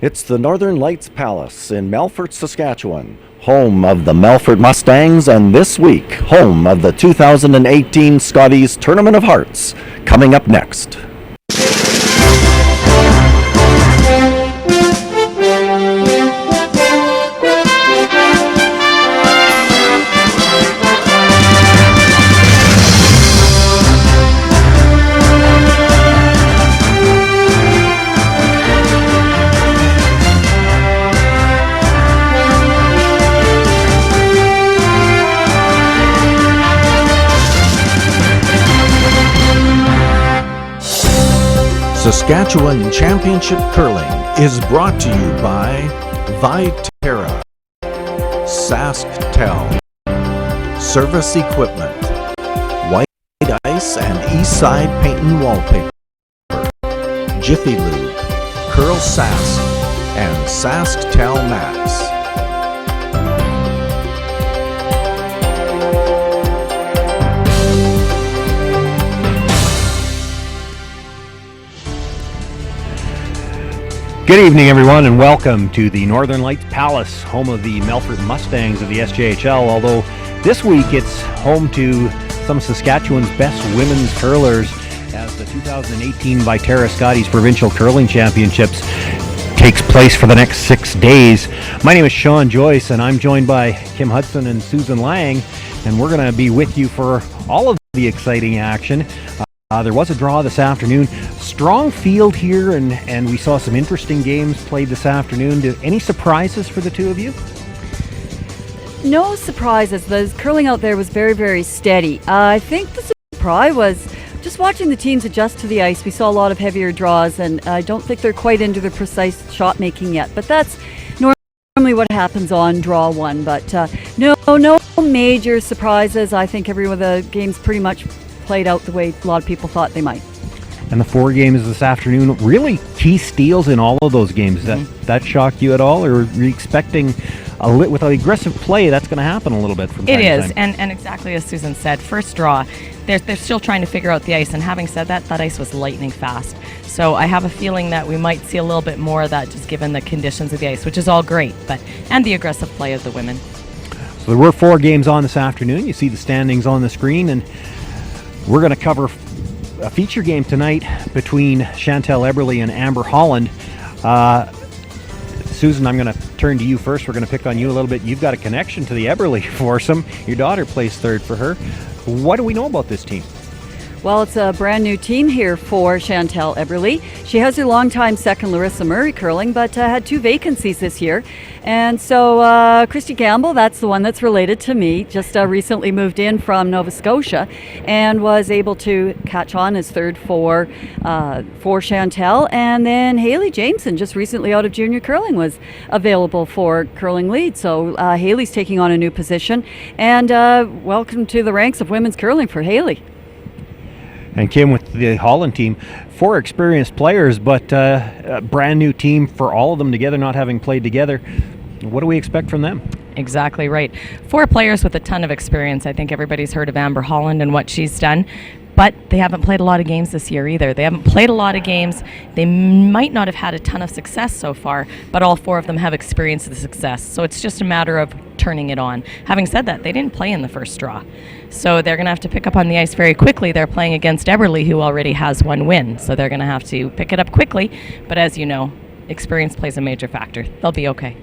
It's the Northern Lights Palace in Melfort, Saskatchewan, home of the Melfort Mustangs, and this week, home of the 2018 Scotties Tournament of Hearts. Coming up next. Saskatchewan Championship Curling is brought to you by Viterra, SaskTel, Service Equipment, White Ice and Eastside Paint and Wallpaper, Jiffy Lube, CurlSask, and SaskTel Mats. Good evening, everyone, and welcome to the Northern Lights Palace, home of the Melfort Mustangs of the SJHL, although this week it's home to some of Saskatchewan's best women's curlers as the 2018 Viterra Scotties Provincial Curling Championships takes place for the next 6 days. My name is Sean Joyce, and I'm joined by Kim Hudson and Susan Lang, and we're going to be with you for all of the exciting action. There was a draw this afternoon. Strong field here, and we saw some interesting games played this afternoon. Any surprises for the two of you? No surprises. The curling out there was very, very steady. I think the surprise was just watching the teams adjust to the ice. We saw a lot of heavier draws, and I don't think they're quite into their precise shot making yet. But that's normally what happens on draw one. But no major surprises. I think every one of the games pretty much played out the way a lot of people thought they might. And the 4 games this afternoon, really key steals in all of those games. That shocked you at all, or were you expecting with aggressive play that's going to happen a little bit from time to time? It is, and exactly as Susan said, first draw, they're still trying to figure out the ice, and having said that, that ice was lightning fast. So I have a feeling that we might see a little bit more of that just given the conditions of the ice, which is all great, and the aggressive play of the women. So there were 4 games on this afternoon. You see the standings on the screen, and we're going to cover a feature game tonight between Chantel Eberly and Amber Holland. Susan, I'm going to turn to you first. We're going to pick on you a little bit. You've got a connection to the Eberly foursome. Your daughter plays third for her. What do we know about this team? Well, it's a brand new team here for Chantel Eberly. She has her longtime second, Larissa Murray, curling, but had 2 vacancies this year. And so Christy Gamble, that's the one that's related to me, just recently moved in from Nova Scotia and was able to catch on as third for Chantel. And then Haley Jameson, just recently out of junior curling, was available for curling lead. So Haley's taking on a new position. And welcome to the ranks of women's curling for Haley. And Kim, with the Holland team, 4 experienced players, but a brand new team for all of them together, not having played together. What do we expect from them? Exactly right. 4 players with a ton of experience. I think everybody's heard of Amber Holland and what she's done, but they haven't played a lot of games this year either. They haven't played a lot of games. They might not have had a ton of success so far, but all 4 of them have experienced the success. So it's just a matter of turning it on. Having said that, they didn't play in the first draw. So they're going to have to pick up on the ice very quickly. They're playing against Eberly, who already has 1 win. So they're going to have to pick it up quickly. But as you know, experience plays a major factor. They'll be okay.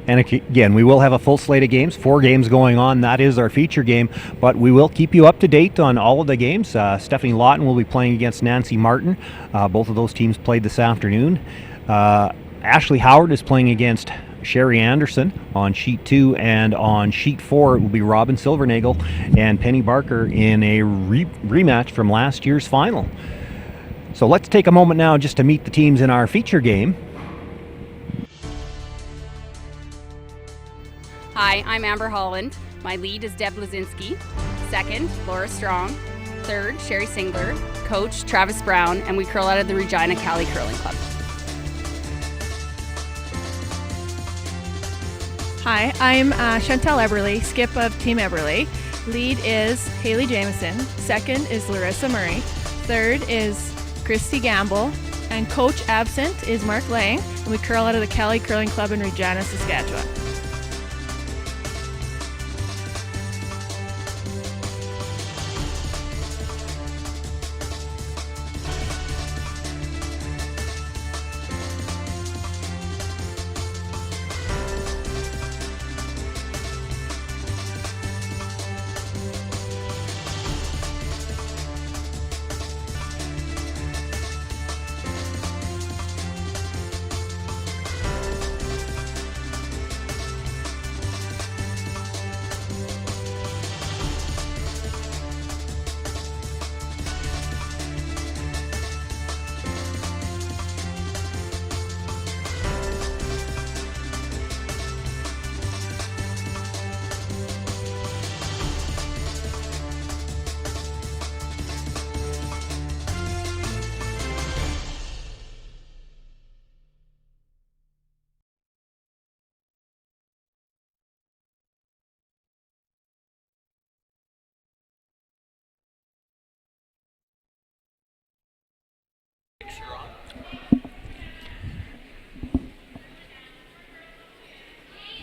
And again, we will have a full slate of games, 4 games going on. That is our feature game, but we will keep you up to date on all of the games. Stephanie Lawton will be playing against Nancy Martin. Both of those teams played this afternoon. Ashley Howard is playing against Sherry Anderson on sheet 2, and on sheet 4 it will be Robin Silvernagel and Penny Barker in a rematch from last year's final. So let's take a moment now just to meet the teams in our feature game. Hi, I'm Amber Holland. My lead is Deb Lazinski. Second, Laura Strong. Third, Sherry Singler. Coach, Travis Brown, and we curl out of the Regina Cali Curling Club. Hi, I'm Chantel Eberly, skip of Team Eberly. Lead is Haley Jameson. Second is Larissa Murray. Third is Christy Gamble. And coach absent is Mark Lang, and we curl out of the Cali Curling Club in Regina, Saskatchewan.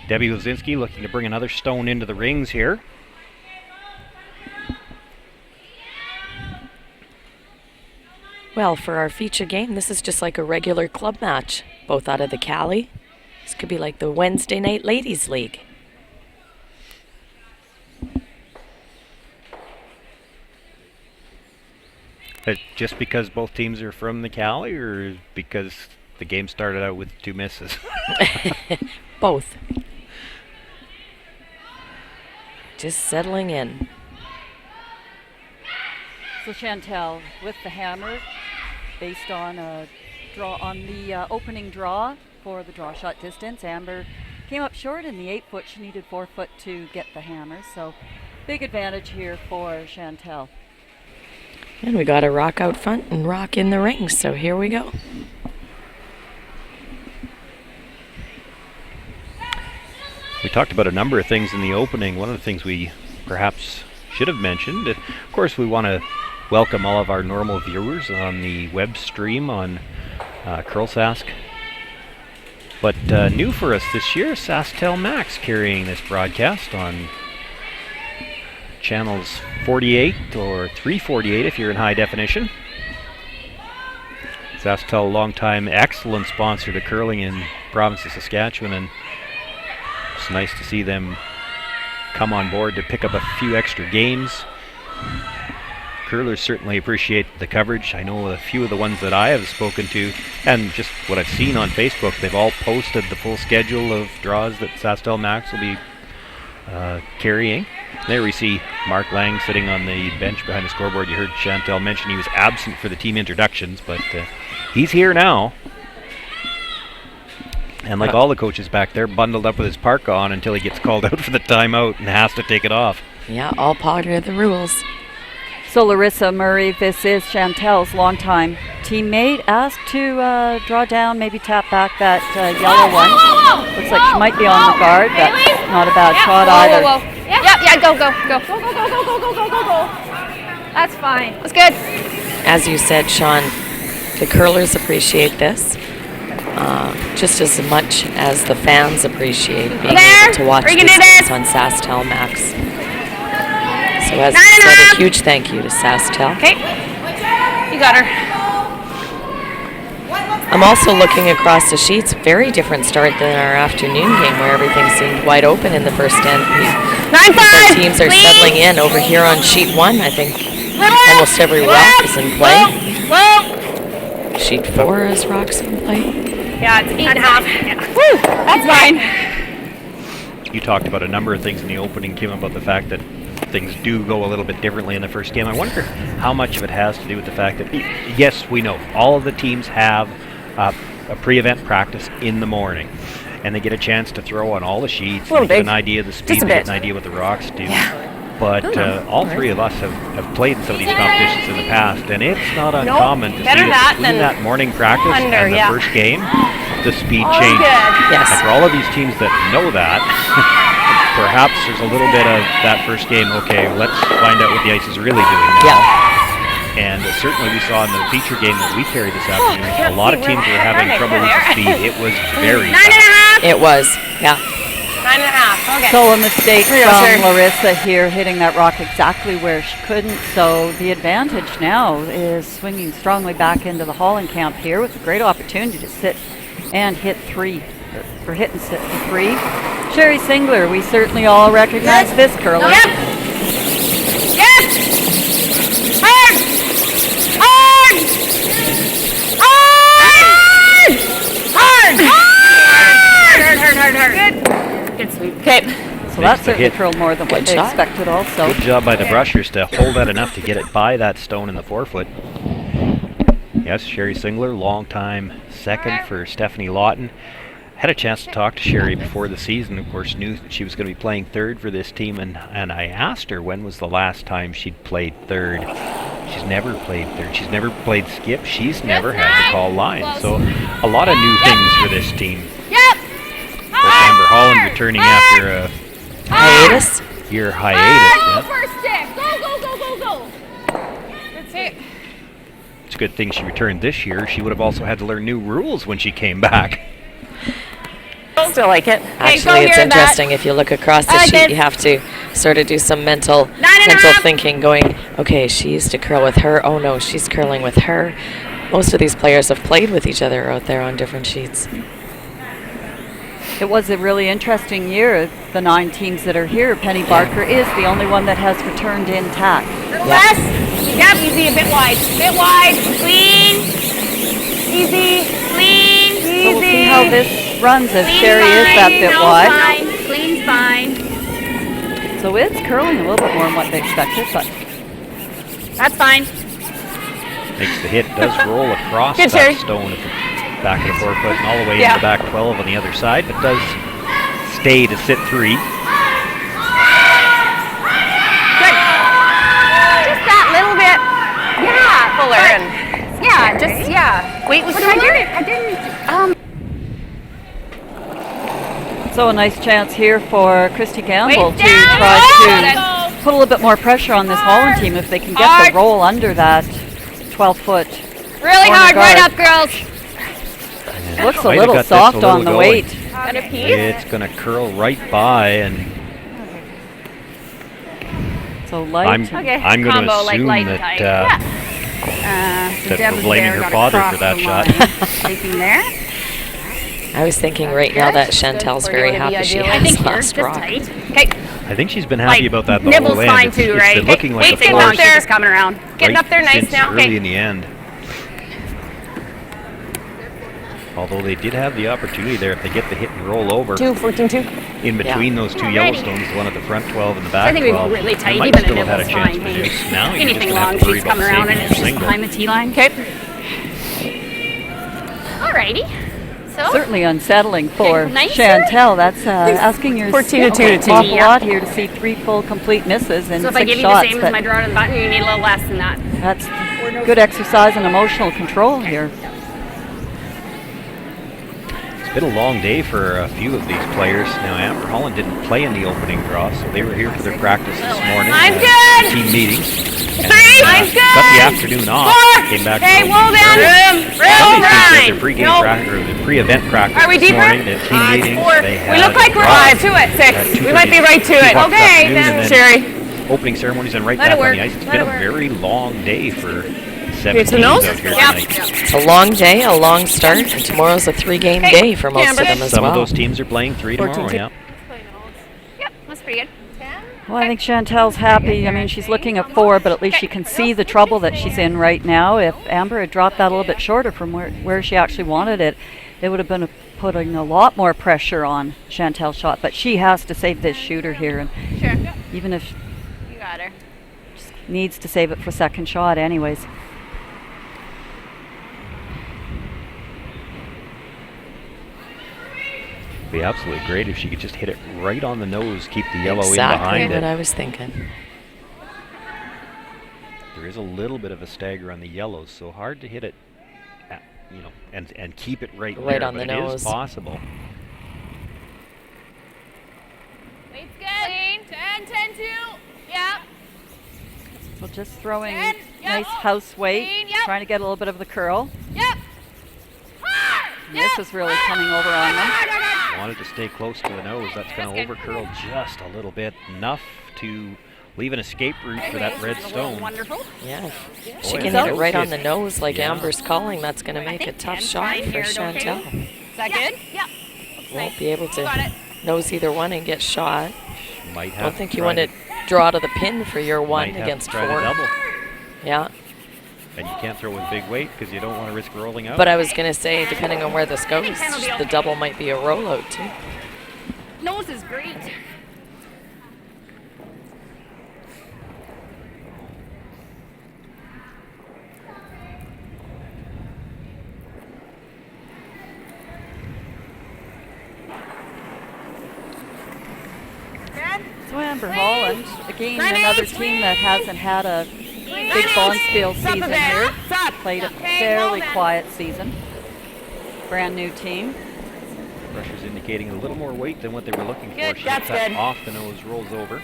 Debbie Lozinski looking to bring another stone into the rings here. Well, for our feature game, this is just like a regular club match, both out of the Cali. This could be like the Wednesday night ladies league. Just because both teams are from the Cali, or because the game started out with 2 misses? Both. Just settling in. So Chantel with the hammer, based on a draw on the opening draw for the draw shot distance. Amber came up short in the 8-foot. She needed 4 foot to get the hammer. So big advantage here for Chantel. And we got a rock out front and rock in the ring, so here we go. We talked about a number of things in the opening. One of the things we perhaps should have mentioned, of course, we want to welcome all of our normal viewers on the web stream on CurlSask. But new for us this year, SaskTel Max carrying this broadcast on channels 48 or 348 if you're in high definition. SaskTel, a long-time excellent sponsor to curling in province of Saskatchewan, and it's nice to see them come on board to pick up a few extra games. Curlers certainly appreciate the coverage. I know a few of the ones that I have spoken to, and just what I've seen on Facebook, they've all posted the full schedule of draws that SaskTel Max will be carrying. There we see Mark Lang sitting on the bench behind the scoreboard. You heard Chantel mention he was absent for the team introductions, but he's here now. And like all the coaches back there, bundled up with his parka on until he gets called out for the timeout and has to take it off. Yeah, all part of the rules. So Larissa Murray, this is Chantel's longtime teammate, asked to draw down, maybe tap back that yellow one. Looks like she might be on the guard. That's not a bad shot either. Yeah, go. Go. That's fine. That's good. As you said, Sean, the curlers appreciate this just as much as the fans appreciate being able to watch this on SaskTel Max. So as I said, a huge thank you to SaskTel. Okay. You got her. I'm also looking across the sheets. Very different start than our afternoon game where everything seemed wide open in the first end. 9-5. The teams are settling in. Over here on sheet 1, I think almost every rock is in play. Sheet 4 is rocks in play. Yeah, it's 8.5. Yeah. Woo! That's fine. You talked about a number of things in the opening, Kim, about the fact that things do go a little bit differently in the first game. I wonder how much of it has to do with the fact that, yes, we know all of the teams have a pre-event practice in the morning, and they get a chance to throw on all the sheets, and get an idea of the speed, they get an idea what the rocks do. Yeah. But all three of us have played in some of these competitions in the past, and it's not uncommon to see that between that morning practice and the first game, the speed changes. Yes. And for all of these teams that know that, perhaps there's a little bit of that first game, okay, let's find out what the ice is really doing now. Yeah. And certainly we saw in the feature game that we carried this afternoon, a lot of teams were having trouble with the speed. It was very fast. It was, yeah. 9.5. Okay. So a mistake Here you go, from sir. Larissa here, hitting that rock exactly where she couldn't. So the advantage now is swinging strongly back into the Holland camp here with a great opportunity to sit and hit three, or hit and sit for three. Sherry Singler, we certainly all recognize this curler. Yep. Yes. Hard. Hard. Hard. Hard. Hard. Good. Good sweep. Okay. So that's the certainly hit. curled more than what Good they shot. expected also. Good job by the brushers to hold that enough to get it by that stone in the forefoot. Yes, Sherry Singler, long-time second for Stephanie Lawton. Had a chance to talk to Sherry before the season. Of course, knew that she was going to be playing third for this team, and I asked her when was the last time she'd played third. She's never played third. She's never played skip. She's never had to call line. So a lot of new things for this team. Yep. Of course, Amber Holland returning after a Hiatus. year hiatus. Go Yeah. first stick. Go. That's it. It's a good thing she returned this year. She would have also had to learn new rules when she came back. Still like it. Actually, it's interesting. If you look across the sheet, you have to sort of do some mental thinking, going, okay, she used to curl with her. Oh no, she's curling with her. Most of these players have played with each other out there on different sheets. It was a really interesting year. The 9 teams that are here, Penny Barker is the only one that has returned intact. Less. Yep. Easy. A bit wide. Clean. Easy. Clean. Easy. So we'll see how this runs if Clean, Sherry is that fine, bit no, wide. Fine. Clean's fine. So it's curling a little bit more than what they expected, but That's fine. Makes the hit, does roll across Good, that Sherry. stone at the back of the forefoot and all the way Yeah. into the back 12 on the other side, but does stay to sit 3. Good. Just that little bit. Yeah. Fuller. Yeah. Just Wait. Was I didn't. so a nice chance here for Christy Gamble Wait to down. try Good. to put a little bit more pressure on this Holland team if they can get Hard. the roll under that 12-foot. Really Corner hard. Right guard. up, girls. Looks a Might have little got this soft a little on the going. weight. And a piece. It's going to curl right by, and So light. I'm Okay. going to Combo, like assume light that tight. that we're blaming her father for that shot. Sleeping there. I was thinking right now that Chantel's very happy she I think has yours last just rock. tight. Okay. I think she's been happy Like, about that the nibble's whole end. fine It's, too, it's right? been looking like Weight's the getting floor up there. Just coming around. Getting right up there nice since now. early Okay. in the end. Although they did have the opportunity there if they get the hit and roll over 14-2. in between those two Yellowstones, the one at the front 12 and the back I think we 12. were really they tight. might Even still a have had a nibble's chance fine. to reduce. Now you're Anything just gonna have long, to worry she's about coming around and saving it's your just single. behind the tee line. Okay. Alrighty. So. Certainly unsettling for Okay, nicer. Chantel. That's asking your 14 to 2 to 2. awful Yeah. lot here to see 3 full complete misses and So if 6 I give you shots. the same as but my draw to the button, you need a little less than that. that's good exercise and emotional control here. It's been a long day for a few of these players. Now, Amber Holland didn't play in the opening draw, so they were here for their practice this morning. I'm good. Team meeting. And, 3. I'm good. got the afternoon off. 4. Came back. Okay, to well then. Some of these teams had their Room. pre-game Nope. practice or the pre-event practice Are we this deeper? morning. At team meetings, 4. they We had look like we're draws 5 to it. at 6. We might be 2:30, right to it. 2 o'clock this Okay, afternoon, and then then Sherry. opening ceremonies and right Let back it on work. the ice. It's Let been it a work. very long day for 7 It's the teams nose? out here Yep. tonight. It's a long day, a long start, and tomorrow's a 3-game day for most of them as Some well. of those teams are playing 3 tomorrow, 14-2. yeah. Yep, that's pretty good. Well, I think Chantel's happy. I mean, she's looking at 4, but at least she can see the trouble that she's in right now. If Amber had dropped that a little bit shorter from where she actually wanted it, it would have been putting a lot more pressure on Chantel's shot. But she has to save this shooter here, and Sure. even if You got her. needs to save it for second shot anyways. Be absolutely great if she could just hit it right on the nose, keep the yellow in Exactly behind what it. I was thinking. There is a little bit of a stagger on the yellows, so hard to hit it, and keep it right Right there, on the but it nose. is possible. Weight's good. Clean. 10, 10, 2. Yeah. So just throwing 10. Nice house weight, trying to get a little bit of the curl. Yep. And this is really coming over on them. Wanted to stay close to the nose. That's going to over curl just a little bit, enough to leave an escape route for that red stone. Wonderful. Yeah. Boy, She can it's hit it a right on hit. the nose like Yeah. Amber's calling. That's going to I make a think tough 10's shot fine for here, don't you? Chantel. Is that good? Yep. Won't be able Got to it. nose either one and get shot. Might have Don't think to you try want to draw to the pin for your one might have against to try 4. the double. Yeah. And you can't throw with big weight because you don't want to risk rolling out. But I was going to say, depending on where this goes, the double might be a rollout too. Nose is great. So Amber Holland, again, another team that hasn't had a big bonspiel season here. Played a fairly quiet season. Brand new team. Pressure's indicating a little more weight than what they were looking for. Good, She that's gets that good. off the nose, rolls over.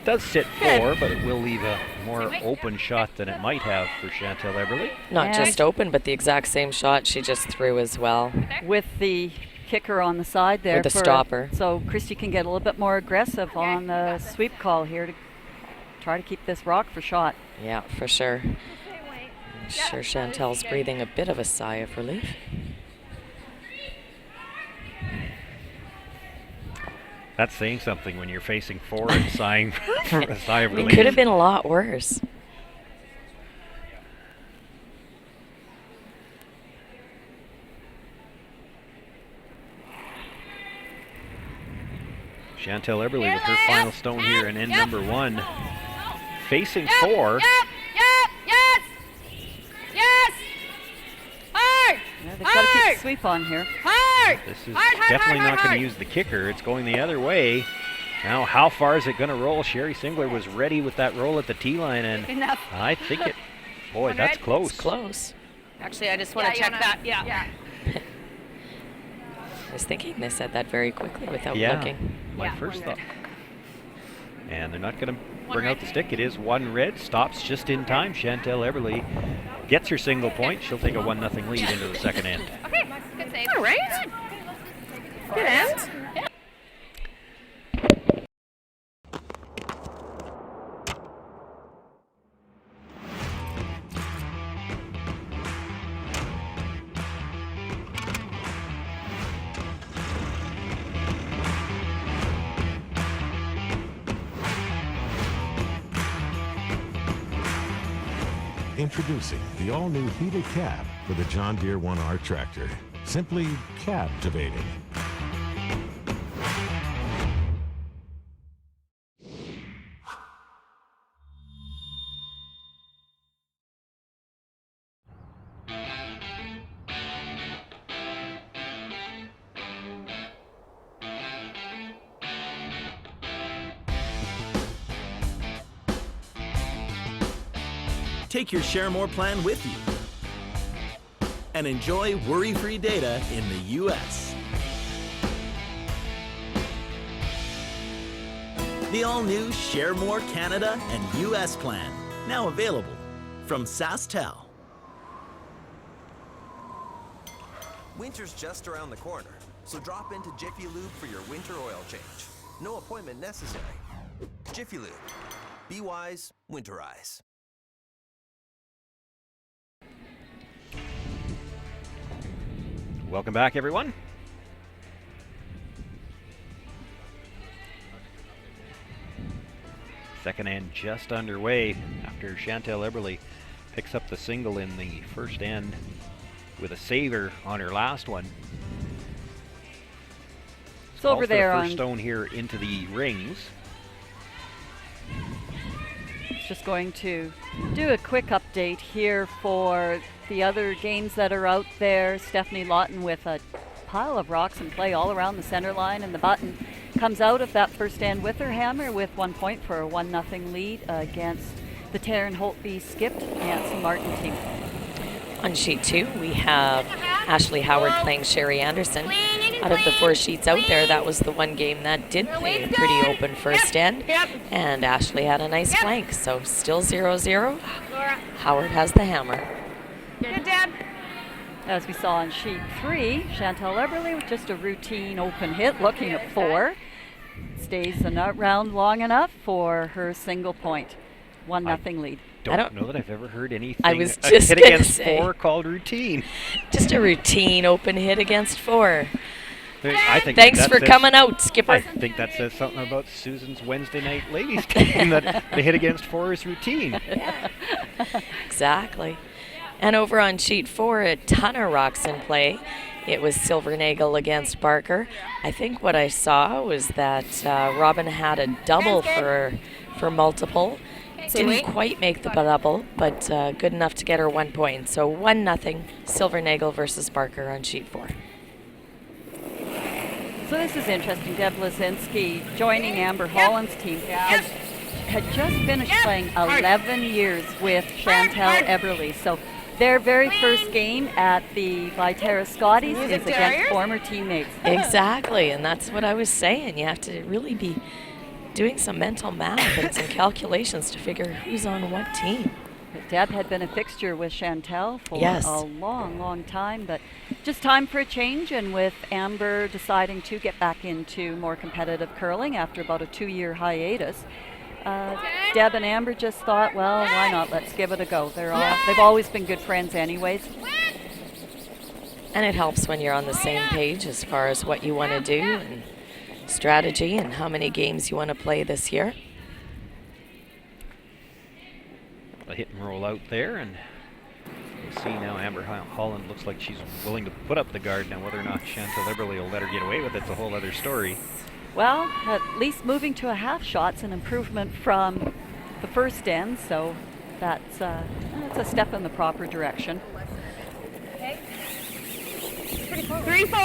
Does sit 4, but it will leave a more open shot than it might have for Chantel Eberly. Not And- just open, but the exact same shot she just threw as well. With the kicker on the side there. With the stopper. So Christy can get a little bit more aggressive on the sweep call here to try to keep this rock for shot. Yeah, for sure. I'm sure Chantel's breathing a bit of a sigh of relief. That's saying something when you're facing 4 and sighing for a sigh of It relief. could have been a lot worse. Chantel Eberly with her final stone here in end number 1. Facing 4. Yep. Yes. Yes. Hard. Yeah, they've got to keep the sweep on here. Hard. This is Hard, hard, definitely hard, not going hard. to use the kicker. It's going the other way. Now, how far is it going to roll? Sherry Singler was ready with that roll at the tee line, and Enough. I think it. Boy, that's red? close. It's close. Actually, I just want to check that. Yeah. I was thinking they said that very quickly without Yeah, looking. my Yeah, first one thought. red. And they're not going to bring out the stick. It is 1 red. Stops just in time. Chantel Eberly gets her single point. She'll take a 1-0 lead into the second end. Okay. Good save. All right. Good end. Introducing the all-new heated cab for the John Deere 1R tractor. Simply captivating. Take your Share More plan with you and enjoy worry-free data in the U.S. The all-new Share More Canada and U.S. plan, now available from SaskTel. Winter's just around the corner, so drop into Jiffy Lube for your winter oil change. No appointment necessary. Jiffy Lube. Be wise, winterize. Welcome back, everyone. Second end just underway after Chantel Eberly picks up the single in the first end with a saver on her last one. It's over Calls for there the on. first stone here into the rings. Just going to do a quick update here for the other games that are out there. Stephanie Lawton with a pile of rocks in play all around the center line, and the button comes out of that first end with her hammer with 1 point for a 1-0 lead against the Taryn Holtby skipped Nancy Martin team. On sheet 2, we have Ashley Howard playing Sherry Anderson. out of the 4 sheets out there, that was the one game that did play a pretty open first end. And Ashley had a nice flank, so still 0-0. Howard has the hammer. Good, Deb. As we saw on sheet 3, Chantel Eberly with just a routine open hit, looking at 4. Stays the round long enough for her single point. 1-0 lead. I don't know that I've ever heard anything I was a just hit gonna against say. 4 called routine. Just a routine open hit against 4. I think Thanks that for says- coming out, Skipper. I think that says something about Susan's Wednesday night ladies team, that the hit against 4 is routine. Exactly. And over on sheet 4, a ton of rocks in play. It was Silvernagel against Barker. I think what I saw was that Robin had a double for multiple. Didn't quite make the double, but good enough to get her 1 point. So 1-0 Silvernagel versus Barker on sheet 4. So this is interesting. Deb Blazinski joining Amber Holland's team had just finished playing 11 years with Chantel Eberly. So their very first game at the Viterra Scotties is against former teammates. Exactly, and that's what I was saying. You have to really be doing some mental math and some calculations to figure who's on what team. But Deb had been a fixture with Chantel for a long, long time, but just time for a change, and with Amber deciding to get back into more competitive curling after about a 2-year hiatus, Deb and Amber just thought, well, why not? Let's give it a go. They've always been good friends anyways. And it helps when you're on the same page as far as what you want to do and strategy and how many games you want to play this year. A hit and roll out there, and we'll see now. Amber Holland looks like she's willing to put up the guard now. Whether or not Chantel Eberly will let her get away with it's a whole other story. Well, at least moving to a half shot's an improvement from the first end, so that's a step in the proper direction. Okay. 3-4.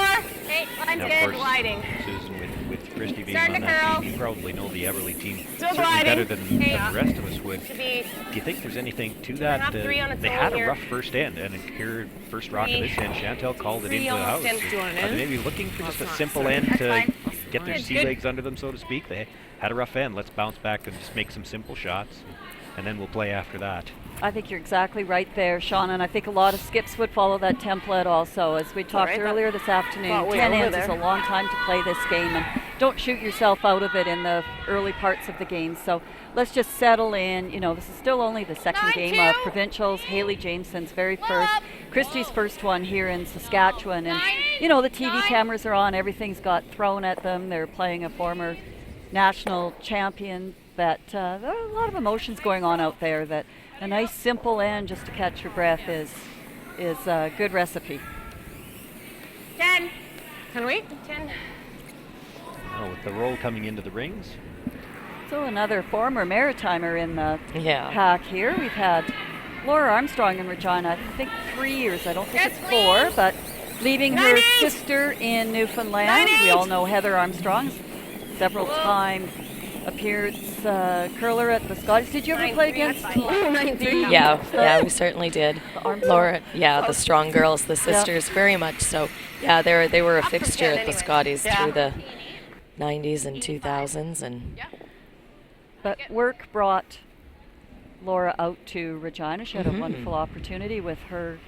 Hey, line's Now, good. of course, Gliding. Susan, with Christy being Starting on to that curl. team, you probably know the Eberly team Still certainly gliding. better than Hey. the rest of us would. Should be Do you think there's anything to that? Half 3 on its They own had a here. rough first end, and here, first rock of this end, Chantel called it 3 into the house. almost ends to an Are they end. maybe looking for just a not. simple Sorry. end That's to fine. get their Good. sea legs under them, so to speak? They had a rough end. Let's bounce back and just make some simple shots, and then we'll play after that. I think you're exactly right there, Sean, and I think a lot of skips would follow that template also. As we talked earlier this afternoon, 10 ends is a long time to play this game, and don't shoot yourself out of it in the early parts of the game. So let's just settle in. You know, this is still only the second game of provincials. Haley Jameson's very first, Christy's first one here in Saskatchewan, and you know the TV cameras are on. Everything's got thrown at them. They're playing a former national champion. That there are a lot of emotions going on out there. That a nice simple end just to catch your breath is a good recipe. 10. Can we? 10. Oh, with the roll coming into the rings. So another former Maritimer in the pack here. We've had Laura Armstrong in Regina, I think 3 years. I don't think it's 4, but leaving her sister in Newfoundland. We all know Heather Armstrong, several time appearance curler at the Scotties. Did you ever play against Yeah, we certainly did. Laura, the strong girls, the sisters, very much so. Yeah, they were a fixture at the Scotties through the 90s and 2000s, and but work brought Laura out to Regina. She had a wonderful opportunity with her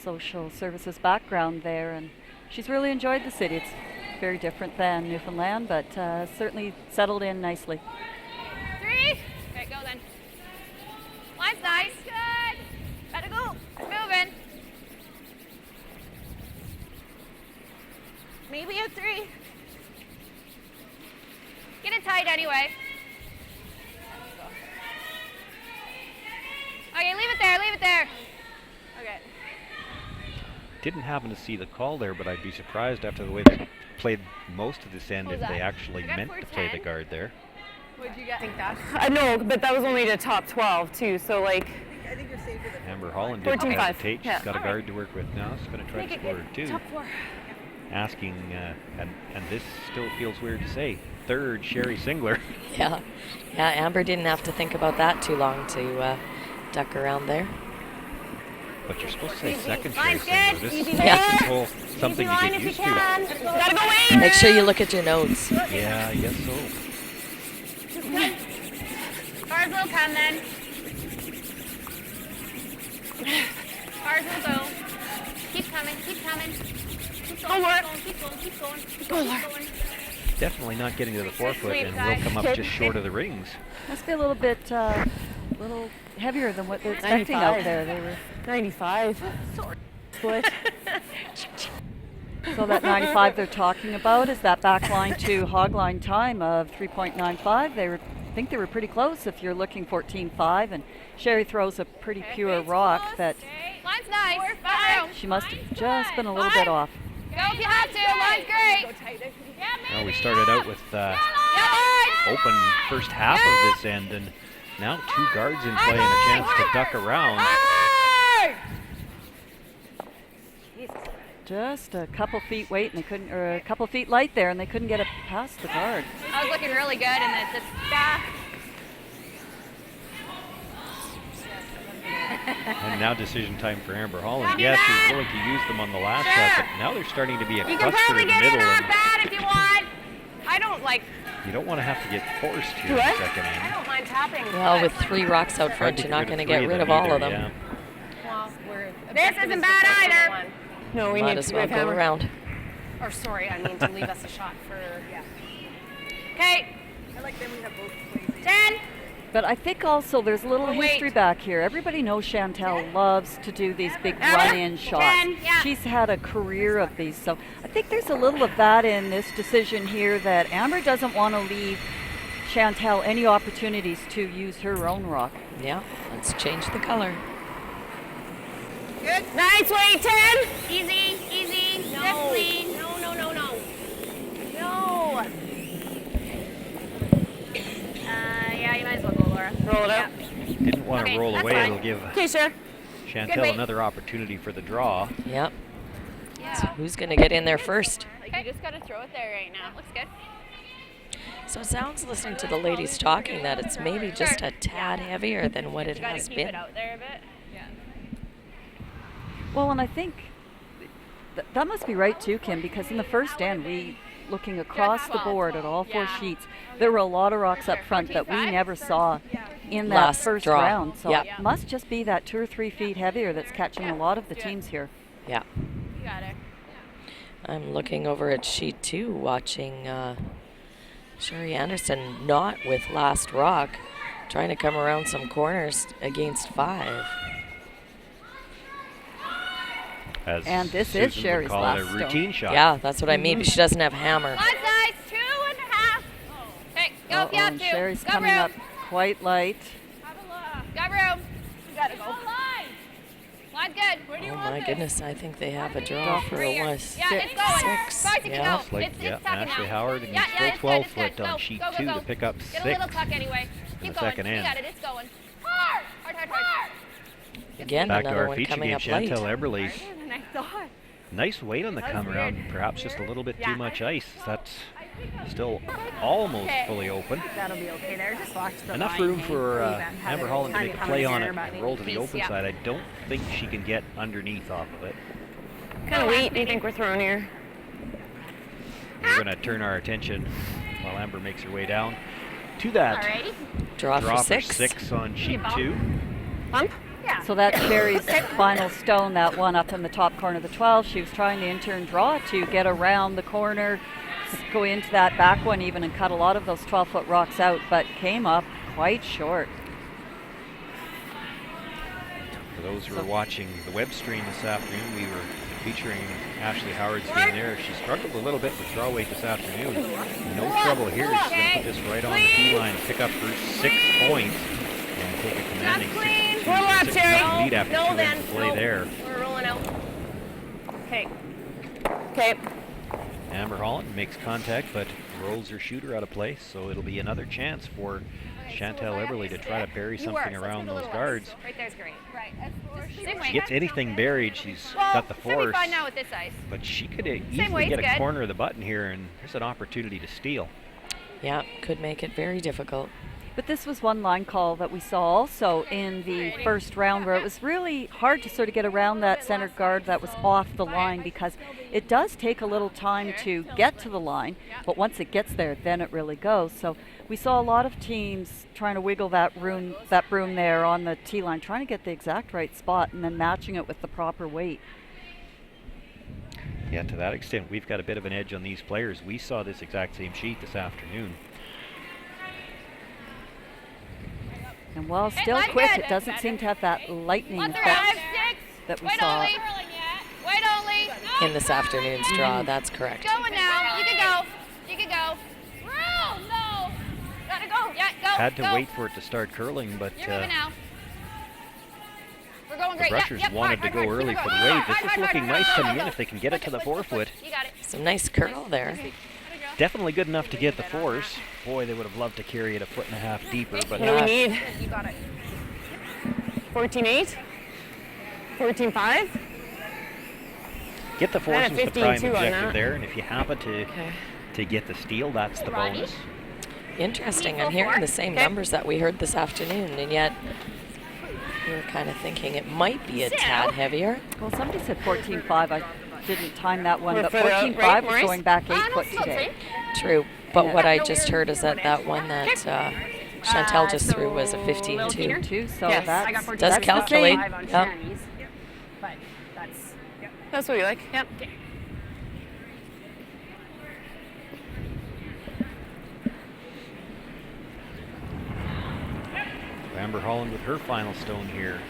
social services background there, and she's really enjoyed the city. It's very different than Newfoundland, but certainly settled in nicely. 3. Okay, go then. Line's nice. Good. Better go. Moving. Maybe a 3. Get it tight anyway. Okay, leave it there. Leave it there. Okay. Didn't happen to see the call there, but I'd be surprised after the way they played most of this end if they actually meant to play the guard there. What'd you get? Think that? No, but that was only the top 12 too. So like. I think you're safe with it. Amber Holland didn't 14-5. hesitate. She's got a guard to work with now. She's going to try to score two. Top 4. Asking, and this still feels weird to say, third Sherry Singler. yeah, Amber didn't have to think about that too long to duck around there. But you're supposed to say second Sherry Line's Singler. good. This Easy is there. technical, something you Easy line get if you used to. can. Gotta go in. Make sure you look at your notes. Yeah, I guess so. Cars will come then. Cars will go. Keep coming, keep coming. Keep going, keep going, keep going, keep going, keep going. Definitely not getting to the forefoot Sweep, and guys. will come up just short of the rings. Must be a little bit little heavier than what they're expecting out 95. there. They were 95. Split. so that 95 they're talking about is that back line to hog line time of 3.95. I think they were pretty close if you're looking 14.5, and Sherry throws a pretty pure rock that Line's nice. Five. she must have just been a little bit off. Go if you have to. Line's great. Now we started out with open first half of this end, and now two guards in play and a chance to duck around. Just a couple feet weight, and they couldn't, or a couple feet light there, and they couldn't get it past the guard. I was looking really good, and it's just And now decision time for Amber Holland. Yes, she's willing to use them on the last shot, but now they're starting to be a You can cluster probably in the get it middle, not and bad if you want. I don't like. you don't want to have to get forced here in the second I end. don't mind tapping. Well, with 3 rocks out front, you're not going to get rid of all of them. Yeah. Well, this isn't bad either. No, we Might need as to well have go hammer. around. Or sorry, I mean to leave us a shot for. Yeah. Okay. I like them. We have both. 10. But I think also there's a little history back here. Everybody knows Chantel loves to do these big run-in shots. She's had a career of these, so I think there's a little of that in this decision here, that Amber doesn't want to leave Chantel any opportunities to use her own rock. Yeah, let's change the color. Good. Nice weight, 10. Easy, easy. No. Clean. No, no, no, no. No. Yeah, you might as well go, Laura. Roll it out. Didn't want to roll away. Fine. It'll give Sure. Chantel another opportunity for the draw. Yep. So who's going to get in there first? You just got to throw it there right now. Looks good. So it sounds, listening to the ladies talking, that it's maybe just a tad heavier than what it has Keep been. it out there a bit. Yeah. Well, and I think that must be right too, Kim, because in the first end, looking across the board at all 4 sheets, there were a lot of rocks up front that we never saw in that Last first draw. round. So Yep. it must just be that 2 or 3 feet heavier that's catching a lot of the teams here. Yeah. You got it. I'm looking over at sheet 2, watching Sherry Anderson not with last rock, trying to come around some corners against 5. As And this Susan is would Sherry's call last it a stone. routine shot. Yeah, that's what I mean, but she doesn't have hammer. Line's nice. 2.5. Okay, go if you have and to. Sherry's Got coming room. up quite light. Got room. You gotta go. Line's good. Where do you Oh want my this? goodness, I think they have a draw for a Yeah, one. it's going. 6. Sorry, take it Yeah. out. Looks like, It's yeah, tucking Ashley out. Howard needs Yeah, full it's 12 good, it's foot good. on Go, sheet go, go, 2 go. to pick up Get 6. a little tuck anyway. in Keep the going. second You end. got it. It's going. Hard. Hard, hard, hard. Again, Back to another our one feature coming game, up late. Chantel Eberly. Harder than I thought. Nice weight on the come around, perhaps just a little bit too Yeah. much ice. That's still almost Okay. fully open. That'll be okay there. Just watch the Enough line, room hey. for Leave it. Have Amber it Holland to time make a come play in on here it about and roll to the piece, open yeah. side. I don't think she can get underneath off of it. What kind of weight do you think we're throwing here? We're going to turn our attention while Amber makes her way down to that Alrighty. Draw draw for 6. 6 on sheet 2. Bump? Yeah. So that's Sherry's final stone, that one up in the top corner of the 12. She was trying to in-turn draw to get around the corner, go into that back one even, and cut a lot of those 12-foot rocks out, but came up quite short. For those who are watching the web stream this afternoon, we were featuring Ashley Howard's game there. She struggled a little bit with draw weight this afternoon. No trouble here. She's going to put this right on the tee line, pick up her 6 points, and take a commanding 6 lead after 2 ends of play there. We're rolling out. Okay. Okay. Amber Holland makes contact, but rolls her shooter out of place, so it'll be another chance for Chantel Eberly to try to bury something around those guards. Right there's great. Right. If she gets anything buried, she's got the force. Fine now with this ice. But she could way, easily get it's a good. corner of the button here, and there's an opportunity to steal. Yeah, could make it very difficult. But this was one line call that we saw also in the first round, where it was really hard to sort of get around that center guard that was off the line, because it does take a little time to get to the line, but once it gets there, then it really goes. So we saw a lot of teams trying to wiggle that broom there on the tee line, trying to get the exact right spot and then matching it with the proper weight. Yeah, to that extent, we've got a bit of an edge on these players. We saw this exact same sheet this afternoon. And while still quick, it doesn't seem to have that lightning effect that we saw. Wait only. In this afternoon's draw, that's correct. Going now. You can go. You can go. Roll. No. Gotta go. Yeah, go. Had to wait for it to start curling, but You're moving now. We're going the great. Brushers wanted to go early for the wave. This is looking nice coming in if they can get it to the 4-foot. You got it. Some nice curl there. Definitely good enough to get the fours. Boy, they would have loved to carry it a 1.5 feet deeper, but What do we need? You got it. 14.8? 14.5? get the fours is the prime 52 on objective that. there, and if you happen to get the steal, that's the bonus. Interesting. I'm hearing the same numbers that we heard this afternoon, and yet we were kind of thinking it might be a tad heavier. Well, somebody said 14.5. I didn't time that one, We're but further out, 14.5 right, was Maurice? going back 8 foot today. True, but what I just heard is that one that Chantel just threw was a 15.2. So Yes. that's, I got 14. Does that's the calculate. same. Yep. But That's what you like? Yep. Amber Holland with her final stone here.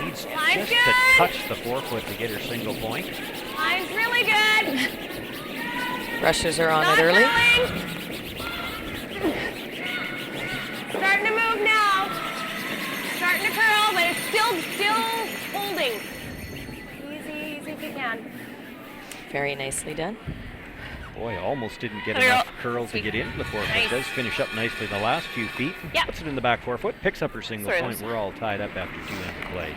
Needs Line's just to good. touch the 4-foot to get her single point. Line's really good. Rushers are on it early. Starting to move now. Starting to curl, but it's still holding. Easy if you can. Very nicely done. Boy, almost didn't get There you enough go. curl to get into the 4-foot. Nice. Does finish up nicely the last few feet. Yep. Puts it in the back 4-foot, picks up her single Sorry, point. We're all tied up after 2 ends of play.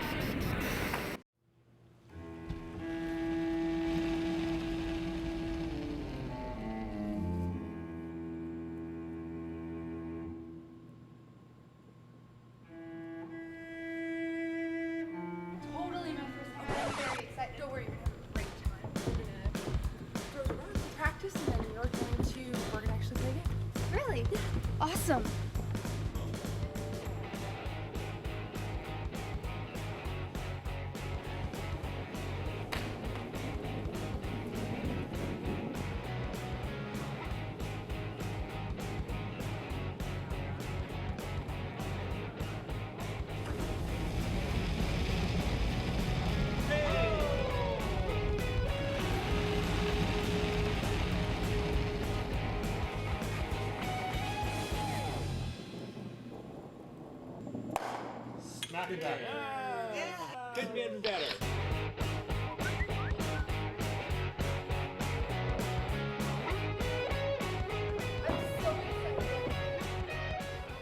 Totally my first time. I'm very excited. Don't worry, we have a great time. We're gonna throw some practice and then we're gonna actually play games. Really? Awesome.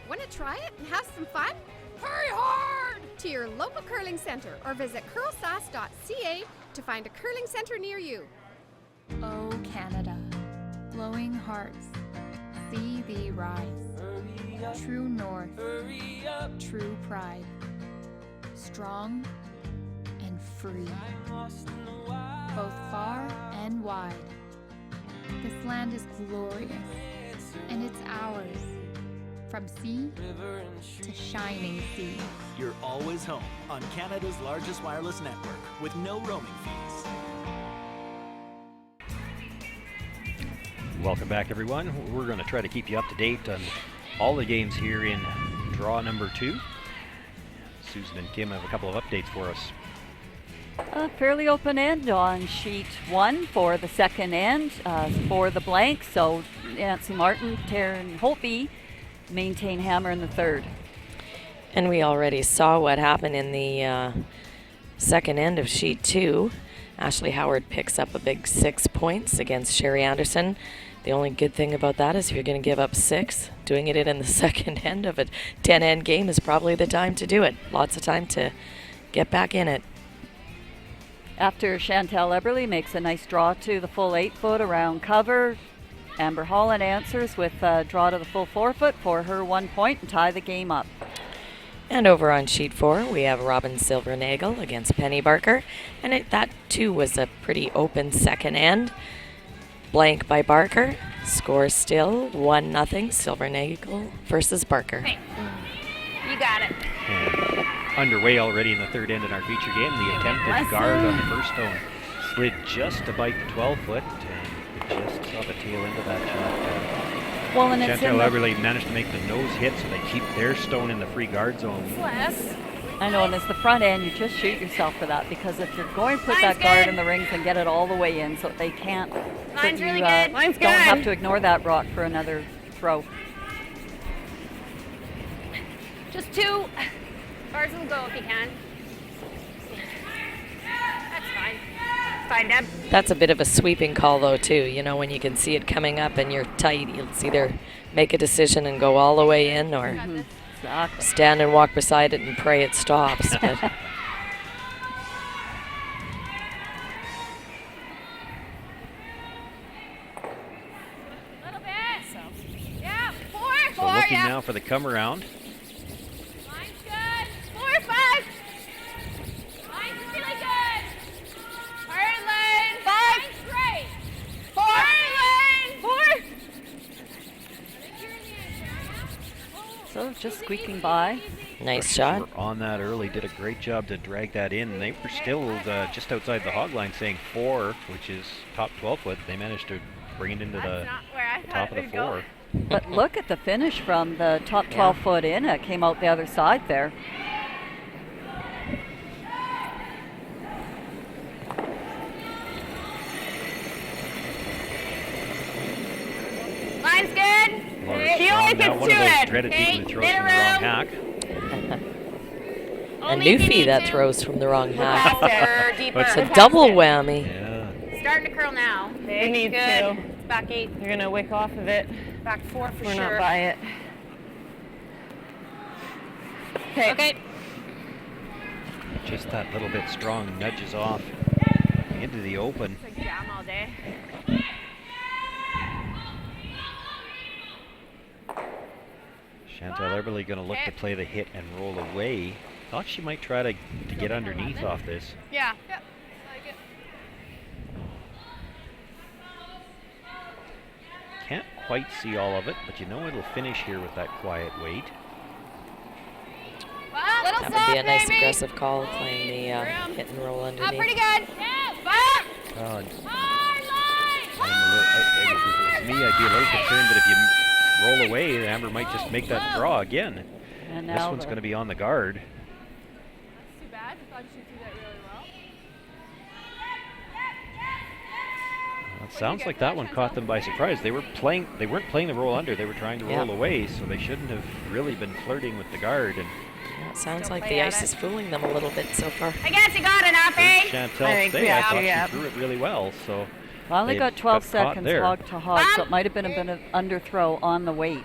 Want to try it and have some fun? Hurry hard to your local curling center or visit CurlSask.ca to find a curling center near you. Oh, Canada, glowing hearts, see thee rise. True north, true pride, strong and free, both far and wide. This land is glorious, and it's ours, from sea to shining sea. You're always home on Canada's largest wireless network with no roaming fees. Welcome back, everyone. We're going to try to keep you up to date on all the games here in draw number 2. Susan and Kim have a couple of updates for us. A fairly open end on sheet 1 for the second end for the blank. So Nancy Martin, Taryn Holtby maintain hammer in the third. And we already saw what happened in the second end of sheet 2. Ashley Howard picks up a big 6 points against Sherry Anderson. The only good thing about that is if you're going to give up 6, doing it in the second end of a 10-end game is probably the time to do it. Lots of time to get back in it. After Chantel Eberly makes a nice draw to the full 8-foot around cover, Amber Holland answers with a draw to the full forefoot for her 1 point and tie the game up. And over on sheet 4, we have Robin Silvernagel against Penny Barker. And that, too, was a pretty open second end. Blank by Barker. Score still 1-0, Silvernagel versus Barker. Hey, you got it. And underway already in the third end in our feature game. The attempted guard on the first stone slid just to bite the 12-foot, and just saw the tail end of that shot. Well, and it's Chantal Eberle managed to make the nose hit, so they keep their stone in the free guard zone. I know, and as the front end, you just shoot yourself for that, because if you're going to put that guard in the rings and get it all the way in so they can't, Line's you really good. Line's don't good. have to ignore that rock for another throw. Just 2. Bars will go if you can. That's fine. Fine, Deb. That's a bit of a sweeping call, though, too. You know, when you can see it coming up and you're tight, you'll either make a decision and go all the way in, or Exactly. stand and walk beside it and pray it stops. But Little bit. So. Yeah, 4. So looking now for the come around. Line's good. 4, 5. Line's really good. Hard line. 5. Line's great. 4. Hard line. 4. So just squeaking by. nice shot. Were on that early, did a great job to drag that in. And they were still just outside the hog line, saying 4, which is top 12-foot. They managed to bring it into the top of the 4. But look at the finish from the top 12-foot in. It came out the other side there. Line's good. Laura Feel Strong, like now it's one to of those it. dreaded people who Okay, throws from the wrong hack. A Newfie that throws from the wrong half. Faster, deeper. It's a double whammy. Yeah. Starting to curl now. It needs good. to. It's back 8. You're gonna wick off of it. Back 4 for We're sure. not by it. Okay. Just that little bit strong nudges off into the open. It's like jam all day. Chantal Eberle going to look to play the hit and roll away. Thought she might try to get underneath off this. Yeah. Yep. Like it. Can't quite see all of it, but you know it'll finish here with that quiet weight. Little That soft, would be a nice baby. aggressive call, playing the hit and roll underneath. Pretty good. Yeah. Back. God. Hard line. If it was me, I'd be a little concerned that if you roll away, Amber might just make that draw again. And This now one's the- going to be on the guard. That's too bad. I thought she'd do that really well. It sounds like that one caught them by surprise. They weren't playing the roll under. They were trying to roll away, so they shouldn't have really been flirting with the guard. And Yeah, it sounds Still like play the at ice it. is fooling them a little bit so far. I guess you got enough, heard eh? Chantal I think say, we I have thought to, yeah. she threw it really well. So Well, they got 12 got caught seconds there. hog to hog, so it might have been a bit of underthrow on the weight.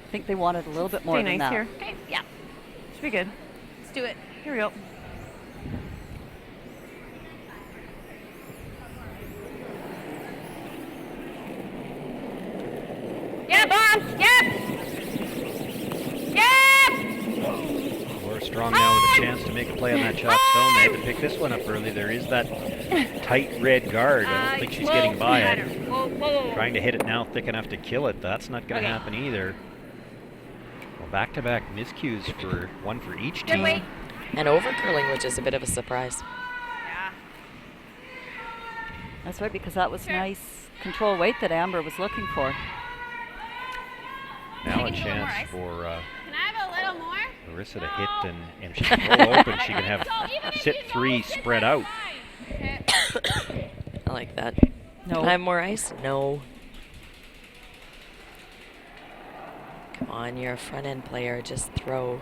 I think they wanted a little bit more Stay than nice that. here. Okay. Yeah. Should be good. Let's do it. Here we go. Yep. Bomb. Yep. Yep. Laura Strong now with a chance to make a play on that chop stone. They had to pick this one up early. There is that tight red guard. I don't think she's getting by it. Whoa. Trying to hit it now thick enough to kill it. That's not going to happen either. Well, back-to-back miscues for one for each team. weight. And over curling, which is a bit of a surprise. Yeah. That's right, because that was nice control weight that Amber was looking for. Now a Can I get a little more chance ice? for Can I have a little more? Marissa to hit, and if she can roll open, she can have sit 3 spread out. I like that. No. Can I have more ice? No. Come on, you're a front end player. Just throw.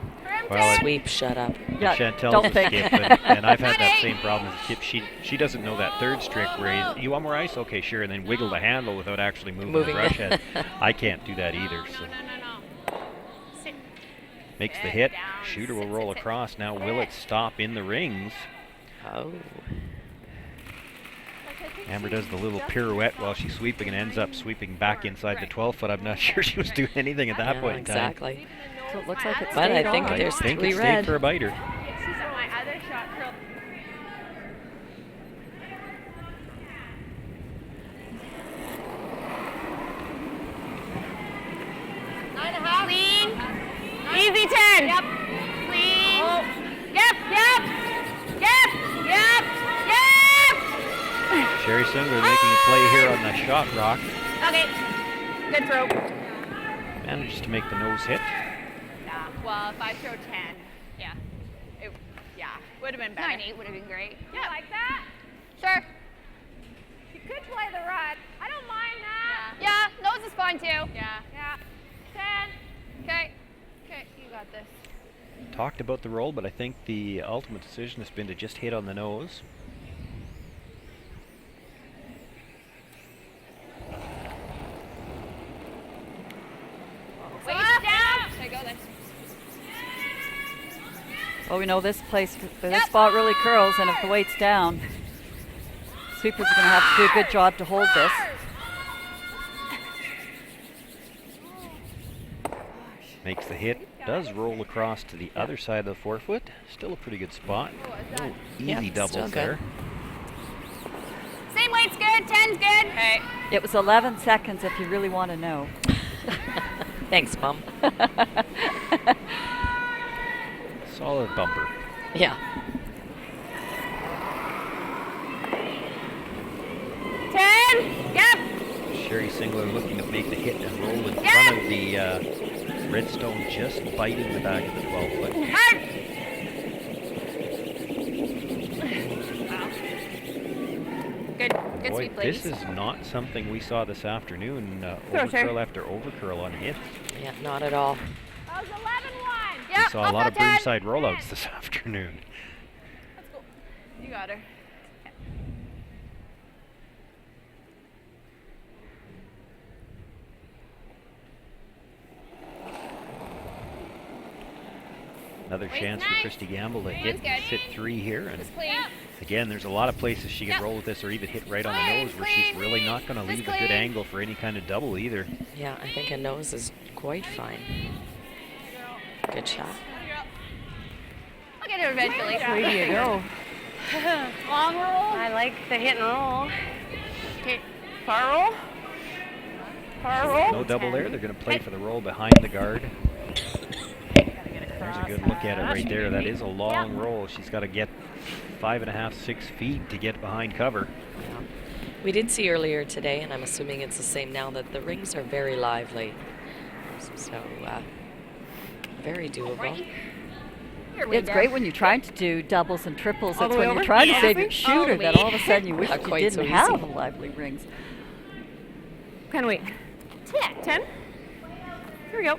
Well, Sweep, shut up. Yeah, Chantel's don't a think. skip, and I've had that same problem as a skip. She doesn't know that third trick where you want more ice? Okay, sure, and then wiggle the handle without actually moving the brush head. I can't do that either. So Sit. makes the hit. Shooter will roll across. Now will it stop in the rings? Oh. Amber does the little pirouette while she's sweeping and ends up sweeping back inside the 12 foot. I'm not sure she was doing anything at that point in time. Exactly. So it looks like it's But I think there's I think three it stayed red. for a biter. So my other shot curled. 9.5. Clean. Easy 10. Yep. Clean. Oh. Yep. Sherry Singler making a play here on the shot rock. Okay. Good throw. Manages to make the nose hit. Yeah. Well, if I throw 10, yeah. Would have been better. 9-8 would have been great. Yeah. You like that? Sure. You could play the rod. I don't mind that. Yeah. Nose is fine too. Yeah. 10. Okay, you got this. Talked about the roll, but I think the ultimate decision has been to just hit on the nose. Weight down. There you go then. Well, we know this spot really curls, and if the weight's down, sweepers are going to have to do a good job to hold this. Makes the hit, does roll across to the other side of the 4 foot. Still a pretty good spot. No easy doubles there. Same weight's good, 10's good. Okay. It was 11 seconds if you really want to know. Thanks, Mom. Solid bumper. Yeah. 10. Yep. Sherry Singler looking to make the hit and roll in front of the redstone, just biting the back of the 12 foot. Good Boy, sweep, ladies. this is not something we saw this afternoon. Overcurl after overcurl on hit. Yeah, not at all. That was 11-1. We saw a lot of broomside rollouts this afternoon. That's cool. You got her. Another chance for Christy Gamble to hit sit 3 here. And Clean. again, there's a lot of places she could roll with this or even hit right on the nose where she's really not going to leave a good angle for any kind of double either. Yeah, I think a nose is quite fine. Good shot. I'll get her eventually. Way to go. Long roll. I like the hit and roll. Okay, far roll. Far roll. No double there. They're going to play for the roll behind the guard. There's a good look at it right there. That is a long roll. She's got to get 5.5, 6 feet to get behind cover. Yeah. We did see earlier today, and I'm assuming it's the same now, that the rings are very lively. So, very doable. It's great when you're trying to do doubles and triples. It's when you're trying to save your shooter that all of a sudden you wish Not you quite didn't so have easy. lively rings. Kind of weight. 10. Here we go.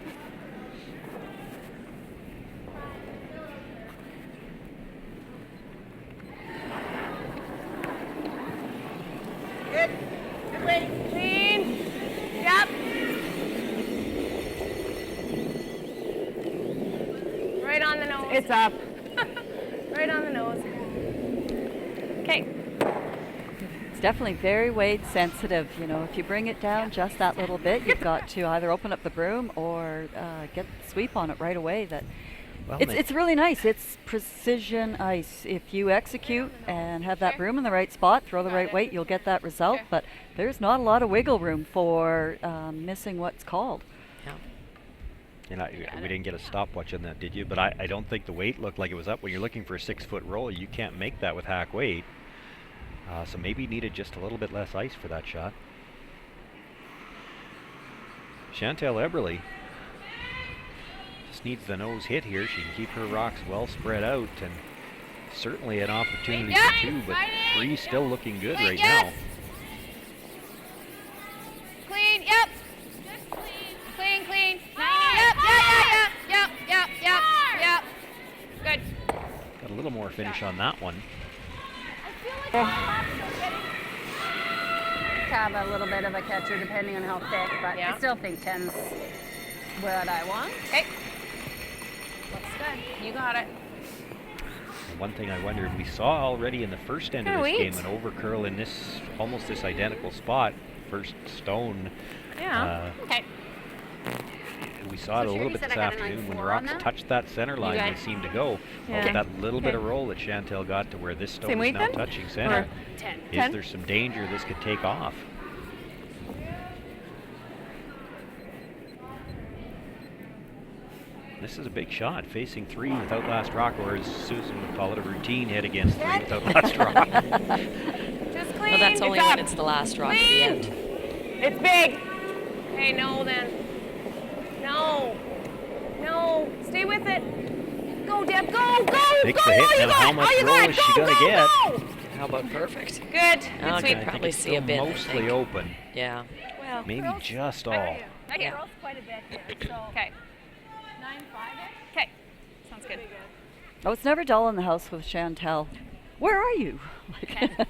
Good. Good weight. Clean. Yep. Right on the nose. It's up. Right on the nose. Okay. It's definitely very weight sensitive. You know, if you bring it down just that little bit, you've got to either open up the broom or get the sweep on it right away. Well, It's really nice. It's precision ice. If you execute and have that broom in the right spot, throw the right weight, you'll get that result. But there's not a lot of wiggle room for missing what's called. And we didn't get a stopwatch on that, did you? But I don't think the weight looked like it was up. When you're looking for a 6 foot roll, you can't make that with hack weight. So maybe needed just a little bit less ice for that shot. Chantal Eberly just needs the nose hit here. She can keep her rocks well spread out, and certainly an opportunity for 2, but 3 still looking good right now. Clean. Yep. Clean. Clean. Yep. Good. Got a little more finish on that one. Have a little bit of a catcher depending on how thick, but I still think 10's what I want. Okay. Looks good. You got it. One thing I wondered, we saw already in the first end of this game an overcurl in this almost this identical spot. First stone. Yeah. Okay. We saw it a little bit this afternoon when the rocks touched that center line. They seemed to go. But with that little bit of roll that Chantel got to where this stone is now touching center, is there some danger this could take off? This is a big shot, facing 3 without last rock, or as Susan would call it, a routine hit against 3 without last rock. Just clean. Well, that's only when it's the last rock at the end. It's big. Okay, no then. No. No. Stay with it. Go, Deb. Go, go, Takes go. the hit. Now, how much roll is she going to get? How about perfect? Good. Okay, we'd probably see a bit. Mostly open. Yeah. Well, maybe just all. I get quite a bit here. So. Okay. 9-5. Okay. Sounds good. Oh, it's never dull in the house with Chantel. Where are you? It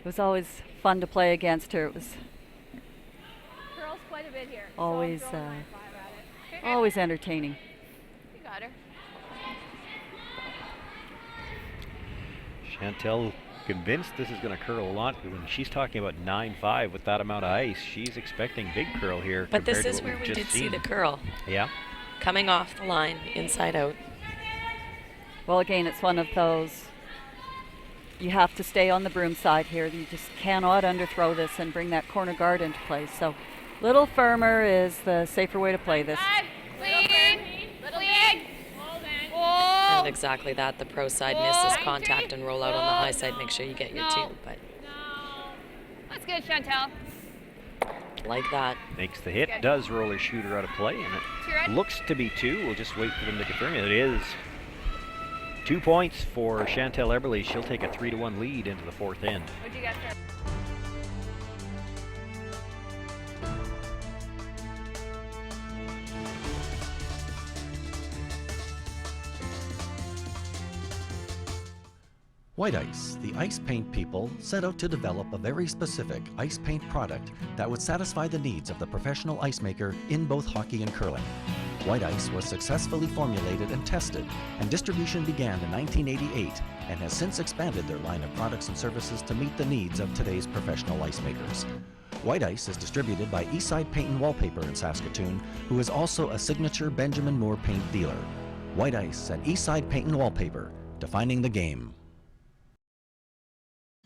was always fun to play against her. It was Curls quite a bit here. always, So always entertaining. you got her. Chantel convinced this is going to curl a lot. When she's talking about 9-5 with that amount of ice, she's expecting big curl here. But this compared is to what where we've we just did see seen. the curl. Yeah. Coming off the line, inside out. Well, again, it's one of those, you have to stay on the broom side here. You just cannot underthrow this and bring that corner guard into play. So little firmer is the safer way to play this. Little leg. And exactly that. The pro side misses contact and roll out on the high side. Make sure you get your 2. But That's good, Chantel. like that. Makes the hit, does roll her shooter out of play, and it looks to be 2. We'll just wait for them to confirm it. It is 2 points for Chantel Eberle. She'll take a 3-1 lead into the 4th end. What'd you get there? White Ice, the ice paint people, set out to develop a very specific ice paint product that would satisfy the needs of the professional ice maker in both hockey and curling. White Ice was successfully formulated and tested, and distribution began in 1988 and has since expanded their line of products and services to meet the needs of today's professional ice makers. White Ice is distributed by Eastside Paint and Wallpaper in Saskatoon, who is also a signature Benjamin Moore paint dealer. White Ice and Eastside Paint and Wallpaper, defining the game.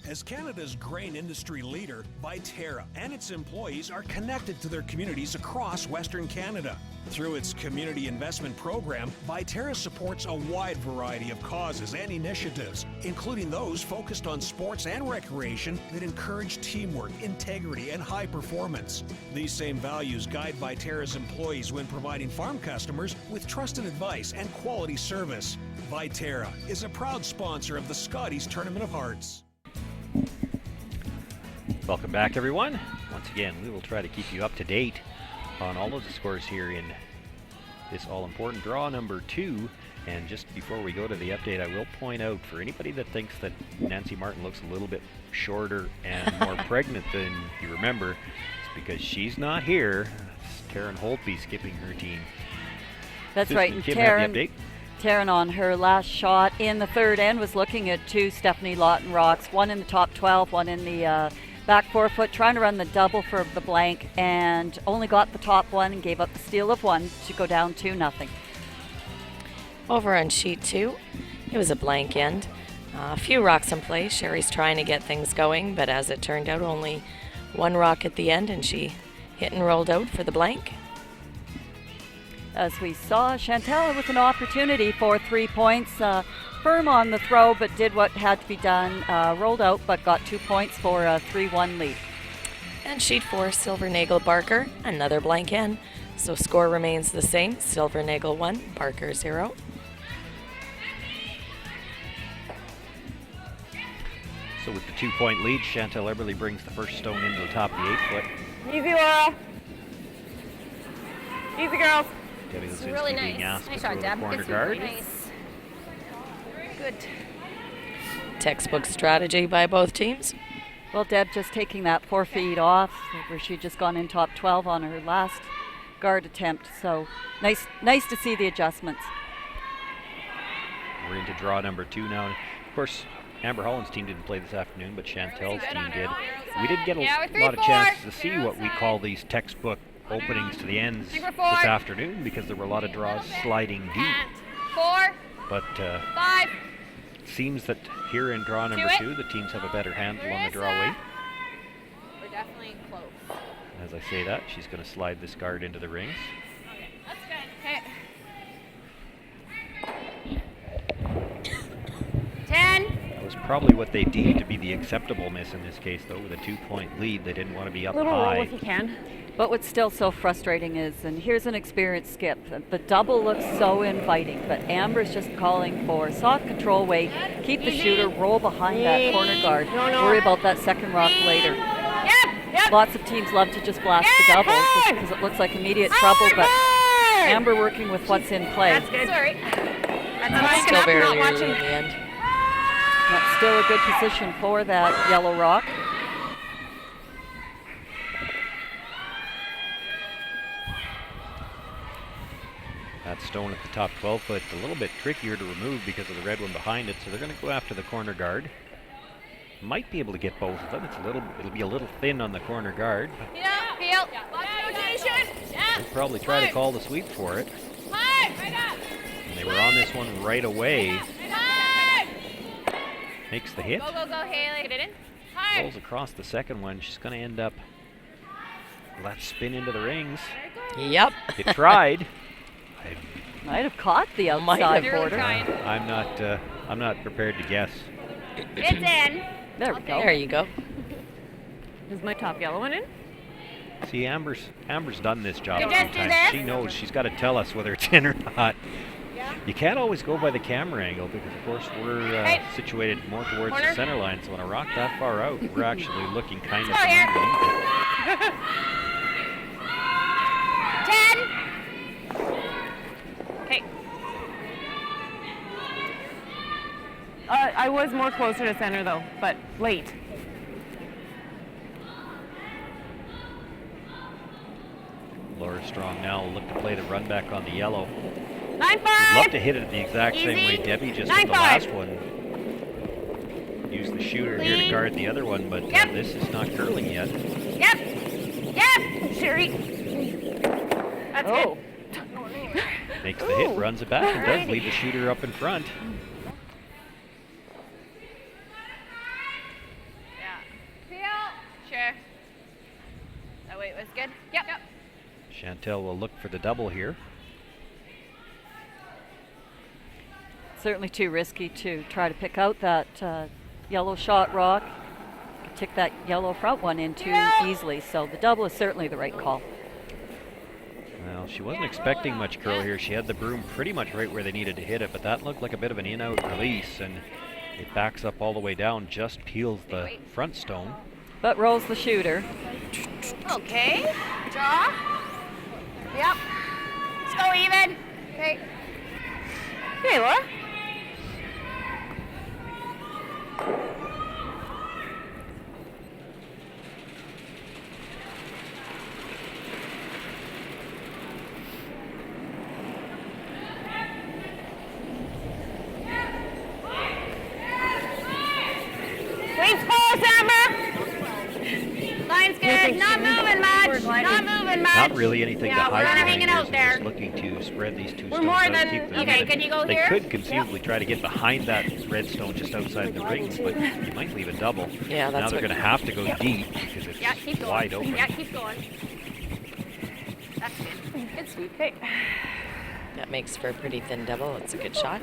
As Canada's grain industry leader, Viterra and its employees are connected to their communities across Western Canada. Through its community investment program, Viterra supports a wide variety of causes and initiatives, including those focused on sports and recreation that encourage teamwork, integrity, and high performance. These same values guide Viterra's employees when providing farm customers with trusted advice and quality service. Viterra is a proud sponsor of the Scotties Tournament of Hearts. Welcome back, everyone. Once again, we will try to keep you up to date on all of the scores here in this all-important draw number 2. And just before we go to the update, I will point out for anybody that thinks that Nancy Martin looks a little bit shorter and more pregnant than you remember, it's because she's not here. It's Taryn Holtby skipping her team. That's Susan right, and and Kim have the update. Taryn on her last shot in the 3rd end was looking at 2 Stephanie Lawton rocks, one in the top 12, one in the back 4-foot, trying to run the double for the blank, and only got the top one and gave up the steal of 1 to go down 2-0. Over on sheet 2, it was a blank end. A few rocks in play. Sherry's trying to get things going, but as it turned out, only 1 rock at the end, and she hit and rolled out for the blank. As we saw, Chantel with an opportunity for 3 points. Firm on the throw, but did what had to be done. Rolled out, but got 2 points for a 3-1 lead. And sheet 4, Silvernagel Barker, another blank end. So score remains the same. Silvernagel 1, Barker 0. So with the 2-point lead, Chantel Eberle brings the first stone into the top of the 8-foot. Easy, Laura. Easy, girls. Debbie This is Lusinski really being nice. asked Nice to throw shot, the Deb. corner Good guard. Nice. Good. Textbook strategy by both teams. Well, Deb just taking that 4 feet off, where she'd just gone in top 12 on her last guard attempt. So nice to see the adjustments. We're into draw number 2 now. And of course, Amber Holland's team didn't play this afternoon, but Chantel's team did. We did get a lot of chances to see what we call these textbook openings to the ends this afternoon, because there were a lot of draws sliding deep. 4. But 5. it seems that here in draw number 2, the teams have a better handle on the draw weight. We're definitely close. As I say that, she's going to slide this guard into the rings. Okay, that's good. Okay. 10. That was probably what they deemed to be the acceptable miss in this case, though, with a 2-point lead. They didn't want to be up Little high. roll if you can. But what's still so frustrating is, and here's an experienced skip, the double looks so inviting, but Amber's just calling for soft control weight, keep the shooter, roll behind that corner guard, worry about that second rock later. Lots of teams love to just blast the double just because it looks like immediate trouble, but Amber working with what's in play. That's good. Sorry. That's still very early in the end. That's still a good position for that yellow rock. That stone at the top 12 foot, a little bit trickier to remove because of the red one behind it, so they're going to go after the corner guard. Might be able to get both of them. It'll be a little thin on the corner guard. Feel. Rotation. They'll probably try to call the sweep for it. And they were on this one right away. Makes the hit. Go, Haley. Get it in. Rolls across the second one. She's going to end up. Will that spin into the rings? Yep. It tried. Might have caught the outside border. I'm not prepared to guess. It's in. There we go. There you go. Is my top yellow one in? See, Amber's done this job You a few just do times. this? She knows she's got to tell us whether it's in or not. You can't always go by the camera angle because, of course, we're situated more towards the center line. So when I rock that far out, we're actually looking kind of underneath it. 10. Okay. I was more closer to center though, but late. Laura Strong now will look to play the run back on the yellow. 9-5. Would love to hit it the exact same way Debbie just did the last one. Use the shooter here to guard the other one, but this is not curling yet. Yep. Sherry. That's good. Makes the hit, runs it back, and does leave the shooter up in front. Sure. That weight was good. Yep. Chantel will look for the double here. Certainly too risky to try to pick out that yellow shot rock. Could tick that yellow front one in too easily, so the double is certainly the right call. Well, she wasn't expecting much curl here. She had the broom pretty much right where they needed to hit it, but that looked like a bit of an in-out release, and it backs up all the way down, just peels the front stone. But rolls the shooter. Okay. Draw. Yep. Let's go even. Okay. Hey, Laura. Wait's close, Amber. Line's good. Not moving much. Not moving much. Not really anything to hide we're behind hanging here, out so there. just looking to spread these two We're stones more out, than- keep them okay, even. can you go they here? could conceivably try to get behind that red stone just outside the rings, but you might leave a double. Yeah, that's now they're what- going to have to go deep because it's Keep going. wide open. Yeah, keep going. That's good. Good sweep. Okay. That makes for a pretty thin double. It's a good shot.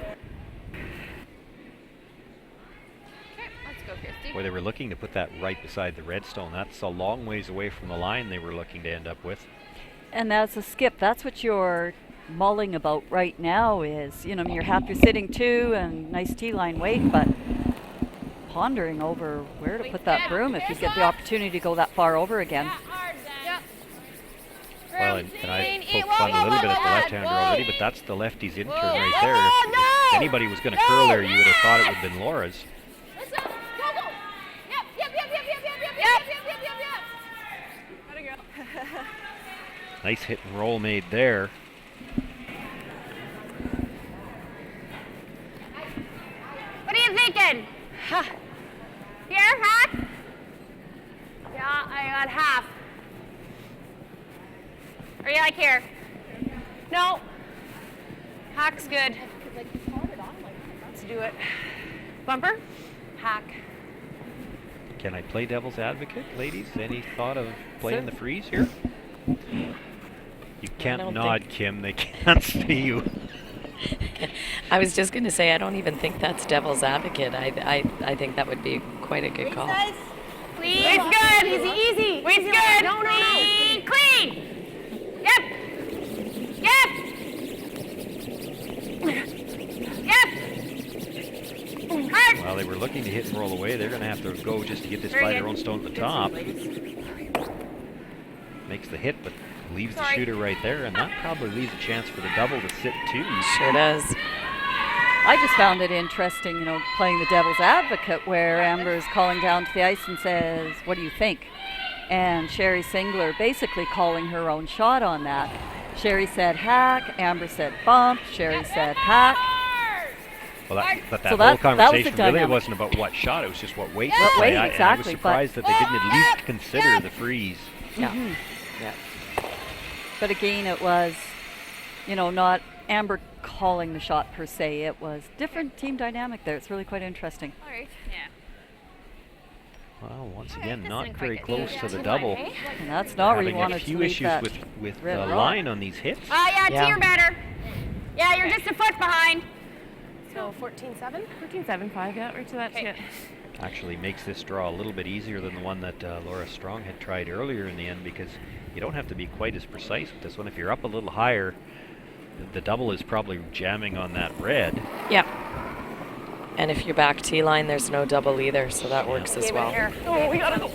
Let's go, Christy. Boy, they were looking to put that right beside the red stone. That's a long ways away from the line they were looking to end up with. And as a skip, that's what you're mulling about right now is, you're happy sitting two and nice T-line weight, but pondering over where to put that broom if you get the opportunity to go that far over again. Well, and I poked fun a little bit at the left-hander already, but that's the lefty's in turn right there. If anybody was going to curl there, you would have thought it would have been Laura's. Nice hit and roll made there. good. Here, hack. Yeah, I got half. Are you like here? No. Hack's good. Let's do it. Bumper, hack. Can I play devil's advocate, ladies? Any thought of playing the freeze here? You can't nod, Kim. They can't see you. I was just going to say, I don't even think that's devil's advocate. I think that would be quite a good call. Clean. Weight's good. Easy. Weight's good. No. Clean. Yep. Hard. Well, they were looking to hit and roll away. They're going to have to go just to get this by their own stone at the top. Makes the hit, but leaves the shooter right there, and that probably leaves a chance for the double to sit too. Sure does. I just found it interesting, playing the devil's advocate, where Amber is calling down to the ice and says, "What do you think?" And Sherry Singler basically calling her own shot on that. Sherry said hack, Amber said bump, Sherry said hack. Well, but that So whole that was conversation the really dynamic. wasn't about what shot, it was just what weight. What to play. weight, I exactly, was surprised that they didn't at least consider the freeze. Yeah. Yeah. But again, it was, not Amber calling the shot per se. It was different team dynamic there. It's really quite interesting. All right. Yeah. Well, once again, not very close to the double. And that's not where you Having wanted a to few leave issues that with red the rod. line on these hits. Yeah, T or better. Yeah, you're just a foot behind. So 14-7? 14-7-5, yeah, right to that hit. Actually makes this draw a little bit easier than the one that Laura Strong had tried earlier in the end, because you don't have to be quite as precise with this one. If you're up a little higher, the double is probably jamming on that red. Yep. And if you're back T-line, there's no double either, so that works as well. Oh, we gotta go.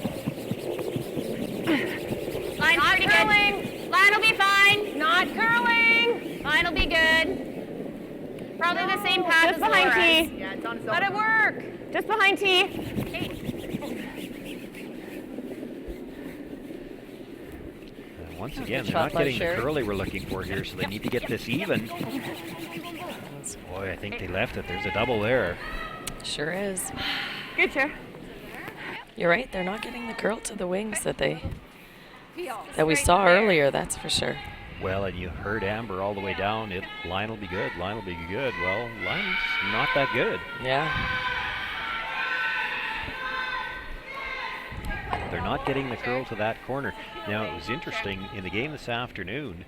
Line's pretty good. Line will be fine. Not curling. Line will be good. Probably the same path Just as behind Laura's. T. Yeah, it's on Let it work. Just behind T. Once again, Good they're not shot by getting the Sherry. curl they were looking for here, so they need to get this even. Boy, I think they left it. There's a double there. Sure is. Good, Chair. You're right, they're not getting the curl to the wings that we saw earlier, that's for sure. Well, and you heard Amber all the way down. Line will be good. Line will be good. Well, line's not that good. Yeah. They're not getting the curl to that corner. Now, it was interesting in the game this afternoon.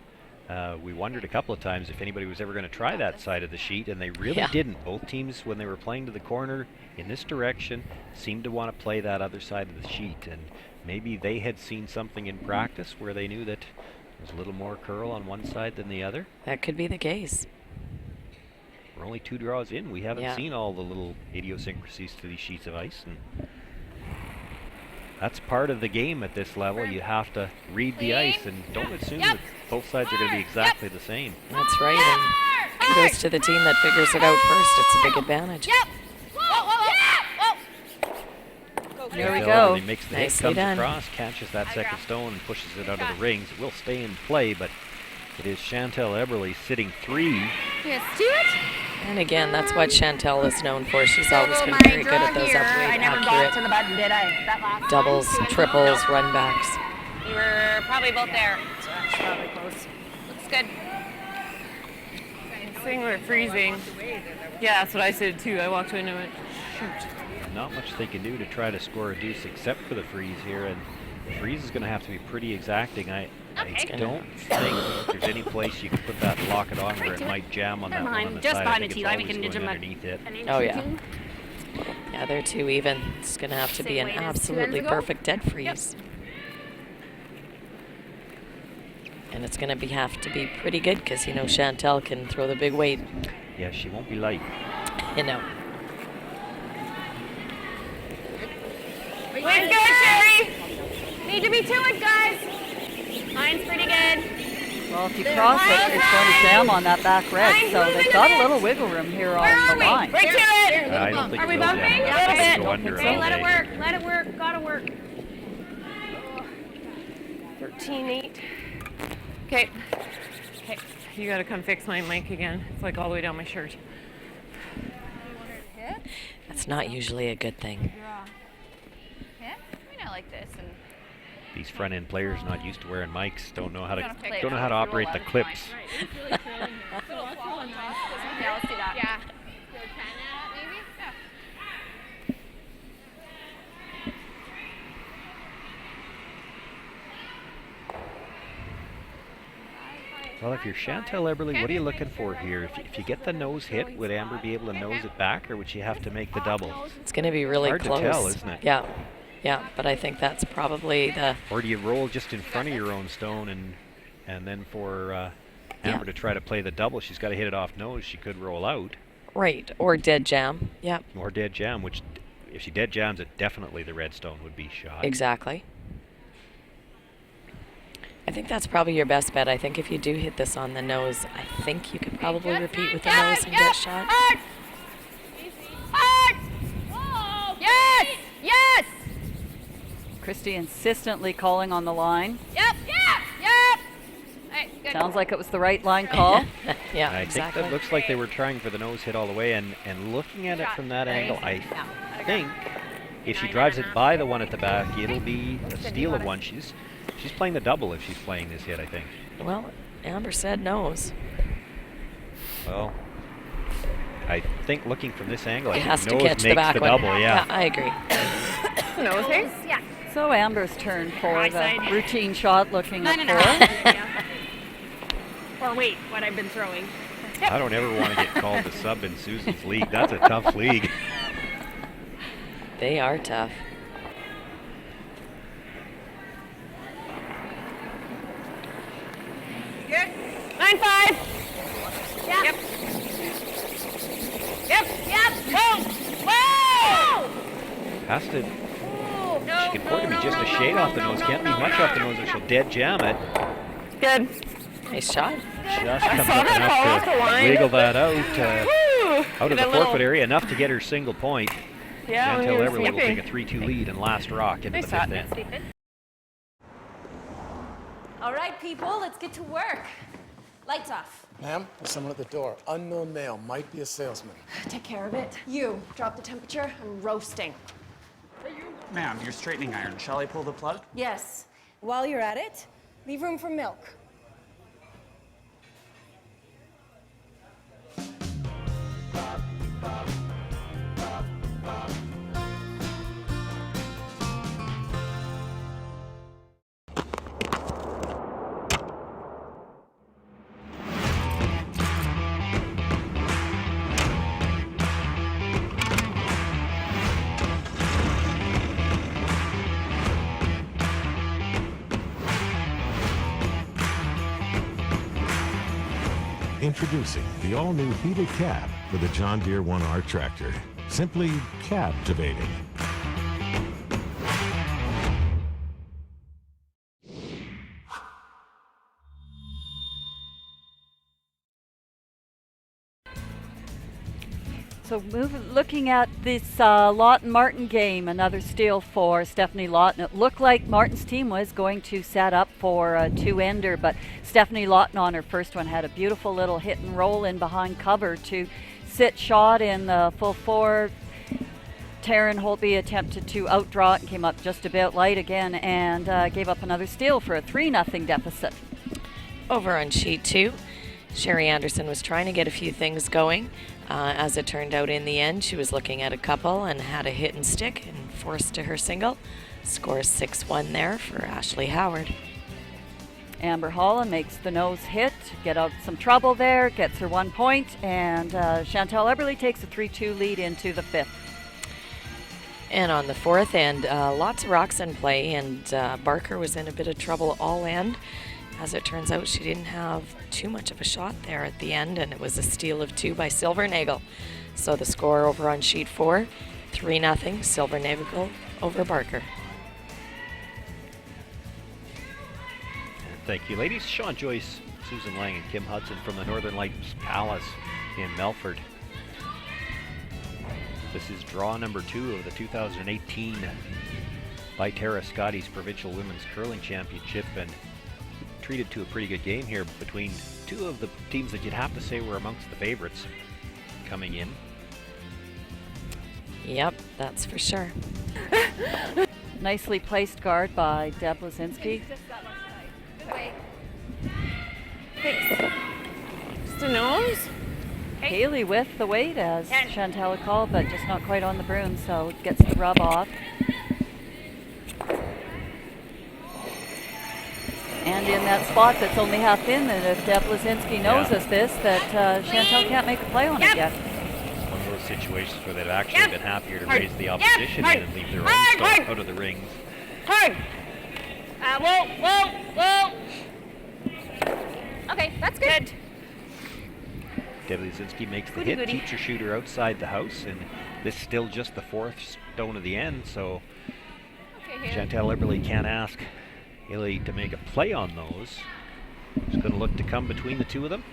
We wondered a couple of times if anybody was ever going to try that side of the sheet, and they really didn't. Both teams, when they were playing to the corner in this direction, seemed to want to play that other side of the sheet. And maybe they had seen something in practice where they knew that there's a little more curl on one side than the other. That could be the case. We're only 2 draws in. We haven't Yeah. seen all the little idiosyncrasies to these sheets of ice. And that's part of the game at this level. You have to read the ice and don't assume that both sides are going to be exactly the same. That's right, and kudos to the team that figures it out first. It's a big advantage. There we Phil, go. and he makes the hit, Nicely comes done. across, catches that second stone and pushes it out of the rings. It will stay in play, but it is Chantel Eberly sitting 3. Yes, do it. And again, that's what Chantel is known for. She's always been My very good draw at those here. I upweight, never got to accurate the button, did I? That last doubles, triples, runbacks. You were probably both there. So that's probably close. Looks good. Saying we're freezing. Yeah, that's what I said too. I walked into it. Shoot. Not much they can do to try to score a deuce except for the freeze here, and the freeze is going to have to be pretty exacting. I don't think there's any place you can put that and lock it on where it might jam on that one on the Just side. I behind think the it's T-line, we always can going nudge 'em underneath it. Oh, yeah. Yeah, they're too even. It's going to have to be an absolutely perfect dead freeze. And it's going to have to be pretty good because, Chantel can throw the big weight. Yeah, she won't be light. No. Wait, good, Sherry. Need to be to it, guys. Line's pretty good. Well, if you cross it, it's going to jam on that back red. So they've got a little wiggle room here on the line. Right to it. I don't think Are it we will jam. bumping? I think it'll go A under little bit. all Let it day. work. Let it work. Gotta work. 13-8. Okay. Okay. You gotta come fix my mic again. It's like all the way down my shirt. That's not usually a good thing. Yeah, I mean, I like this. And These front end players not used to wearing mics don't know how to Don't don't know how to operate the clips. yeah, let's do that. Yeah. Maybe? Yeah. Well, if you're Chantel Eberly, what are you looking for here? If you get the nose hit, would Amber be able to nose it back, or would she have to make the double? It's going to be really hard close. to tell, isn't it? Yeah, yeah, but I think that's probably the... Or do you roll just in front of your own stone, and then for Amber to try to play the double, she's got to hit it off nose. She could roll out. Right, or dead jam. Yeah. Or dead jam, which if she dead jams it, definitely the red stone would be shot. Exactly. I think that's probably your best bet. I think if you do hit this on the nose, I think you could probably repeat with the nose and get shot. Yes! Yes! Christy insistently calling on the line. Yep! Yep! Right, good. Sounds like it was the right line call. Yeah, I think that looks like they were trying for the nose hit all the way, and looking at it from that angle, I think if she drives it by the one at the back, it'll be a steal of one. She's playing the double if she's playing this hit, I think. Well, Amber said nose. Well, I think looking from this angle, I It think has to nose catch makes the back one. double, yeah. I agree. Nose here? Yeah. So Amber's turn for High the side. routine shot looking at 9.5. Or wait, what I've been throwing. I don't ever want to get called the sub in Susan's league. That's a tough league. They are tough. Good. 9.5. Yeah. Yep. Yep. Whoa. Whoa. Has to. No, She can afford to be just a shade off the nose. Can't be much off the nose or she'll dead jam it. Good. Nice shot. Just comes up enough to wiggle that out of the forfeit area, enough to get her single point. Yeah, Chantel Eberly will take a 3-2 lead and last rock into the fifth end. All right, people, let's get to work. Lights off. Ma'am, there's someone at the door. Unknown male, might be a salesman. Take care of it. You, drop the temperature. I'm roasting. Ma'am, your straightening iron. Shall I pull the plug? Yes. While you're at it, leave room for milk. Introducing the all-new heated cab for the John Deere 1R tractor. Simply captivating. So looking at this Lawton Martin game, another steal for Stephanie Lawton. It looked like Martin's team was going to set up for a two-ender, but Stephanie Lawton on her first one had a beautiful little hit and roll in behind cover to sit shot in the full four. Taryn Holtby attempted to outdraw it and came up just a bit light again and gave up another steal for a 3-0 deficit. Over on sheet 2, Sherry Anderson was trying to get a few things going. As it turned out in the end, she was looking at a couple and had a hit and stick and forced to her single. Scores 6-1 there for Ashley Howard. Amber Holland makes the nose hit, get out some trouble there, gets her 1 point, and Chantel Eberly takes a 3-2 lead into the fifth. And on the fourth end, lots of rocks in play, and Barker was in a bit of trouble all end. As it turns out, she didn't have too much of a shot there at the end, and it was a steal of 2 by Silvernagel. So the score over on sheet 4, 3-0, Silvernagel over Barker. Thank you, ladies. Sean Joyce, Susan Lang, and Kim Hudson from the Northern Lights Palace in Melfort. This is draw number 2 of the 2018 Viterra Scotties Provincial Women's Curling Championship, and treated to a pretty good game here between two of the teams that you'd have to say were amongst the favorites coming in. Yep, that's for sure. Nicely placed guard by Deb Lazinski. Thanks. Just a nose. Haley with the weight, as Chantal called, but just not quite on the broom, so it gets the rub off. And in that spot that's only half in, and if Deb Lazinski knows that Chantal can't make a play on it yet. One of those situations where they've actually been happier to raise the opposition in and leave their own stuff out of the rings. Hard. Whoa. Okay, that's good. Debbie Lazinski makes the hit, keeps her shooter outside the house, and this is still just the fourth stone of the end, so Chantal Eberly can't ask Haley to make a play on those. She's going to look to come between the two of them.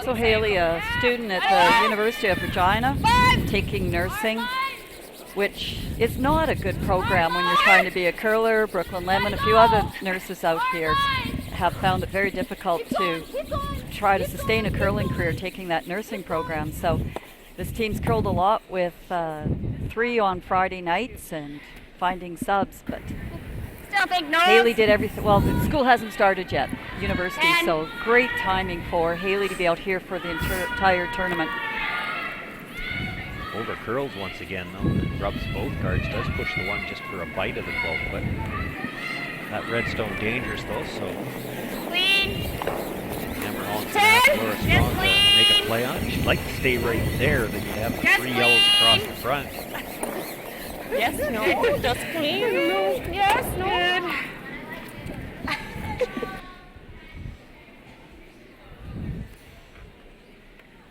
So Haley, a student at the University of Regina, taking nursing, which is not a good program when you're trying to be a curler. Brooklyn Lemon, a few other nurses out here have found it very difficult to try to sustain a curling career taking that nursing program. So this team's curled a lot with 3 on Friday nights and finding subs, but Haley did everything. Well, the school hasn't started yet, university, so great timing for Haley to be out here for the entire tournament. Over curls once again, though. It rubs both guards, does push the one just for a bite of the 12-foot. That redstone dangerous, though, so. Amber Holland's going to have Laura Strong to make a play on it. She'd like to stay right there, then you have the 3 yellows across the front. Yes, no, just clean. No, yes, no.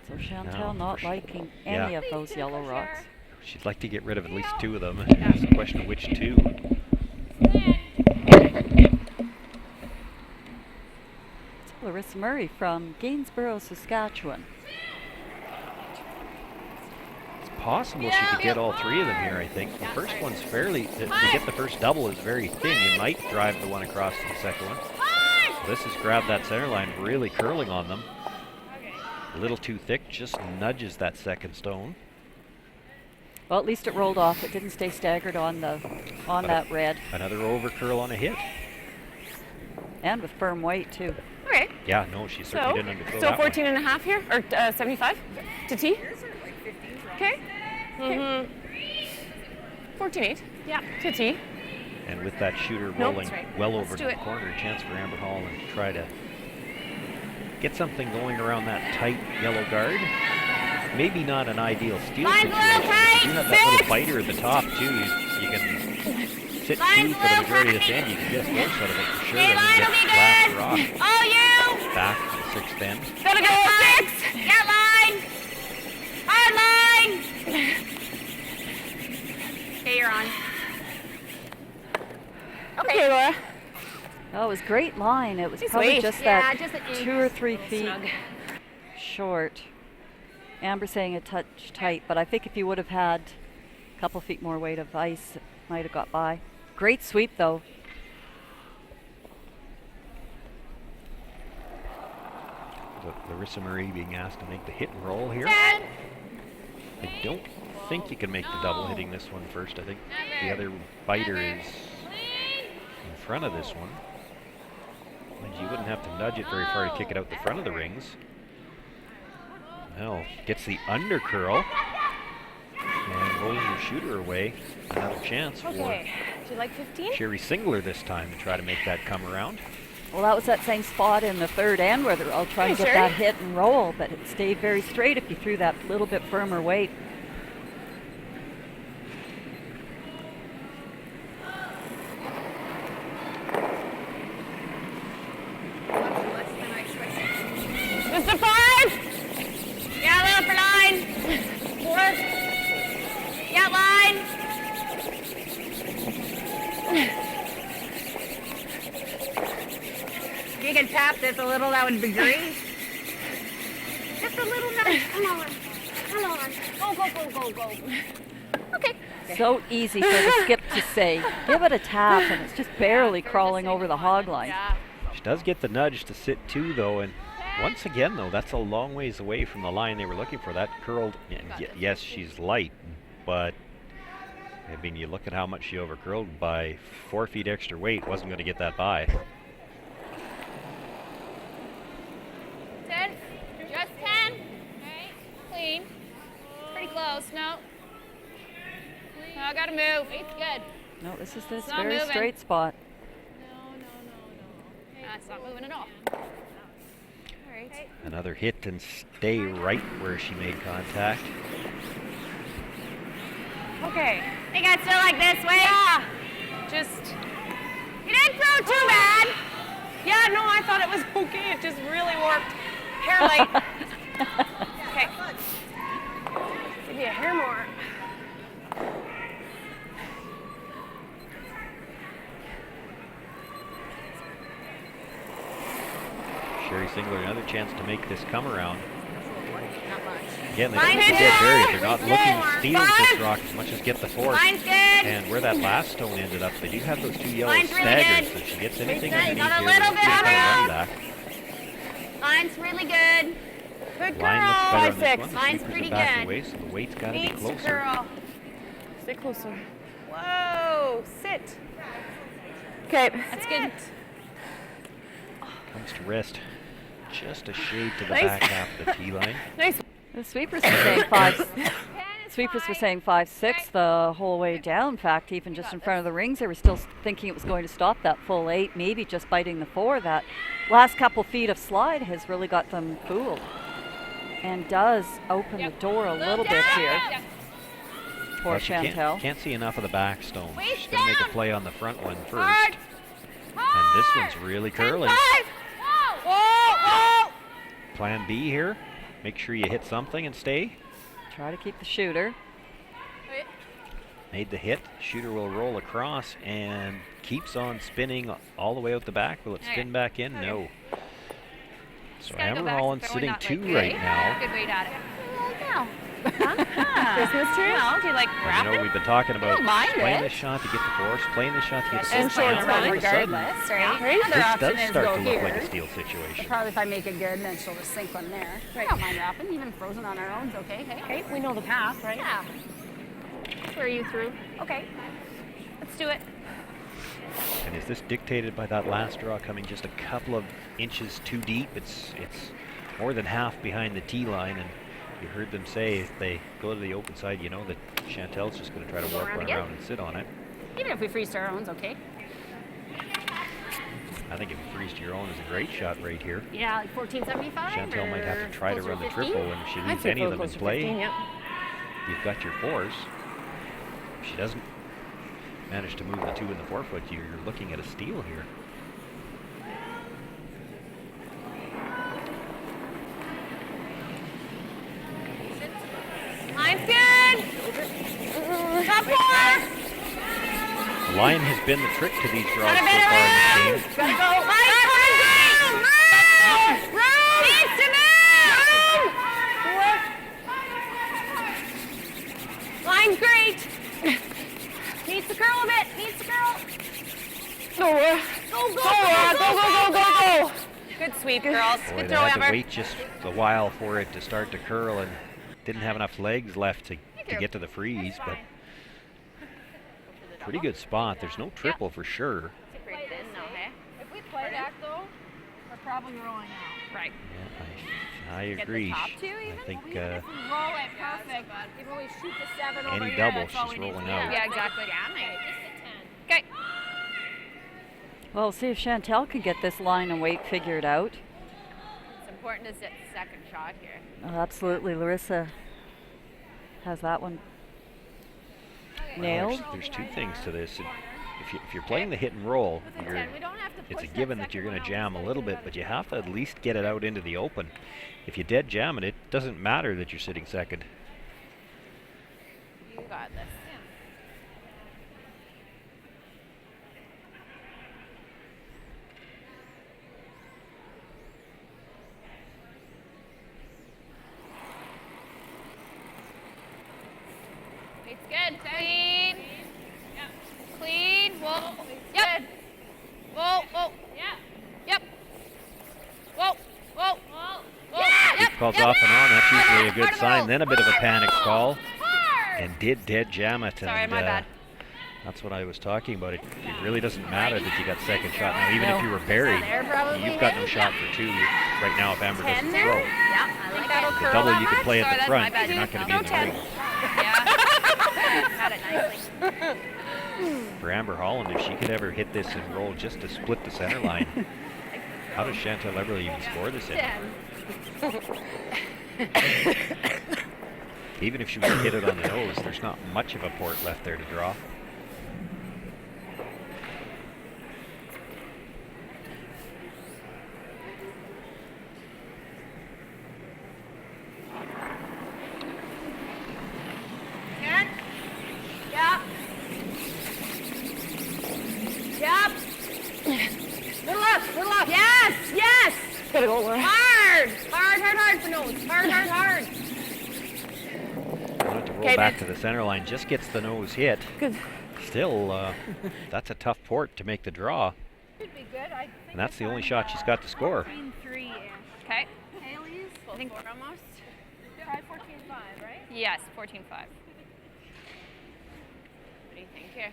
So Chantal not liking any of those yellow rocks. She'd like to get rid of at least 2 of them. It's a question of which 2. It's Larissa Murray from Gainsborough, Saskatchewan. Possible she could get all 3 of them here, I think. The first one's fairly, to get the first double is very thin. You might drive the one across to the second one. So this has grabbed that center line, really curling on them. A little too thick, just nudges that second stone. Well, at least it rolled off. It didn't stay staggered on that red. Another over curl on a hit. And with firm weight, too. Okay. Yeah, no, she certainly didn't underthrow So that 14 and a half here, or 75 to T? Okay. 14-8. Yeah, to T. And with that shooter rolling well over to the corner, a chance for Amber Holland to try to get something going around that tight yellow guard. Maybe not an ideal steal situation. If you have that little biter at the top, too, you can sit 2 for the majority of this end. You can get a force out of it for sure, and then get the last rock back to the 6th end. Gotta go 6. Get line. Hard line. Okay, you're on. Okay, Laura. Oh, it was great line. It was Just probably wait. just Yeah, that just an inch. 2 or 3 feet Snug. short. Amber saying a touch tight, but I think if you would have had a couple feet more weight of ice, it might have got by. Great sweep, though. Larissa Murray being asked to make the hit and roll here. 10. I don't think you can make the double hitting this one first. I think the other biter is in front of this one. And you wouldn't have to nudge it very far to kick it out the front of the rings. Well, gets the under curl and rolls your shooter away. Another chance for Do you like 15? Sherry Singler this time to try to make that come around. Well, that was that same spot in the third end where I'll try and get that hit and roll, but it stayed very straight if you threw that little bit firmer weight. Just a 5. Yellow for line. 4. Yeah, line. If you could tap this a little, that would be great. Just a little nudge. Come on. Come on. Go. Okay. So easy for the skip to say, give it a tap, and it's just barely crawling over the hog line. She does get the nudge to sit 2, though, and once again, though, that's a long ways away from the line they were looking for. That curled, yes, she's light, but I mean, you look at how much she overcurled by 4 feet extra weight, wasn't going to get that by. 10. Just 10. Okay. Clean. Pretty close. No. No, I gotta move. It's good. No, this is this It's not very moving. straight spot. That's not moving at all. All right. Another hit and stay right where she made contact. Okay. Think I'd still like this way? Yeah. Just. You didn't throw too bad. Yeah, no, I thought it was okay. It just really warped. Hair light. Okay. Give me a hair more. Sherry Singler, another chance to make this come around. Not much. Again, they Mine's don't get good. buried. They're not It's looking good. to steal this rock as much as get the force. Mine's good. And where that last stone ended up, they do have those 2 yellow Mine's really staggers. good. So if she gets anything Got a underneath here, little they'll bit see if of they run room. back. Mine's really good. Good Line looks better on this 6. one. The Mine's sweepers pretty are back good. away, so the weight's got to be Needs to closer. curl. Stay closer. Whoa, sit. Okay. That's good. Comes to rest just a shade to the Nice. back half of the tee line. Nice. The sweepers were saying 5. Sweepers were saying 5-6 the whole way down. In fact, even just in front of the rings, they were still thinking it was going to stop that full 8, maybe just biting the 4. That last couple feet of slide has really got them fooled, and does open the door a little bit here. Poor Well, she Chantel. can't see enough of the back stone. Waist She's going to make a down. play on the front one first. Hard. And this one's really curling. 5. Whoa. Whoa. Plan B here. Make sure you hit something and stay. Try to keep the shooter. Made the hit. Shooter will roll across and keeps on spinning all the way out the back. Will it spin back in? No. So Gotta go Amber back Holland's and throw sitting not 2 like right that. now. Good weight at it. Christmas tree? Well, do you like And you wrapping? know, we've been talking about don't mind playing it. this shot to get the force, playing this shot to get the And force. short All run of a sudden, regardless, Yeah. right? Right. Other this option does is start go to look here. like a steal situation. Probably if I make it good, then she'll just sink one there. I don't mind wrapping, even frozen on our own's okay. Hey, Okay, we know the path, right? yeah. Where are you through? Okay. Let's do it. And is this dictated by that last draw coming just a couple of inches too deep? It's more than half behind the tee line, and you heard them say if they go to the open side, you know that Chantel's just going to try to Go warp around one again. around and sit on it. Even if we freeze to our own's okay. I think if you freeze to your own is a great shot right here. Yeah, like 1475. Chantel might have to try to run the 15? triple, and if she I'd leaves say any of them in close to play, 15, yeah. you've got your fours. If she doesn't manage to move the 2 in the 4 foot, you're looking at a steal here. Mine's good. Top 4. The line has been the trick to these draws Got a so bit of far in this room. game. Gotta go. Mine's good. Room. Needs to move. Mine's great. Needs to curl a bit. Needs to curl. Go, go. Good sweep, girls. Boy, Good they throw, had to Amber. wait just a while for it to start to curl and didn't have enough legs left to get to the freeze, but pretty good spot. There's no triple for sure. Pretty thin now, hey? If we play that though, we're probably rolling out. Right. Yeah, I agree. I think Roll it perfect. If we shoot the 7 over any here, double, that's all she's we need to rolling do. out. Yeah, exactly. Okay. Well, see if Chantel can get this line and weight figured out. It's important to sit second shot here. Oh, absolutely, Larissa has that one nailed. There's 2 things to this. If you're playing the hit and roll, it's a given that you're going to jam a little bit, but you have to at least get it out into the open. If you dead jam it, it doesn't matter that you're sitting second. You got this. It's good. Clean. Clean. Whoa. Yep. Whoa. Whoa. Yeah. Yep. calls off and on. That's usually a good sign. Then a bit of a panic call, and did dead jam it. Sorry, and, my bad. That's what I was talking about. It really doesn't matter that you got second shot. Now, even if you were buried, you've got no shot for 2 right now if Amber doesn't throw. Yeah, I like that'll The curl double that you could much. play at Sorry, the front. that's my You're bad. not going to be in the 10. ring. Had it nicely. For Amber Holland, if she could ever hit this and roll just to split the center line, how does Chantal Eberle even score this in? Even if she was to hit it on the nose, there's not much of a port left there to draw. Good? Yep. Yep. Little up, little up. Yes, yes. Gotta go, Laura. Hard, hard, hard, hard for nose. Hard, hard, hard. To roll back to the center line, just gets the nose hit. Good. Still, that's a tough port to make the draw. Should be good. I think And that's the only shot she's got to score. 14-3-ish. Okay. Haley's I think we're almost. Try 14-5, right? Yes, 14-5. What do you think here?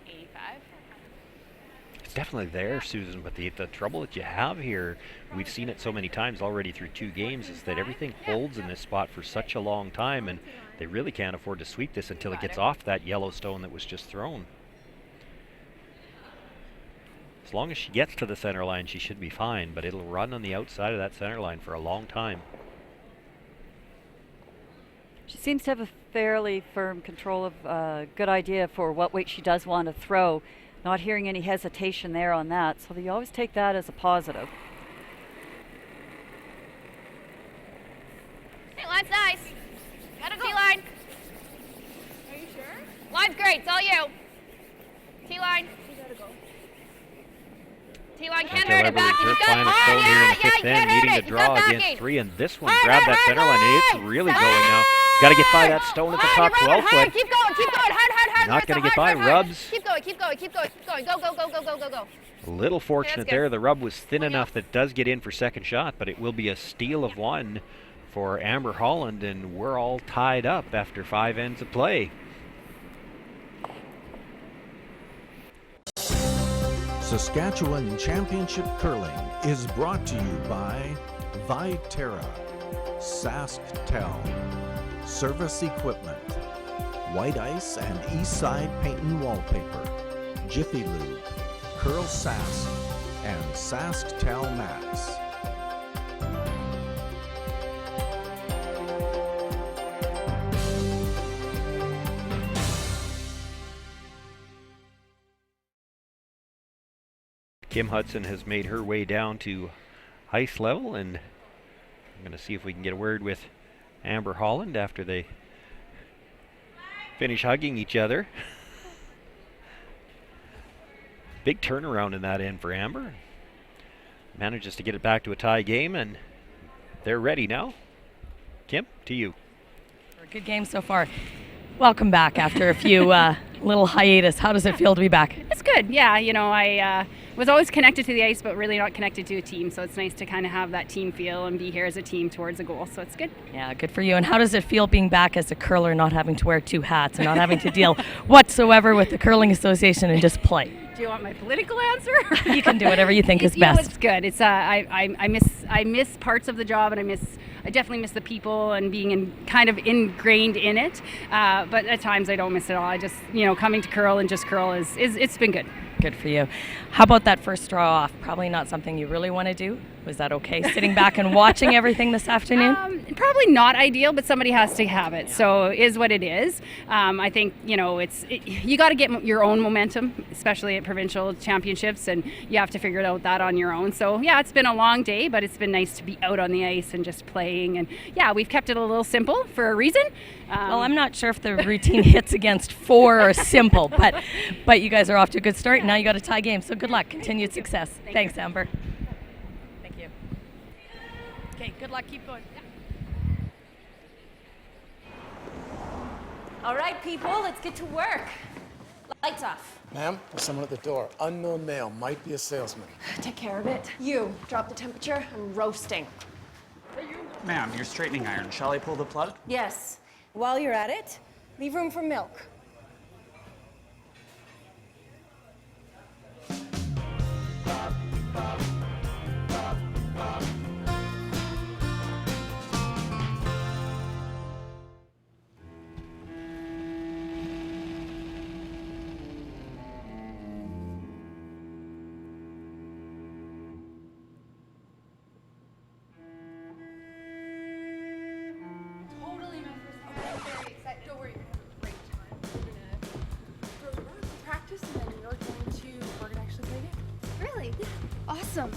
85. It's definitely there, Susan, but the trouble that you have here, we've seen it so many times already through 2 games, is that everything holds in this spot for such a long time, and they really can't afford to sweep this until it gets off that yellow stone that was just thrown. As long as she gets to the center line, she should be fine, but it'll run on the outside of that center line for a long time. She seems to have a fairly firm control of good idea for what weight she does want to throw. Not hearing any hesitation there on that, so you always take that as a positive. Hey, line's nice. Gotta go. T-line. Are you sure? Line's great. It's all you. T-line. You gotta go. T-line can't hurt it back. Her You've got final hard. stone here in the Yeah, fifth you end, can't needing hurt to it. draw You've got against backing. 3, and this one Hard, grabbed hard, that center line, and it's really going now. Got to get by that stone at the top 12 foot. Keep going, keep going. Hard, hard, hard. Not going to get by. Rubs. Keep going, keep going, keep going, keep going. Go, go, go, go, go, go, go. A little fortunate good. there. The rub was thin enough that does get in for second shot, but it will be a steal of 1 for Amber Holland, and we're all tied up after 5 ends of play. Saskatchewan Championship Curling is brought to you by Viterra, SaskTel, Service Equipment, White Ice and Eastside Paint and Wallpaper, Jiffy Lube, CurlSask, and SaskTel Max. Kim Hudson has made her way down to ice level, and I'm going to see if we can get a word with Amber Holland after they finish hugging each other. Big turnaround in that end for Amber. Manages to get it back to a tie game, and they're ready now. Kim, to you. For a good game so far. Welcome back after a few little hiatus. How does it feel to be back? It's good. Yeah, you know, I was always connected to the ice, but really not connected to a team. So it's nice to kind of have that team feel and be here as a team towards a goal. So it's good. Yeah, good for you. And how does it feel being back as a curler, not having to wear 2 hats and not having to deal whatsoever with the Curling Association and just play? Do you want my political answer? You can do whatever you think is best. It's good. It's I miss parts of the job, and I definitely miss the people and being kind of ingrained in it. But at times I don't miss it all. I just, coming to curl and just curl it's been good. Good for you. How about that first draw off? Probably not something you really want to do. Was that okay, sitting back and watching everything this afternoon? Probably not ideal, but somebody has to have it. So it is what it is. I think, you got to get your own momentum, especially at provincial championships, and you have to figure out that on your own. So yeah, it's been a long day, but it's been nice to be out on the ice and just playing. And yeah, we've kept it a little simple for a reason. Well, I'm not sure if the routine hits against 4 are simple, but you guys are off to a good start. Now you got a tie game, so good luck. Continued success. Thanks, Amber. Thank you. Okay, good luck. Keep going. All right, people, let's get to work. Lights off. Ma'am, there's someone at the door. Unknown male, might be a salesman. Take care of it. You, drop the temperature. I'm roasting. Ma'am, your straightening iron. Shall I pull the plug? Yes. While you're at it, leave room for milk. Totally my first time. I'm very excited. Don't worry, you're gonna have a great time. We're gonna throw the birds and practice, and then we're gonna actually play games. Really? Yeah. Awesome.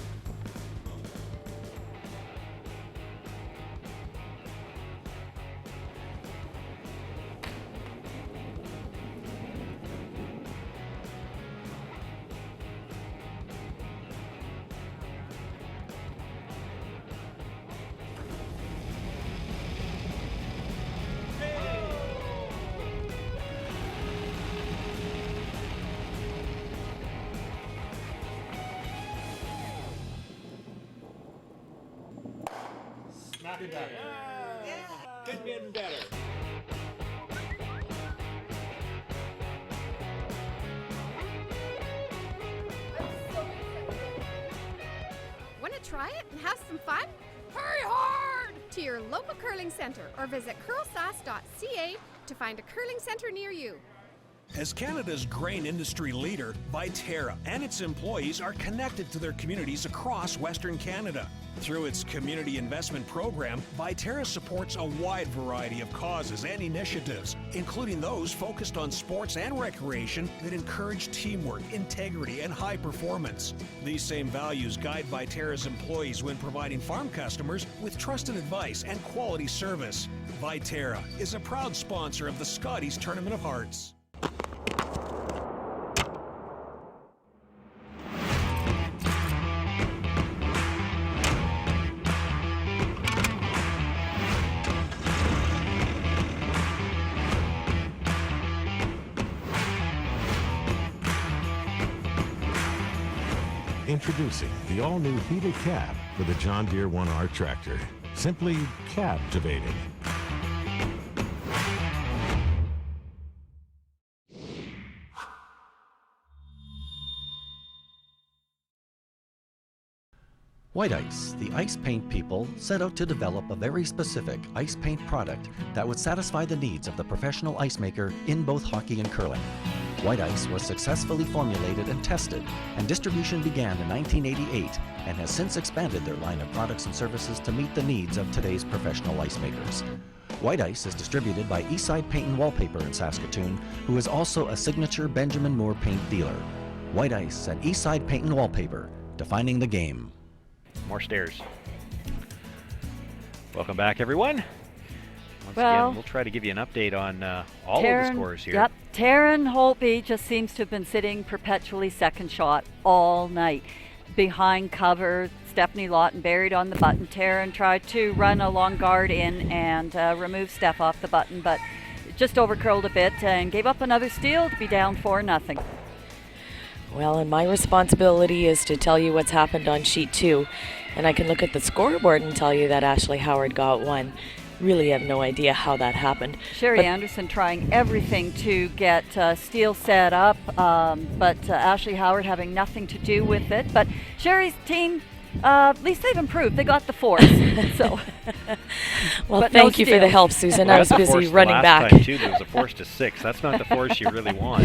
Smack it better. Good getting better. Want to try it and have some fun? Hurry hard to your local curling center or visit CurlSask.ca to find a curling center near you. As Canada's grain industry leader, Viterra and its employees are connected to their communities across Western Canada. Through its community investment program, Viterra supports a wide variety of causes and initiatives, including those focused on sports and recreation that encourage teamwork, integrity, and high performance. These same values guide Viterra's employees when providing farm customers with trusted advice and quality service. Viterra is a proud sponsor of the Scotties Tournament of Hearts. Introducing the all-new heated cab for the John Deere 1R tractor. Simply captivating. White Ice, the ice paint people, set out to develop a very specific ice paint product that would satisfy the needs of the professional ice maker in both hockey and curling. White Ice was successfully formulated and tested, and distribution began in 1988 and has since expanded their line of products and services to meet the needs of today's professional ice makers. White Ice is distributed by Eastside Paint and Wallpaper in Saskatoon, who is also a signature Benjamin Moore paint dealer. White Ice and Eastside Paint and Wallpaper, defining the game. More stairs. Welcome back, everyone. Once Well, again, we'll try to give you an update on all of the scores here. Yep, Taryn Holtby just seems to have been sitting perpetually second shot all night. Behind cover, Stephanie Lawton buried on the button. Taryn tried to run a long guard in and remove Steph off the button, but just overcurled a bit and gave up another steal to be down 4-0. Well, and my responsibility is to tell you what's happened on sheet 2. And I can look at the scoreboard and tell you that Ashley Howard got 1. Really have no idea how that happened. Sherry Anderson trying everything to get Steele set up, but Ashley Howard having nothing to do with it. But Sherry's team, at least they've improved. They got the fourth. So. Well, thank you for the help, Susan. I was busy running back. Time too, there was a force to 6. That's not the force you really want.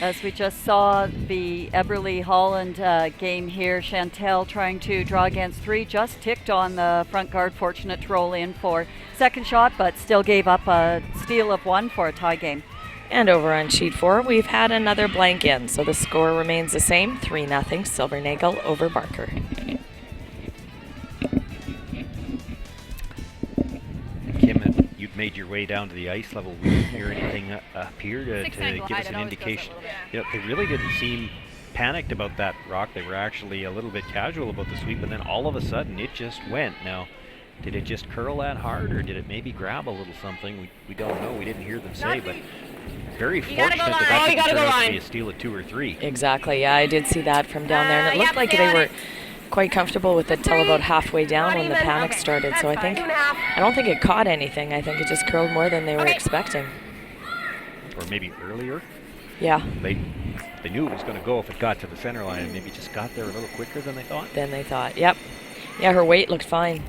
As we just saw the Eberle-Holland game here, Chantel trying to draw against 3, just ticked on the front guard, fortunate to roll in for second shot, but still gave up a steal of 1 for a tie game. And over on sheet 4, we've had another blank in, so the score remains the same, 3-0 Silvernagel over Barker. Kim, you've made your way down to the ice level. We didn't hear anything up here to give us an indication. You know, they really didn't seem panicked about that rock. They were actually a little bit casual about the sweep, and then all of a sudden it just went. Now, did it just curl that hard, or did it maybe grab a little something? We don't know. We didn't hear them say, but very fortunate that didn't turn out to be a steal of 2 or 3. Exactly, yeah, I did see that from down there, and it looked like they were quite comfortable with it till about halfway down when the panic started. So I don't think it caught anything. I think it just curled more than they were expecting. Or maybe earlier. Yeah. They knew it was going to go if it got to the center line, and maybe just got there a little quicker than they thought. Yep. Yeah, her weight looked fine.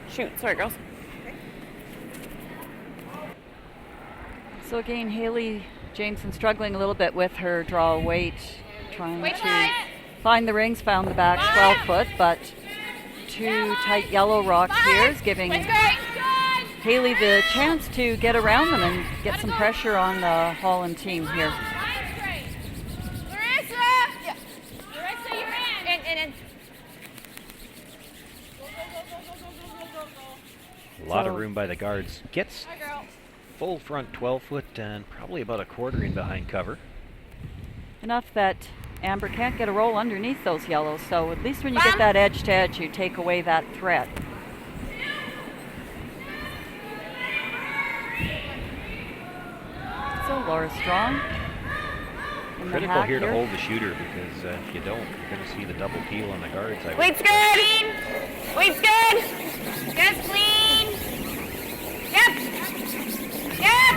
Shoot, sorry girls. So again, Haley Jameson struggling a little bit with her draw weight, trying to find the rings, found the back 12 foot, but too tight yellow rock here is giving Haley the chance to get around them and get some pressure on the Holland team here. A lot of room by the guards. Gets full front 12 foot and probably about a quarter in behind cover. Enough that Amber can't get a roll underneath those yellows, so at least when you get that edge to edge, you take away that threat. So Laura Strong. Critical here to hold the shooter, because if you don't, you're going to see the double peel on the guards. Weight's good. Weight's good. Just clean. Yep. Yep.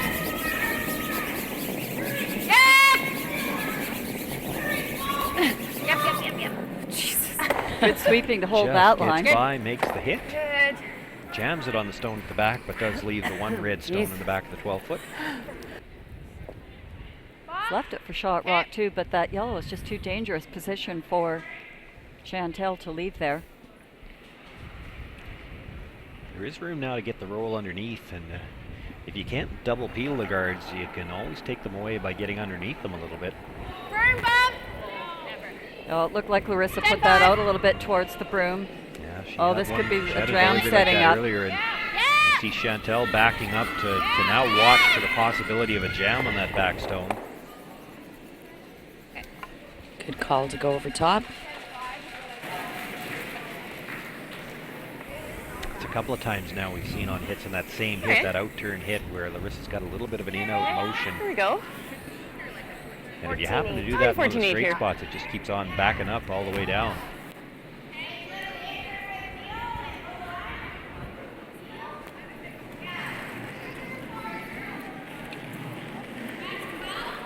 Yep. Jesus. Good sweeping to hold Just that gets line. by, makes the hit. Good. Jams it on the stone at the back, but does leave the one red stone in the back of the 12 foot. Left it for shot rock too, but that yellow is just too dangerous position for Chantel to leave there. There is room now to get the roll underneath, and if you can't double peel the guards, you can always take them away by getting underneath them a little bit. Burn, Bob. Oh, it looked like Larissa put that out a little bit towards the broom. Yeah, this could be she a had jam like setting that up. earlier, and you see Chantel backing up to now watch for the possibility of a jam on that back stone. Good call to go over top. It's a couple of times now we've seen on hits in that same hit, that out-turn hit, where Larissa's got a little bit of an in-out motion. Here we go. And if you happen to do that in one of the straight spots, it just keeps on backing up all the way down.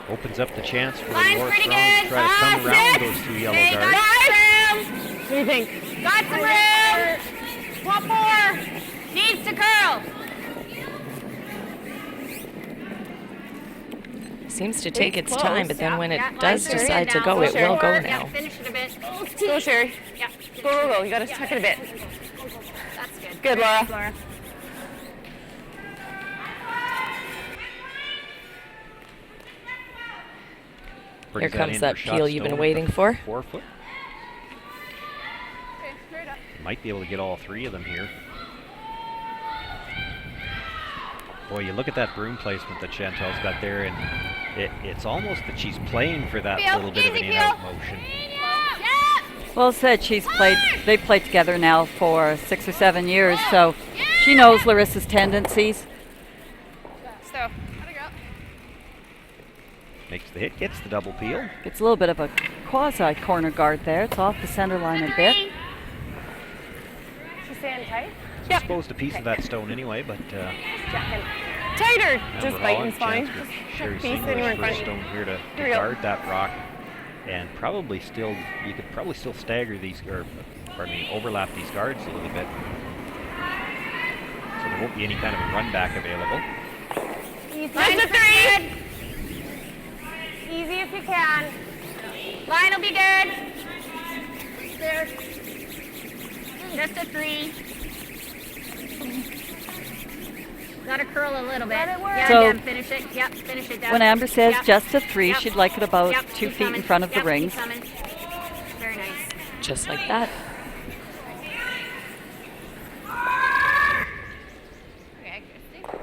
Opens up the chance for Laura Strong to try to come around those two yellow guards. What do you think? Got some room. One more. Needs to curl. Seems to take its time, but then when it does decide to go, it will go now. Finish it a bit. Go, Sherry. Yeah. Go. You got to tuck it a bit. That's good. Good, Laura. Thanks, Laura. Here comes that peel you've been waiting for. 4 foot. Okay, straight up. Might be able to get all three of them here. Boy, you look at that broom placement that Chantel's got there, and it's almost that she's playing for that little bit of an in-out motion. Well said, they've played together now for 6 or 7 years, so she knows Larissa's tendencies. So, Makes the hit, gets the double peel. Gets a little bit of a quasi corner guard there. It's off the center line a bit. She's staying tight? It's exposed a piece of that stone anyway, but tighter. Amber Just Holland, biting's fine. chance with Sherry Piece anywhere Singler's in front. first stone here to Here we go. guard that rock, and probably still, you could probably still stagger these, or pardon me, overlap these guards a little bit. So there won't be any kind of a run back available. Line for good. Easy if you can. Line will be good. There. Just a 3. Gotta curl a little bit. Yeah, So- Deb, finish it. Yep, finish it, Deb. When Amber says Yep. just a 3, Yep. she'd like it about Yep, 2 keep feet in coming. front of the Yep, keep rings. coming. Very nice. Just like that. Okay, Christy.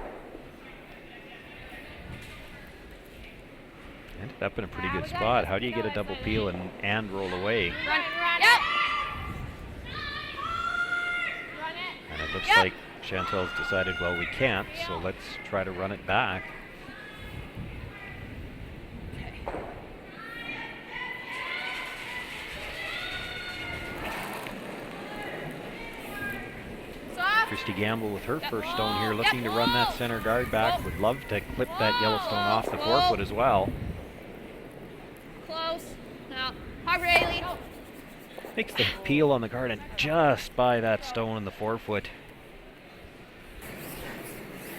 Ended up in a pretty good spot. How do you get a double peel and roll away? Run. Yep. And it looks like Chantel's decided, well, we can't, so let's try to run it back. Christy Gamble with her first stone here, looking to run that center guard back. Would love to clip that Yellowstone off the forefoot as well. Close. Now, hard Rayleigh. Makes the peel on the guard and just by that stone in the forefoot.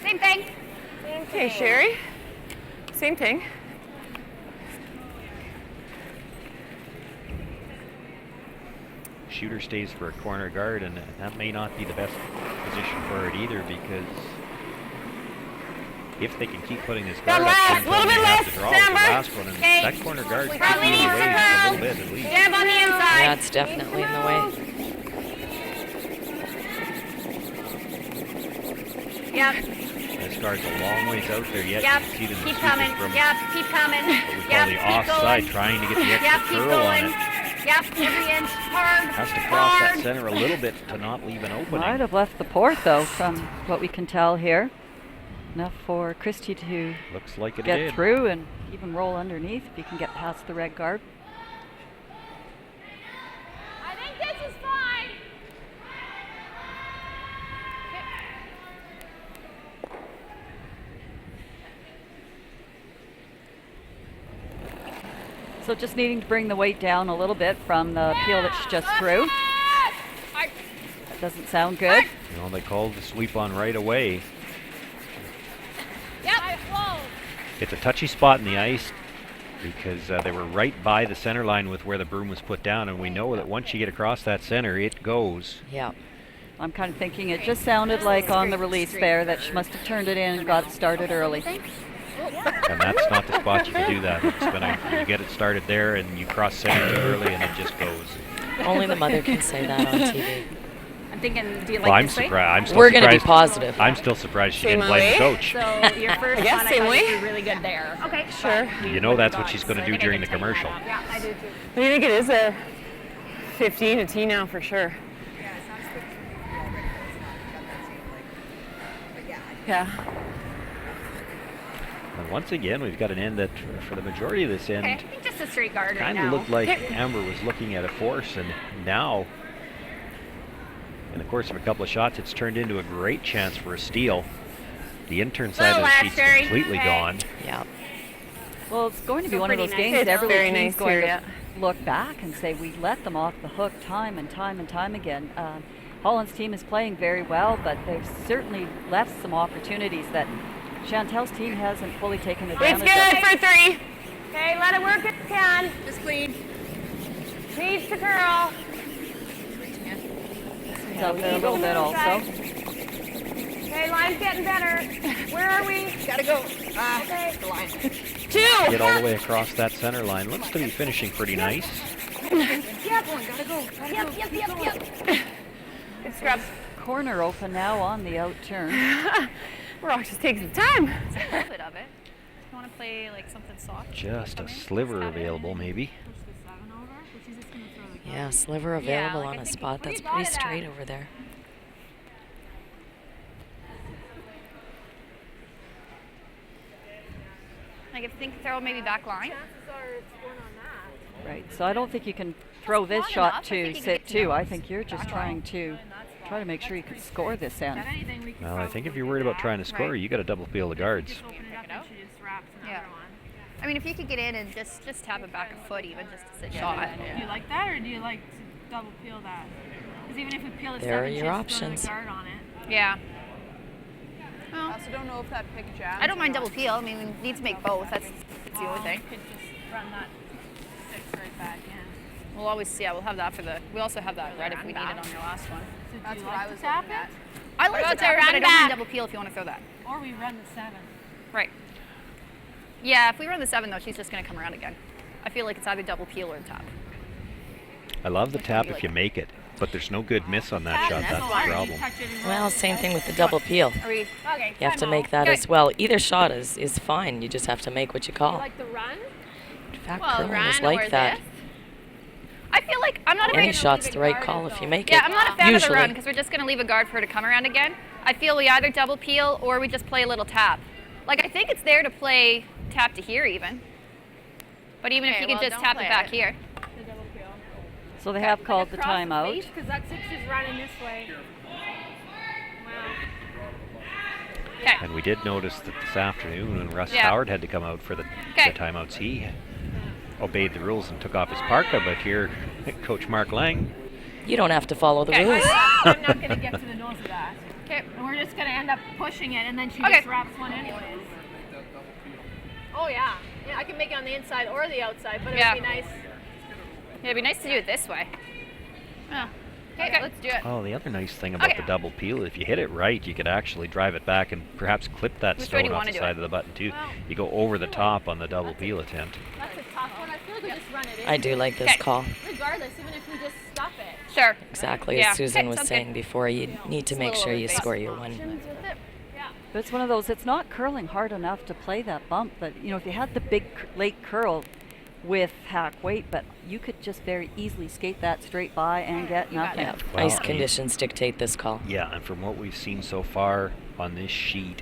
Same thing. Okay, Sherry. Same thing. Shooter stays for a corner guard, and that may not be the best position for it either, because if they can keep putting this guard up, then they have to draw with the last one, and that corner guard could be in the way a little bit at least. Jab on the inside. Yeah, it's definitely in the way. Yep. This guard's a long ways out there yet. Yep. You can see them Keep coming. from Yep. Keep coming. what we call Yep. the Keep offside, going. trying to get the extra Yep. Keep curl on going. it. Yep. Every inch. Hard. Has to cross that Hard. center a little bit to not leave an opening. Might have left the port though, from what we can tell here. Enough for Christy to Looks like it get did. through and even roll underneath if you can get past the red guard. I think this is fine. So just needing to bring the weight down a little bit from the peel that she just threw. That doesn't sound good. You know, they called the sweep on right away. Yep. It's a touchy spot in the ice because they were right by the center line with where the broom was put down, and we know that once you get across that center, it goes. Yeah. I'm kind of thinking it just sounded like on the release there that she must have turned it in and got it started early. And that's not the spot you can do that. It's you get it started there and you cross center too early and it just goes. Only the mother can say that on TV. I'm thinking, do you Well, like I'm this way? surprised. I'm still We're surprised. going to be positive. I'm still surprised she Same didn't blame the way? coach. So your first I guess one, I same thought way. you did really good there. Okay, Sure. You know that's what she's going to do during the commercial. Yeah, I do too. I think it is a 15 a tee now for sure. Yeah. And once again, we've got an end that, for the majority of this end, Okay, I think just a straight guard right kind now. of looked like Amber was looking at a force, and now, in the course of a couple of shots, it's turned into a great chance for a steal. The intern side of the sheet's Sherry. completely Okay. gone. Yeah. Well, it's going to be So one of pretty those nice. games It's that every very team's nice going here, to yeah. look back and say we let them off the hook time and time and time again. Holland's team is playing very well, but they've certainly left some opportunities that Chantel's team hasn't fully taken It's advantage good of. for 3. Okay, let it work if you can. Just clean. Needs to curl. It's out there a little bit also. Okay, line's getting better. Where are we? Gotta go. Okay. The line. 2. Get all the way across that center line. Looks to be finishing pretty nice. Yep. Gotta go. Yep. Good scrub. Corner open now on the out turn. Rock just takes the time. A little bit of it. You want to play like something soft? Just a sliver available, maybe. Yeah, sliver available on a spot. That's pretty straight over there. Like if you think throw maybe back line. Right, so I don't think you can throw this long shot enough. I to think you can sit get to two. numbers. I think you're just trying to make sure you can score this end. Well, I think if you're worried about trying to score, you got to double peel the guards. Yeah. I mean, if you could get in and just tap it back a foot even, just to sit shot. Do you like that, or do you like to double peel that? Because even if we peel the There are 7 your chips, options. throw the guard on it. Yeah. I also don't know if that pick jabs. I don't mind double peel. I mean, we need to make both. That's the only thing. You could just run that 6 right back in. We'll always see. Yeah, we'll have that for the. We also have that red if we need it on your last one. So that's what I was tap it. I like to tap it, but I don't mind double peel if you want to throw that. Or we run the 7. Right. Yeah, if we run the 7 though, she's just going to come around again. I feel like it's either double peel or tap. I love the tap if you make it, but there's no good miss on that shot. That's the problem. Well, same thing with the double peel. Are we? Okay. You have to make that as well. Either shot is fine. You just have to make what you call. You like the run? In fact, Well, curling run is or like that. this. I feel like I'm not a Any big shot's the right call if you make Yeah, it. I'm not a fan of the Usually. run because we're just going to leave a guard for her to come around again. I feel we either double peel or we just play a little tap. Like, I think it's there to play tap to here even. But even if you could just tap it back here. So they have called the timeout. Because that 6 is running this way. And we did notice that this afternoon when Russ Yeah. Howard had to come out for the timeouts, he obeyed the rules and took off his parka, but here, Coach Mark Lang. You don't have to follow the rules. I'm not going to get to the nose of that. Okay. And we're just going to end up pushing it, and then she Okay. just wraps one anyways. Oh, yeah. Yeah, I can make it on the inside or the outside, but it would be nice. Yeah, it'd be nice to do it this way. Yeah. Okay, let's do it. Oh, the other nice thing about the double peel, if you hit it right, you could actually drive it back and perhaps clip that Which way do stone you off wanna the do side it? of the button too. You go over the top on the double peel attempt. That's a tough one. I feel like we just run it in. I do like this call. Regardless, even if we just stuff it. Sure. Exactly Yeah. as Susan Okay, was sounds saying good. before, you need to make sure you score your one. But it's one of those, it's not curling hard enough to play that bump, but you know, if you had the big late curl with hack weight, but you could just very easily skate that straight by and get nothing. Yeah, Well, ice conditions dictate this call. Yeah, and from what we've seen so far on this sheet,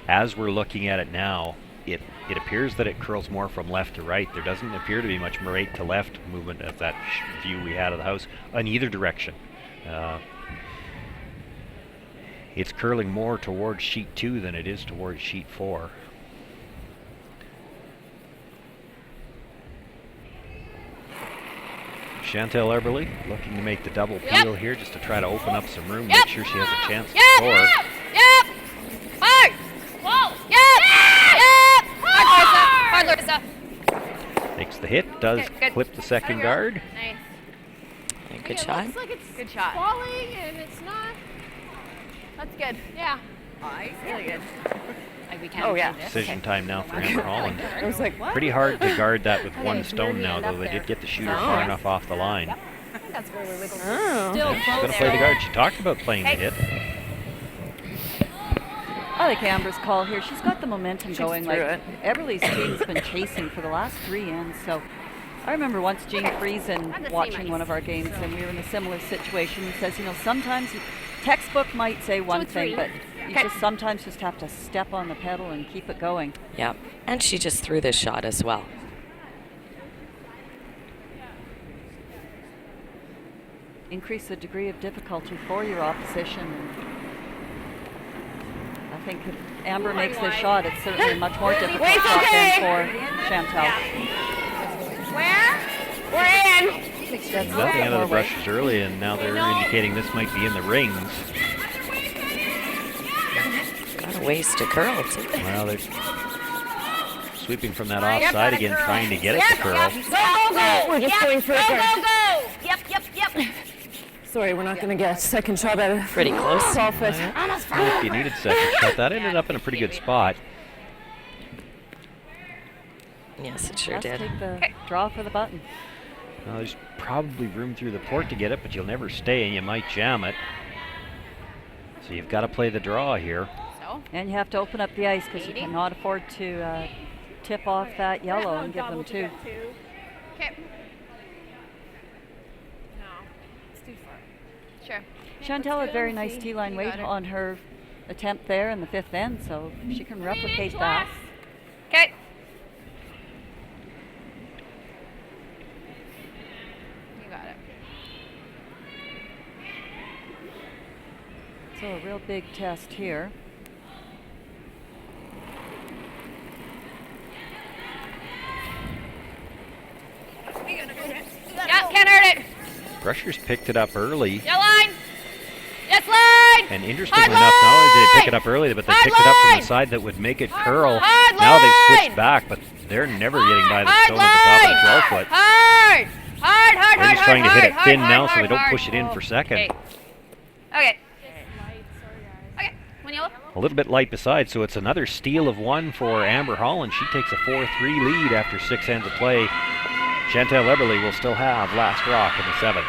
as we're looking at it now, it appears that it curls more from left to right. There doesn't appear to be much right to left movement of that view we had of the house on either direction. It's curling more towards sheet 2 than it is towards sheet 4. Chantel Eberly looking to make the double peel here just to try to open up some room, make sure she has a chance to score. Yep. Hard. Whoa. Yep. Yep. Hard, Larissa. Makes the hit, does Good. clip the second guard. Nice. Good It shot. looks like it's Good shot. falling and it's not. That's good. Yeah. Really good. Like we can't Oh, yeah. do this. Decision time now for Amber Holland. I was like, what? Pretty hard to guard that with Okay, one so where stone do we now, end though. up They there? did get the shooter Oh. far enough off the line. I think that's where we wiggle. Still She's close going to play the guard. She talked about playing the hit. I like Amber's call here. She's got the momentum She's going. through Like Eberly's team's been chasing for the last 3 ends. So I remember once Gene Friesen watching one of our games, and we were in a similar situation. He says, you know, sometimes textbook might say one thing, but you just sometimes just have to step on the pedal and keep it going. Yeah, and she just threw this shot as well. Increase the degree of difficulty for your opposition. I think if Amber makes this shot, it's certainly a much more difficult Wait, shot okay. than for Chantal. Where? We're in. Nothing out of the brushes early, and now they're indicating this might be in the rings. Got a ways to curl, too. Well, they're sweeping from that offside again, trying to get it to curl. Go. We're just going for it. Go. Yep. Sorry, we're not going to get a second shot at it. Pretty close. 12 foot. Well, if you needed second shot, that ended up in a pretty good spot. Yes, it sure Let's did. take the draw for the button. There's probably room through the port to get it, but you'll never stay, and you might jam it. So you've got to play the draw here. And you have to open up the ice because you cannot afford to tip off that yellow and give them 2. Okay. Sure. Chantal had very nice T-line weight on her attempt there in the 5th end, so she can replicate that. Okay. You got it. So a real big test here. Yeah, can't hurt it. Brushers picked it up early, Yeah, line. Yes, line. and interestingly enough, not only did they pick it up early, but they picked it up from the side that would make it curl. Hard Now they've line. switched back, but they're never getting by the stone at the top of the 12 foot. Hard. They're just trying to hit it thin now so they don't push it in for second. Okay. Okay. One yellow. A little bit light beside, so it's another steal of 1 for Amber Holland. She takes a 4-3 lead after 6 ends of play. Chantal Eberly will still have last rock in the 7th.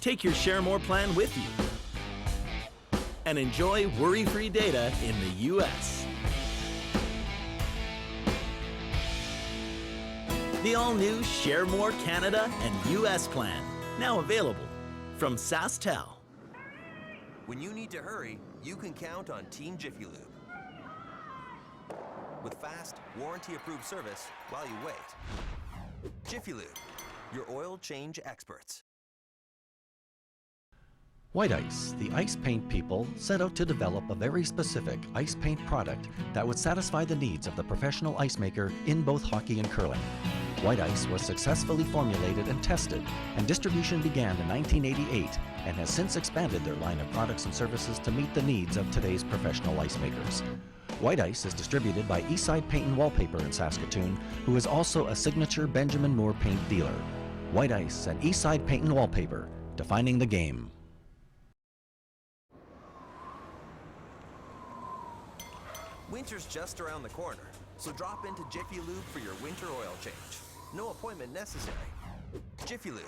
Take your Share More plan with you and enjoy worry-free data in the U.S. The all-new Share More Canada and U.S. plan, now available from SaskTel. When you need to hurry, you can count on Team Jiffy Lube. With fast, warranty-approved service while you wait. Jiffy Lube, your oil change experts. White Ice, the ice paint people, set out to develop a very specific ice paint product that would satisfy the needs of the professional ice maker in both hockey and curling. White Ice was successfully formulated and tested, and distribution began in 1988 and has since expanded their line of products and services to meet the needs of today's professional ice makers. White Ice is distributed by Eastside Paint and Wallpaper in Saskatoon, who is also a signature Benjamin Moore paint dealer. White Ice and Eastside Paint and Wallpaper, defining the game. Winter's just around the corner, so drop into Jiffy Lube for your winter oil change. No appointment necessary. Jiffy Lube.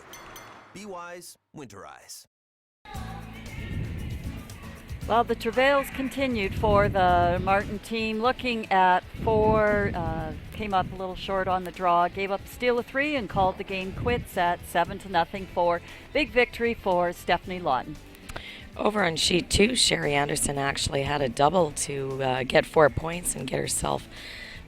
Be wise, winterize. Well, the travails continued for the Martin team, looking at 4, came up a little short on the draw, gave up a steal of 3 and called the game quits at 7-0 for big victory for Stephanie Lawton. Over on sheet 2, Sherry Anderson actually had a double to get 4 points and get herself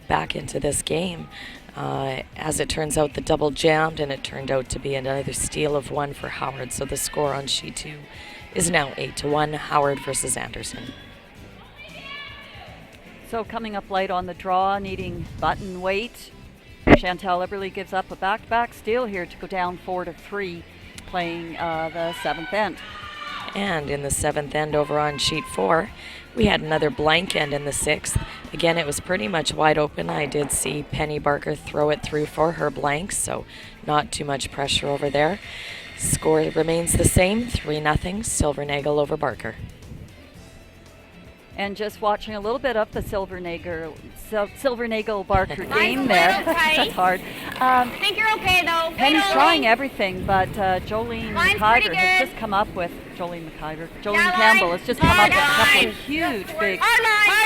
back into this game. As it turns out, the double jammed, and it turned out to be another steal of 1 for Howard. So the score on sheet 2 is now 8-1, Howard versus Anderson. So coming up light on the draw, needing button weight. Chantal Eberly gives up a back-to-back steal here to go down 4-3, playing the 7th end. And in the 7th end over on sheet 4, we had another blank end in the 6th. Again, it was pretty much wide open. I did see Penny Barker throw it through for her blanks, so not too much pressure over there. Score remains the same, 3-0, Silvernagel over Barker. And just watching a little bit of the Silvernagel Barker game there. That's hard. I think you're okay though. Penny's trying everything, but Jolene McIver has just come up with Jolene Campbell has just come up with a couple of huge, big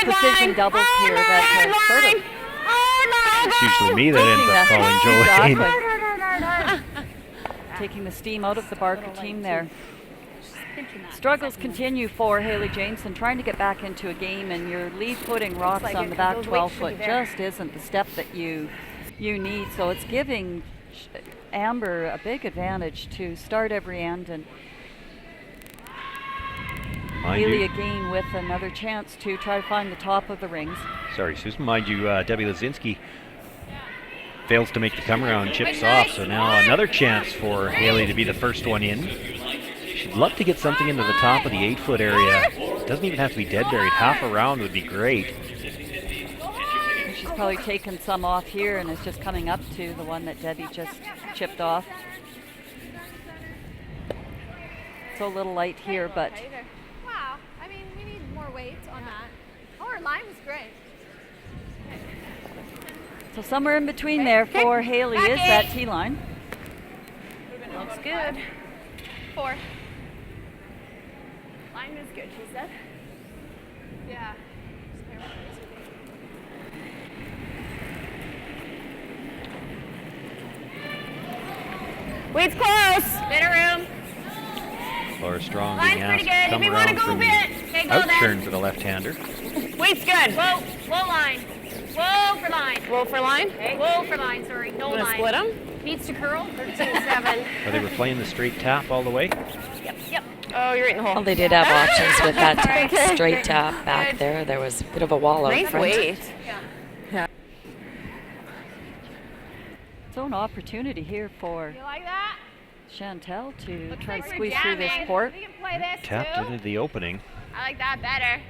precision doubles here that sort of. It's usually me that ends up calling Jolene. Taking the steam out of the Barker team there. Struggles continue for Haley Jameson, trying to get back into a game, and your lead footing rocks on the back 12-foot just isn't the step that you need. So it's giving Amber a big advantage to start every end, and Haley again with another chance to try to find the top of the rings. Sorry, Susan. Mind you, Debbie Lazinski fails to make the come around, chips off. So now another chance for Haley to be the first one in. She'd love to get something into the top of the 8-foot area. It doesn't even have to be dead buried. Half a round would be great. She's probably taken some off here and is just coming up to the one that Debbie just chipped off. So a little light here, but Wow, I mean, we need more weight on that. Oh, our line was great. so somewhere in between there for Haley is that T-line. Looks good. 4. Line is good, she said. Yeah. Weight's close. Bit of room. Laura Strong Line's being asked pretty good. to come If you want to around go a from bit, okay, go out then. turn for the left-hander. Weight's good. Whoa, low line. Whoa for line. Whoa for line? Okay. Whoa for line, sorry. No Wanna line. split 'em? Needs to curl. 13-7. They were playing the straight tap all the way. Yep. Oh, you're right in the hole. Well, they did have options with that Okay. straight tap back there. There was a bit of a wall out Nice front. weight. Yeah. So an opportunity here for You like that? Chantel to Looks try like to we're squeeze through this jamming. court. We can play this Tapped too. into the opening. I like that better.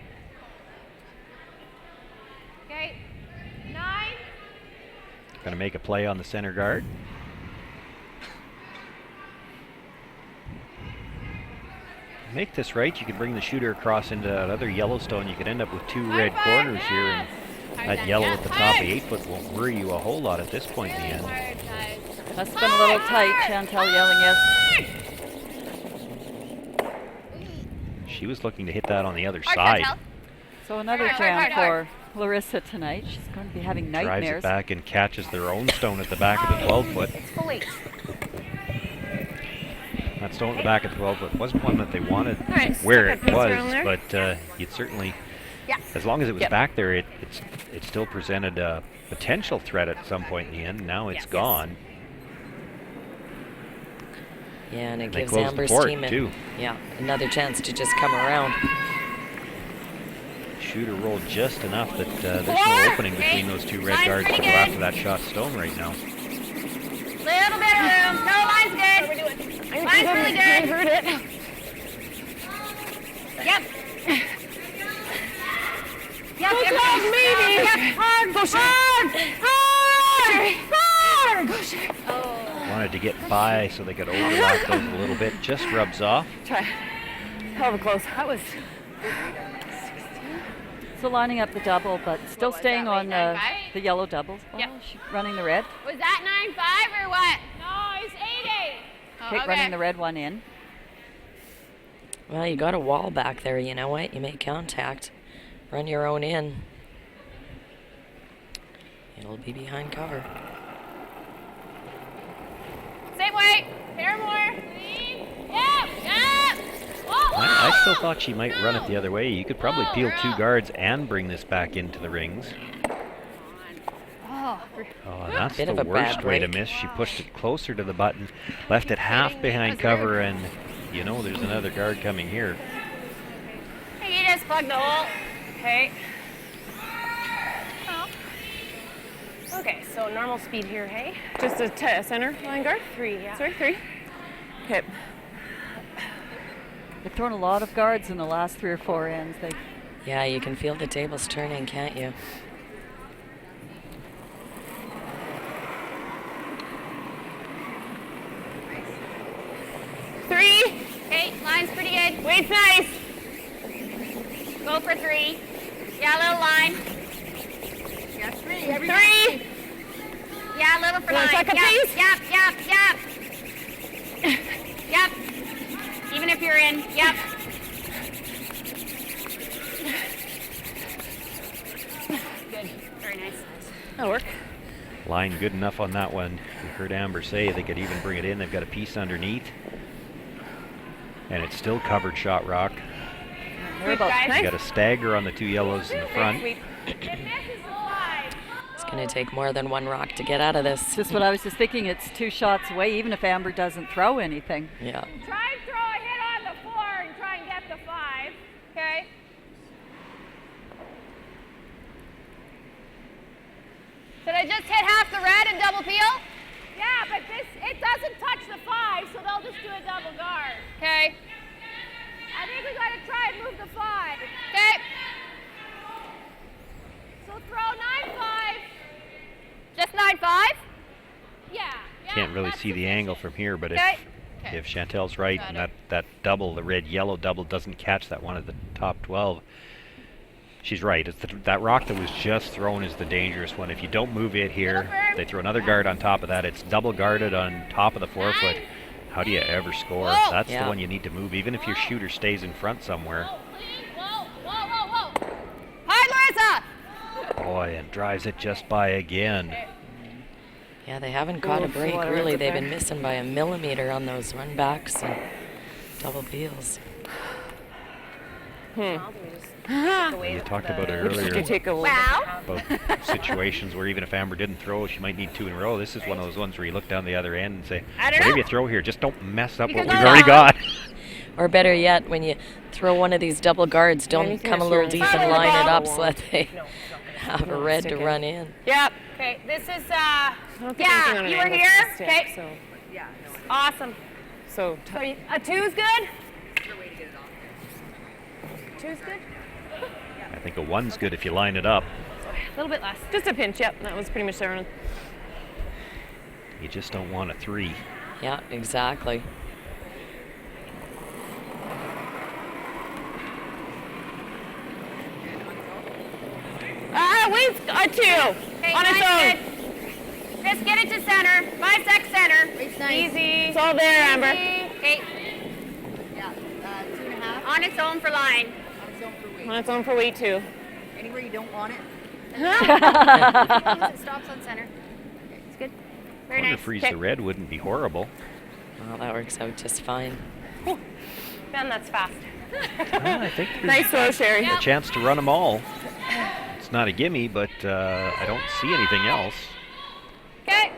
Okay. 9. Going to make a play on the center guard. Make this right, you could bring the shooter across into that other Yellowstone. You could end up with 2 red corners here, and that yellow at the top of the 8-foot won't worry you a whole lot at this point in the end. That's been a little tight. Chantel yelling yes. She was looking to hit that on the other Hard, side. Chantel. So another Hard, jam hard, hard. for Larissa tonight. She's going to be having Drives nightmares. it back and catches their own stone at the back of the 12-foot. It's full H. That stone at the back of the 12-foot wasn't one that they wanted right, where stick it our pins was, around there. but you'd certainly, Yeah. as long as it was Yep. back there, it still presented a potential threat at some point in the end. Now it's Yes. gone. Yeah, and it They gives closed the Amber's port, team too. another chance to just come around. Shooter rolled just enough that there's no opening between those two red Line's guards to pretty go good. after that shot stone right now. Little bit of room. No, line's good. Line's really good. I heard it. Yep. Yep. Good job, maybe. Yep. Hard. Go, Sher. Hard. Hard. Go, Sher. Oh. Wanted to get by so they could overlap those a little bit. Just rubs off. Try. Hell of a close. That was. So lining up the double, but still staying on the yellow doubles. Oh, Yep. she's running the red. Was that 9-5 or what? No, it's 8-8. Kate running the red one in. Well, you got a wall back there. You know what? You make contact. Run your own in. It'll be behind cover. Same way. Pair more. Lean. Yep. Yep. I still thought she might run it the other way. You could probably peel two guards and bring this back into the rings. Oh. Oh, that's Bit the of a worst bad way to break. miss. She pushed it closer to the button, left it half behind cover, and you know there's another guard coming here. Hey, you just plugged the hole. Okay. Oh. Okay, so normal speed here, hey? Just a center line guard? 3, yeah. Sorry, 3. Okay. They've thrown a lot of guards in the last 3 or 4 ends. Yeah, you can feel the tables turning, can't you? Three. Okay, line's pretty good. Weight's nice. Go for 3. Yeah, little line. Yeah, 3. 3. Yeah, little for You want 9. a second, Yep, please? yep, yep, yep. Yep. Even if you're in. Yep. Good. Very nice. That'll work. Line good enough on that one. You heard Amber say they could even bring it in. They've got a piece underneath. And it's still covered shot rock. They're about You got a stagger on the 2 yellows in the front. It's going to take more than one rock to get out of this. Just what I was just thinking. It's 2 shots away, even if Amber doesn't throw anything. Yeah. Try and throw a hit on the 4 and try and get the 5. Okay? Did I just hit half the red and double peel? Yeah, but it doesn't touch the 5, so they'll just do a double guard. Okay. I think we gotta try and move the 5. Okay. So throw 9-5. Just 9-5? Yeah. Can't really see the angle from here, but Okay. if Chantel's right and that double, the red-yellow double, doesn't catch that one at the top 12, she's right. It's that rock that was just thrown is the dangerous one. If you don't move it here, they throw another guard on top of that. It's double guarded on top of the 4-foot. How do you ever score? Whoa. That's Yeah. the one you need to move, even if your shooter stays in front somewhere. Whoa, whoa, whoa, whoa. Hard, Larissa! Boy, and drives it just by again. Yeah, they haven't caught a break, really. They've been missing by a millimeter on those run backs and double peels. You talked about it earlier Wow. about situations where even if Amber didn't throw, she might need 2 in a row. This is one of those ones where you look down the other end and say, whatever you throw here, just don't mess up what we've already got. Or better yet, when you throw one of these double guards, don't come a little deep and line it up so that they have a red to run in. Yep. Okay, this is, I don't think anything yeah, on an you were angle here? is a stick, Okay. so. Yeah. Awesome. So, So a 2's good? 2's good? I think a 1's good if you line it up. A little bit less. just a pinch, yep. That was pretty much there. You just don't want a 3. Yeah, exactly. We've got 2 Okay, on its nice, own. good. Just get it to center. 5 sec center. Wait's nice. Easy. It's all there, Amber. Easy. Okay. Yeah, 2.5. On its own for line. On its own for weight too. Anywhere you don't want it. As long as it stops on center. Okay, it's good. Very Wonder nice. freeze the red wouldn't be horrible. Well, that works out just fine. Ben, that's fast. Well, I think there's Nice throw, Sherry. a chance to run them all. It's not a gimme, but I don't see anything else. Okay.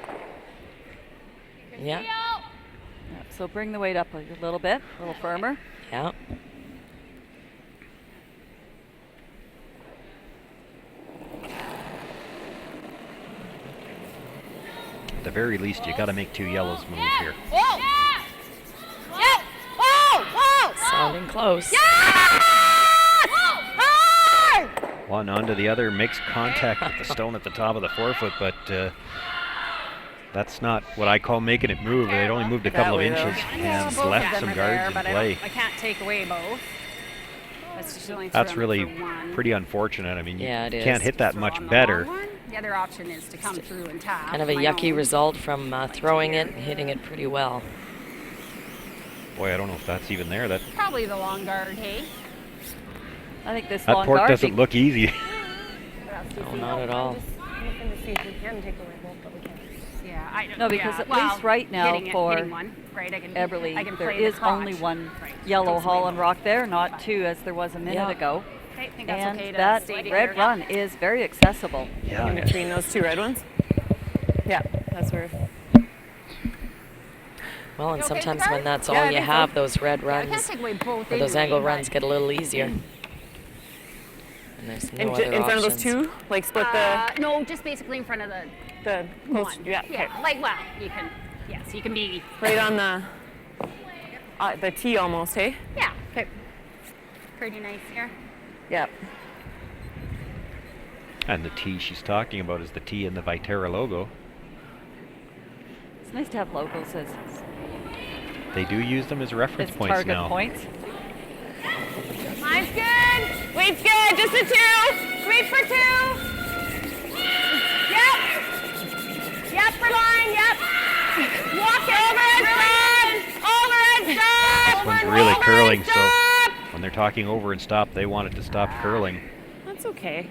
Yeah. Yep, so bring the weight up a little bit, a little firmer. Yeah. At the very least, you got to make 2 yellows move here. Whoa! Yeah! Whoa! Whoa! Sounding close. One onto the other, makes contact with the stone at the top of the forefoot, but that's not what I call making it move. It only moved a couple of inches and left some guards in play. I can't take away both. That's just only That's thrown really for one. pretty unfortunate. I mean, Yeah, it you can't is. hit that Throw much on the better. long one. The other option is to come through and tap. Kind of a my yucky own. result from throwing it and hitting it pretty well. Boy, I don't know if that's even there. That Probably the long guard, hey? I think this that long port guard doesn't look easy. No, not at all. I'm looking to see if we can take away both, but we can't. Yeah, I don't No, because yeah, at well, least right now hitting for one, right? I can, Eberly, I can there play the is only crotch. one Right. yellow Goes away Holland both. rock there, not 2 as there was a minute Yeah. ago. Okay, I think that's And okay to that stay red here. run is very accessible. Yeah. In between those 2 red ones. Yeah, that's where. Well, and You okay with sometimes the when card? that's Yeah, I all you think so. have, those red Yeah, I can't runs take away both or those anyway, angle but- runs get a little easier. And there's no In other front of those options. 2, like split the No, just basically in front of the close. one. Yeah, okay. Like, well, you can, yes, you can be, Right on the T almost, hey? yeah. Okay. Pretty nice here. Yep. And the T she's talking about is the T in the Viterra logo. It's nice to have logos as They do use them as reference as points target now. points. Line's good. Weight's good, just a 2. Sweep for 2. Yep. Yep for line. Yep. Walk it over and stop. Over and stop. This one's really curling, so when they're talking over and stop, they want it to stop curling. That's okay.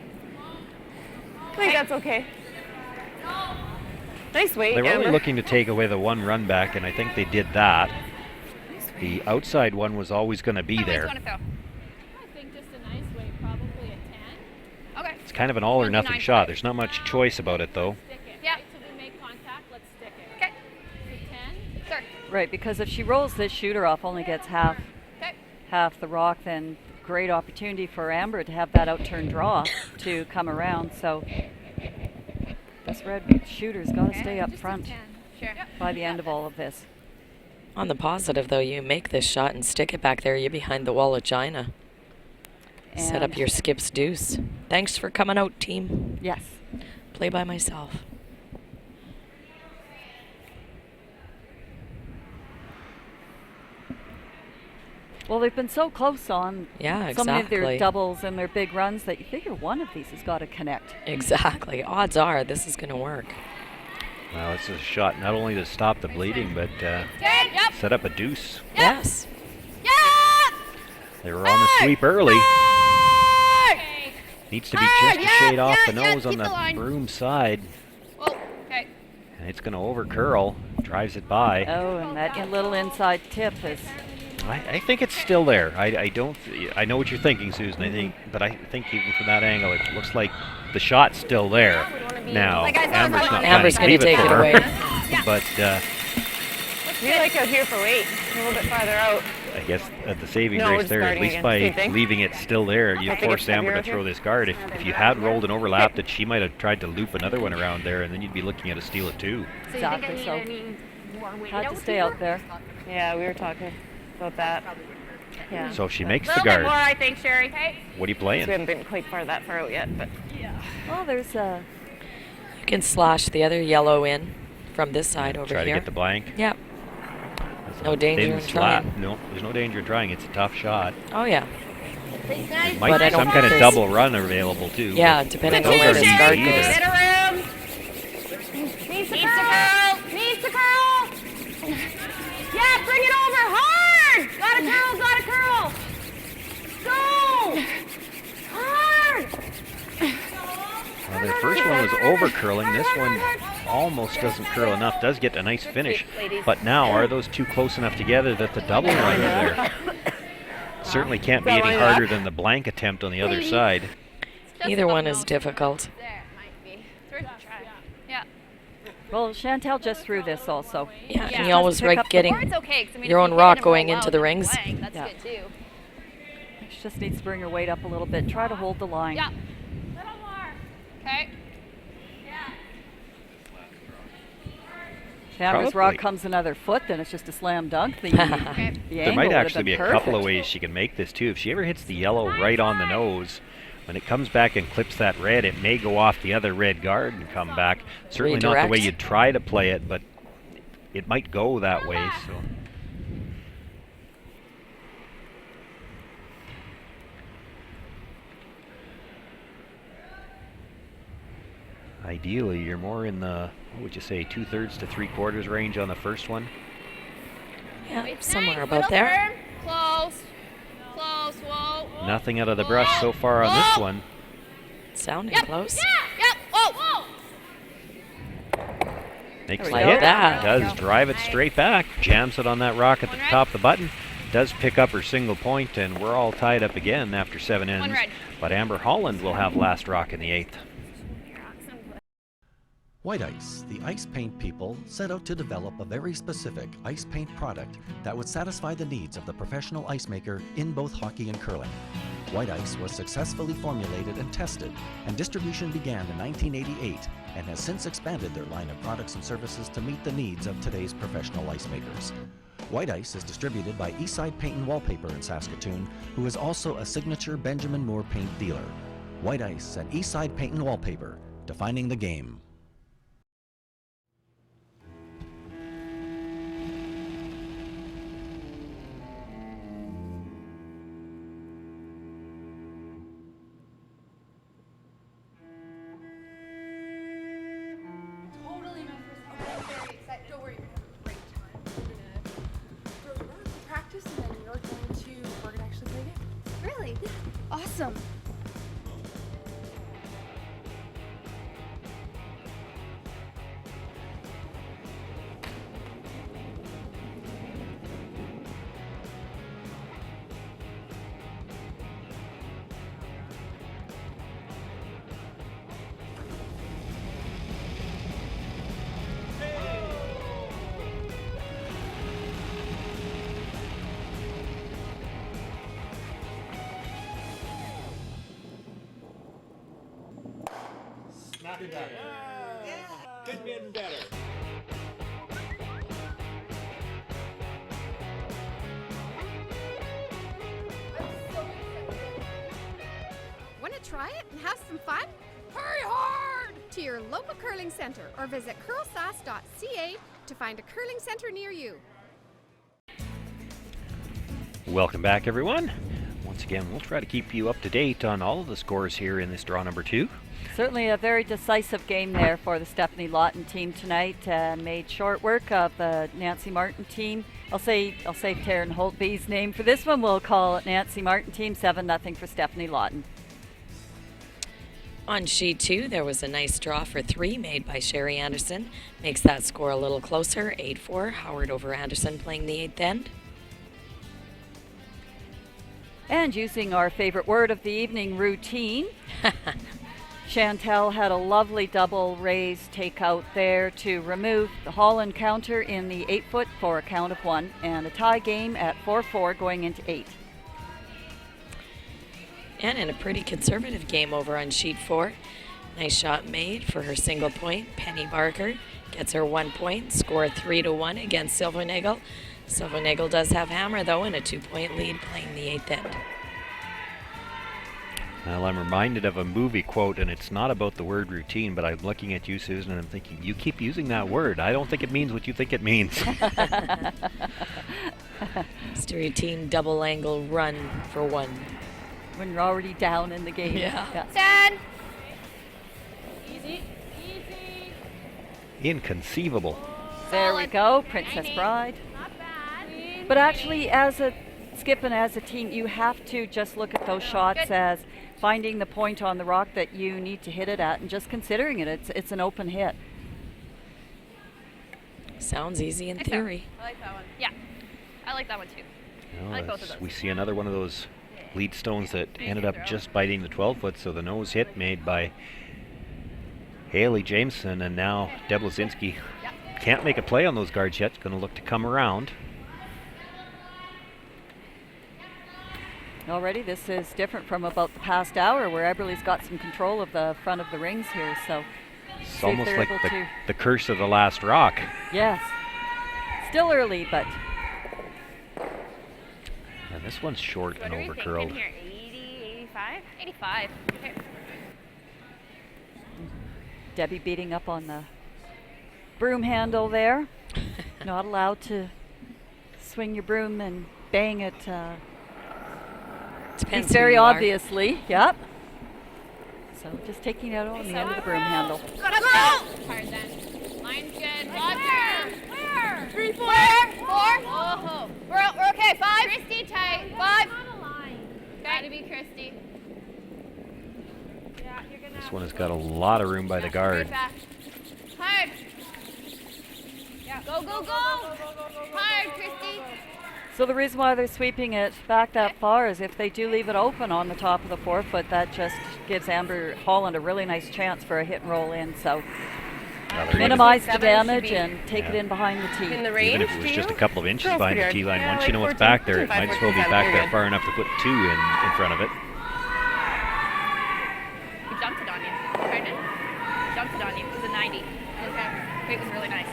I think that's okay. Nice weight, They were only Amber. looking to take away the one run back, and I think they did that. The outside one was always going to be there. I think just a nice weight, probably a 10. Okay. It's kind of an all or nothing 29. shot. There's not much choice about it, though. Stick it. Yeah. Wait till we make contact. Let's stick it. Okay. 10. Sure. Right, because if she rolls this shooter off, only gets half Okay. the rock, then great opportunity for Amber to have that out-turn draw to come around. So this red shooter's got to stay up front Sure. by the end of all of this. On the positive, though, you make this shot and stick it back there, you're behind the wall of China. Set up And- your skip's deuce. Thanks for coming out, team. Yes. Play by myself. Well, they've been so close on Yeah, so many of their exactly. doubles and their big runs that you figure one of these has got to connect. Exactly. Odds are this is going to work. Well, it's a shot not only to stop the bleeding, but Good. Yep. set up a deuce. Yes. Yeah. They were on the sweep early. Okay. Needs to be just a shade off the yeah, nose on keep the the line. broom side. Whoa. Okay. And it's going to over curl. Drives it by. Oh, and that little inside tip is I think it's still there. I don't. I know what you're thinking, Susan. But I think even from that angle, it looks like the shot's still there. Now, Like I said, Amber's not Amber's trying to gonna leave take it for her, away. But We like out here for weight, a little bit farther out. I guess at the saving No, grace it's there, at guarding least again. by Same thing. leaving it still there, you I think forced it's heavier Amber to out here. throw this guard. If you had rolled and overlapped it, she might have tried to loop another one around there, and then you'd be looking at a steal at 2. So you think I Exactly, need so any more weight had to out stay here? out there. Yeah, we were talking about that. Yeah. So if she makes A the little bit more, guard, I think, Sherry. Hey. what are you So playing? we haven't been quite that far out yet, but Well, there's a You can slash the other yellow in from this side over Try here. to get the blank. Yep. That's No a danger thin in slap. trying. No, there's no danger in trying. It's a tough shot. Oh, yeah. Thanks, guys. Might But be I don't some kind of think double run available too. Yeah, but depending those on where are this easy guard either. goes. Bit of room. Needs to curl. Needs to curl. Yeah, bring it over hard. Gotta curl. Gotta curl. was over curling. This one almost doesn't curl enough. Does get a nice finish. But now, are those two close enough together that the double run is there? Certainly can't be any harder than the blank attempt on the other side. Either one is difficult. Well, Chantel just threw this also. Yeah, and you always like getting your own rock going into the rings. That's good too. She just needs to bring her weight up a little bit. Try to hold the line. Yeah. Little more. Okay. Cameron's rock comes another foot, then it's just a slam dunk. There might actually be a couple of ways she can make this too. If she ever hits the yellow right on the nose, when it comes back and clips that red, it may go off the other red guard and come back. Certainly not the way you'd try to play it, but it might go that way. So. Ideally, you're more in the, what would you say, 2/3 to 3/4 range on the first one? Yeah, somewhere about there. Close. Close. Whoa. Nothing out of the brush so far on this one. Sounding close. Yep. Whoa. Makes the Like hit. that. Does drive it straight back. Jams it on that rock at the top of the button. Does pick up her single point, and we're all tied up again after 7 ends. But Amber Holland will have last rock in the 8th. White Ice, the ice paint people, set out to develop a very specific ice paint product that would satisfy the needs of the professional ice maker in both hockey and curling. White Ice was successfully formulated and tested, and distribution began in 1988 and has since expanded their line of products and services to meet the needs of today's professional ice makers. White Ice is distributed by Eastside Paint and Wallpaper in Saskatoon, who is also a signature Benjamin Moore paint dealer. White Ice and Eastside Paint and Wallpaper, defining the game. Awesome. Could been better. Want to try it and have some fun? Hurry hard to your local curling center or visit CurlSask.ca to find a curling center near you. Welcome back, everyone. Once again, we'll try to keep you up to date on all of the scores here in this draw number 2. Certainly a very decisive game there for the Stephanie Lawton team tonight. Made short work of the Nancy Martin team. I'll say Taryn Holtby's name for this one. We'll call it Nancy Martin team. 7-0 for Stephanie Lawton. On sheet 2, there was a nice draw for 3 made by Sherry Anderson. Makes that score a little closer. 8-4. Howard over Anderson playing the 8th end. And using our favorite word of the evening, routine. Chantel had a lovely double raise takeout there to remove the Holland counter in the 8-foot for a count of 1, and a tie game at 4-4 going into 8. And in a pretty conservative game over on sheet 4, nice shot made for her single point. Penny Barker gets her 1 point, score 3-1 against Silvernagel. Silvernagel does have hammer though, and a 2-point lead playing the 8th end. Well, I'm reminded of a movie quote, and it's not about the word routine, but I'm looking at you, Susan, and I'm thinking, you keep using that word. I don't think it means what you think it means. It's the routine double angle run for 1. When you're already down in the game. Yeah. 10. Easy. Inconceivable. There we go, Princess Bride. Not bad. But actually, as a Skip and as a team, you have to just look at those shots as finding the point on the rock that you need to hit it at and just considering it. It's an open hit. Sounds easy in theory. I like that one. Yeah, I like that one too. Well, I like both of those. we see another one of those lead stones that ended up just biting the 12-foot, so the nose hit made by Haley Jameson, and now Deb Lazinski can't make a play on those guards yet. Going to look to come around. Already, this is different from about the past hour where Eberle's got some control of the front of the rings here. So It's almost like the curse of the last rock. Yes. Still early, but. And this one's short and What are we overcurled. thinking here? 80, 85? 85. Okay. Debbie beating up on the broom handle there. Not allowed to swing your broom and bang it. Depends It's very who you are. obviously, yep. So just taking it out on the end of the broom handle. Gotta go! Hard then. Line's good. Where? 3, 4. 4? Oh. We're okay. 5. Christy tight. 5. Gotta be Christy. Yeah, you're gonna. This one has got a lot of room by the guard. Hard. Yeah. Go, go, go. Hard, Christy. So the reason why they're sweeping it back that far is if they do leave it open on the top of the 4-foot, that just gives Amber Holland a really nice chance for a hit and roll in. So minimize the damage and take it in behind the tee. In the range, Even if it was just a couple of inches Girls behind the pretty tee line, hard. once Yeah, you know like what's back 14, there, it might as well be 14, back there 14. far enough to put 2 in front of it. He dumped it on you. Pardon? Dumped it on you. It was a 90. Okay. It was really nice.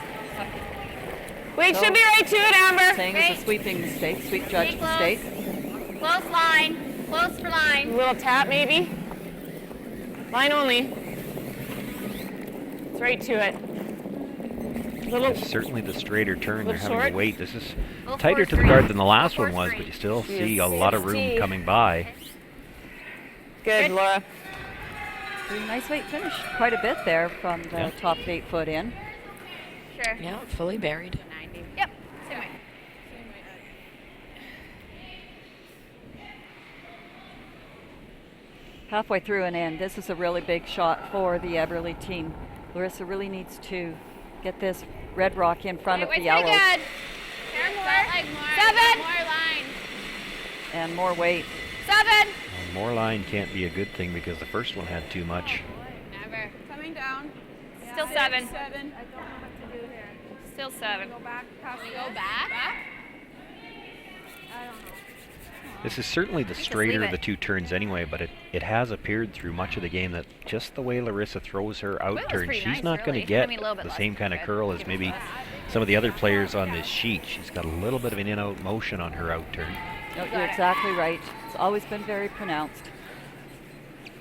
Wait, should be right to it, Amber. Saying it's a sweeping mistake, sweep judge Stay close. mistake. Close line. Close for line. A little tap, maybe. Line only. It's right to it. Little. Certainly the straighter turn, they're Little having short. to wait. This is Little tighter to the 4-3. guard than the last one Little was, 4-3. but you still see Yes. a lot of room 60. coming by. Good, Laura. Pretty nice weight finish. Quite a bit there from the top 8 foot in. Sure. Yeah, fully buried. 90. Yep. Same way. Halfway through an end, this is a really big shot for the Eberle team. Larissa really needs to get this red rock in front of the yellows. Good. Like more. 7. More line. And more weight. 7. Well, more line can't be a good thing because the first one had too much. Never. Coming down. Still 7. 7. I don't know what to do here. Still 7. Go back. Can we go back? I don't know. This is certainly the straighter leave of the it. 2 turns anyway, but it has appeared through much of the game that just the way Larissa throws her out was turn, pretty she's nice, not going really. to get I mean, a little bit the less same than kind of good. curl as Give it maybe less. some of the other players on this sheet. She's got a little bit of an in-out motion on her out turn. No, you're exactly right. It's always been very pronounced.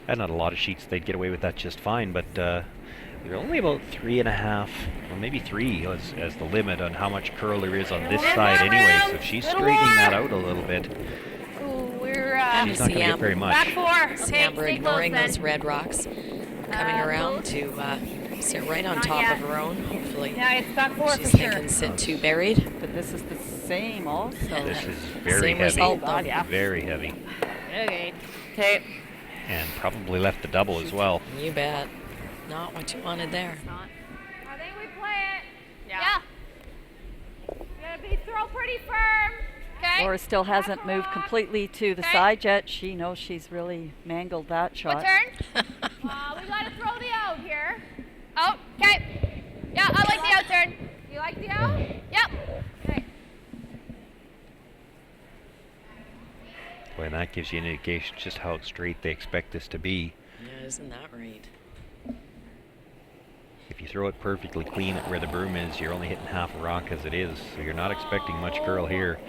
And not a lot of sheets they'd get away with that just fine, but they're only about 3.5, or maybe 3 as the limit on how much curl there is on this side anyway. So if she's straightening that out a little bit, We're she's not going to get very much. back 4. See Amber stay ignoring close those then. red rocks, coming around to sit right on Not top yet. of her own, hopefully. Yeah, it's back 4 She's for thinking sure. sit 2 buried. But this is the same also. This is very Same heavy. result, though. Yeah. Very heavy. Okay. Okay. And probably left the double as well. You bet. Not what you wanted there. I think we play it. Yeah. You gotta be throw pretty firm. Okay. Laura still hasn't moved completely to the side yet. She knows she's really mangled that shot. What turn? We gotta throw the out here. Oh, okay. Yeah, I like the out turn. You like the out? Yep. Okay. Boy, and that gives you an indication just how straight they expect this to be. Yeah, isn't that right? If you throw it perfectly clean at where the broom is, you're only hitting half a rock as it is, so you're not expecting much curl here.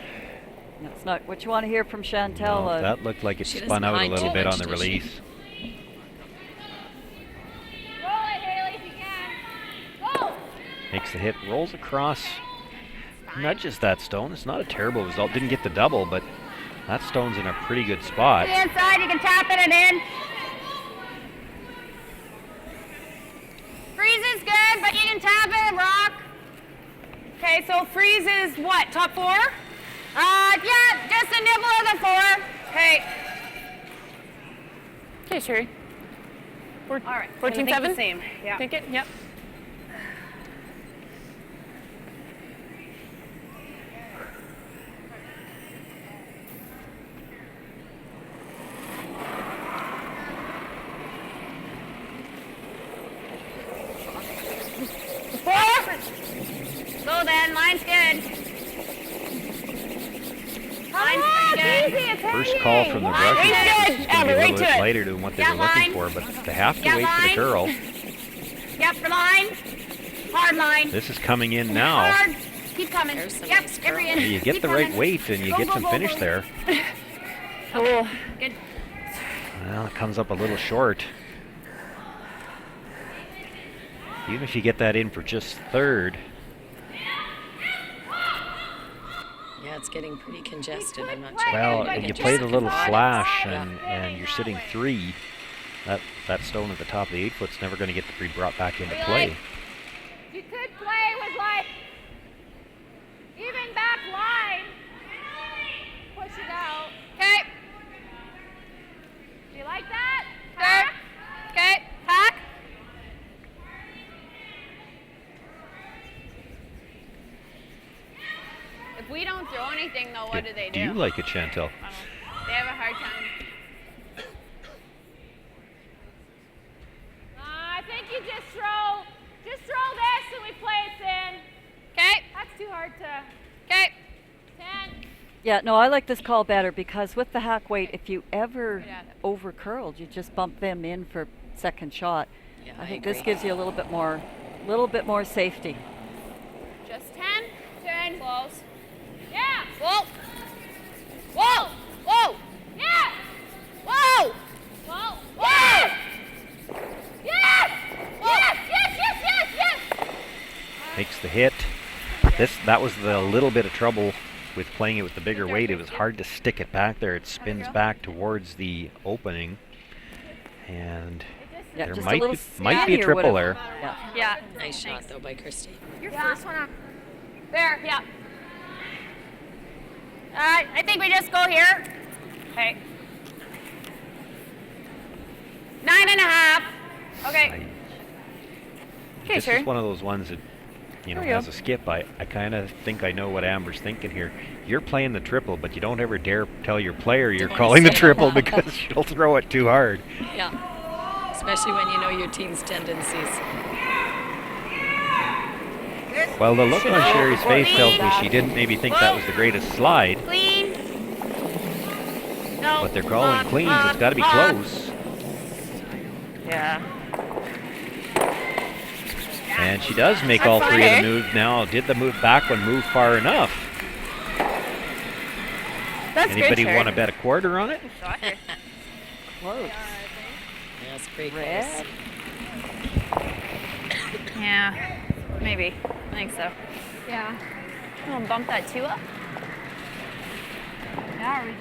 That's not what you want to hear from Chantel. No, that looked like it She spun doesn't out a mind little too bit much, on the does she? release. Roll it, Haley, if you can. Go! Makes the hit, rolls across, nudges that stone. It's not a terrible result. Didn't get the double, but that stone's in a pretty good spot. The inside, you can tap it and in. Freeze is good, but you can tap it and rock. Okay, so freeze is what? Top 4? Yeah, just a nibble of the 4. Okay. Okay, Sherry. All right. 14-7? Same. Yeah. Take it? Yep. Go then, line's good. Line's pretty good. First call from the rushers is going to be a little bit lighter than what they were looking for, but they have to wait for the curl. Yep, for line. Hard line. This is coming in now. Hard. Keep coming. Yep, every inch. You get Keep the right coming. weight and you Go, get go, some go, finish go. there. Oh, good. Well, it comes up a little short. Even if you get that in for just third. Yeah, it's getting pretty congested. I'm not sure. Well, I if you just play the little cannot. flash and you're sitting 3, that stone at the top of the 8-foot's never going to get to be brought back into play. You could play with like even back line. Push it out. Okay. Do you like that? Hack. Okay. Hack. If we don't throw anything though, what do they do? Do you like it, Chantel? They have a hard time. I think you just throw this and we play it thin. Okay. That's too hard to. Okay. 10. Yeah, no, I like this call better because with the hack weight, if you ever over curled, you just bump them in for second shot. Yeah, I I think this agree. gives you a little bit more safety. Just 10. 10. Close. Yeah. Whoa. Whoa. Whoa. Yeah. Whoa. Whoa. Whoa. Yes. Yes. Yes. Yes. Yes. Yes. Makes the hit. That was the little bit of trouble with playing it with the bigger weight. It was hard to stick it back there. It spins back towards the opening, and there might be a triple there. Yeah. Nice shot though by Christy. Your first one up. There. Yeah. All right. I think we just go here. Okay. 9.5. Okay. This is one of those ones that, There we go. as a skip, I kind of think I know what Amber's thinking here. You're playing the triple, but you don't ever dare tell your player you're calling the triple because she'll throw it too hard. Yeah. Especially when you know your team's tendencies. Well, the look on Sherry's face tells me she didn't maybe think that was the greatest slide. Clean. No. But they're calling cleans. It's got to be close. Yeah. And she does make all 3 of the moves now. Did the move back one move far enough? That's Anybody good, want to bet a quarter on it? Close. Yeah, it's pretty Red. close. Yeah. Maybe. I think so. Yeah. You want to bump that 2 up? Yeah, or we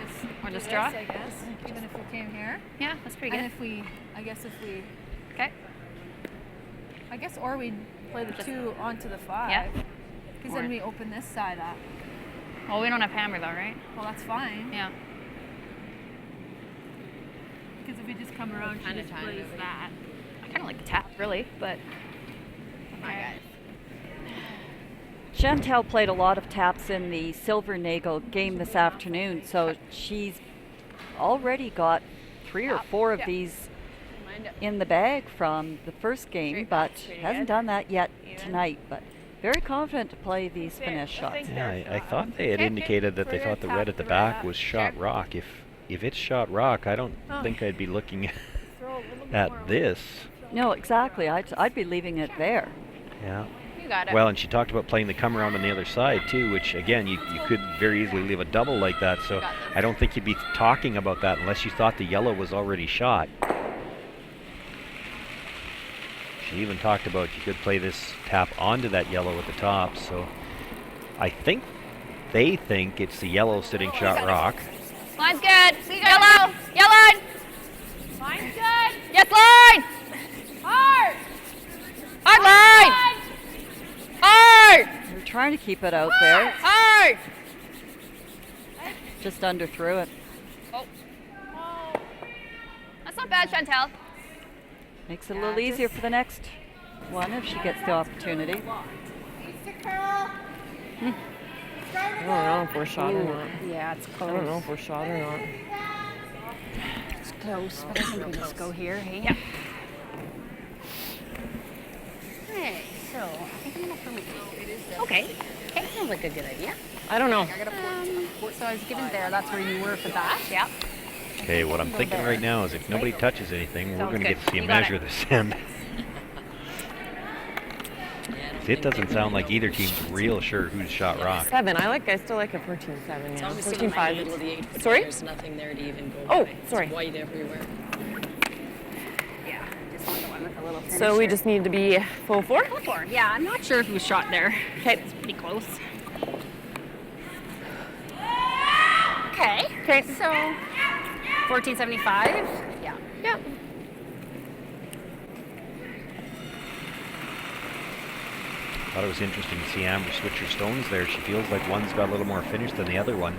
just do draw? this, I guess. Even if we came here. Yeah, that's pretty good. And if we, I guess if we. Okay. I guess, or we play the 2 onto the 5. Yeah. Because then we open this side up. Well, we don't have hammer though, right? Well, that's fine. Yeah. Because if we just come around, she just plays that. I kind of like the tap, really, but. Okay. Chantel played a lot of taps in the Silver-Nagel game this afternoon, so she's already got 3 or 4 of these in the bag from the first game, but hasn't done that yet tonight. But very confident to play these finesse shots. Yeah, I thought they had indicated that they thought the red at the back was shot rock. If it's shot rock, I don't think I'd be looking at this. No, exactly. I'd be leaving it there. Yeah. You got it. Well, and she talked about playing the come around on the other side too, which again, you could very easily leave a double like that. So I don't think you'd be talking about that unless you thought the yellow was already shot. She even talked about you could play this tap onto that yellow at the top. So I think they think it's the yellow sitting shot rock. Line's good. Yellow. Yellow. Line's good. Yes, line. Hard. Hard line. Hard. We're trying to keep it out there. Hard. Just under through it. Oh. That's not Not bad, Chantel. Makes it a little easier for the next one if she gets the opportunity. I don't know if we're shot or not. Yeah, it's close. I don't know if we're shot or not. It's close, but I think we just go here, hey? Yep. Okay, so I think I'm gonna permit. Okay. Okay, sounds like a good idea. I don't know. So I was given there, that's where you were for that? Yep. Okay, what I'm thinking right now is if nobody touches anything, we're Sounds going to good. get to see a You got measure it. this end. It doesn't sound like either team's real sure who's shot rock. 7. I still like a 14-7. It's Yeah. obviously 14-5. in the middle of the 8. Sorry? There's nothing there to even go Oh, by. sorry. It's white everywhere. Yeah, just want the one with a little finish. So we here. just need to be full 4? Full 4. Yeah, I'm not sure who was shot there. Okay. It's pretty close. Okay. Okay. So 1475. Yeah. Yeah. Thought it was interesting to see Amber switch her stones there. She feels like one's got a little more finish than the other one.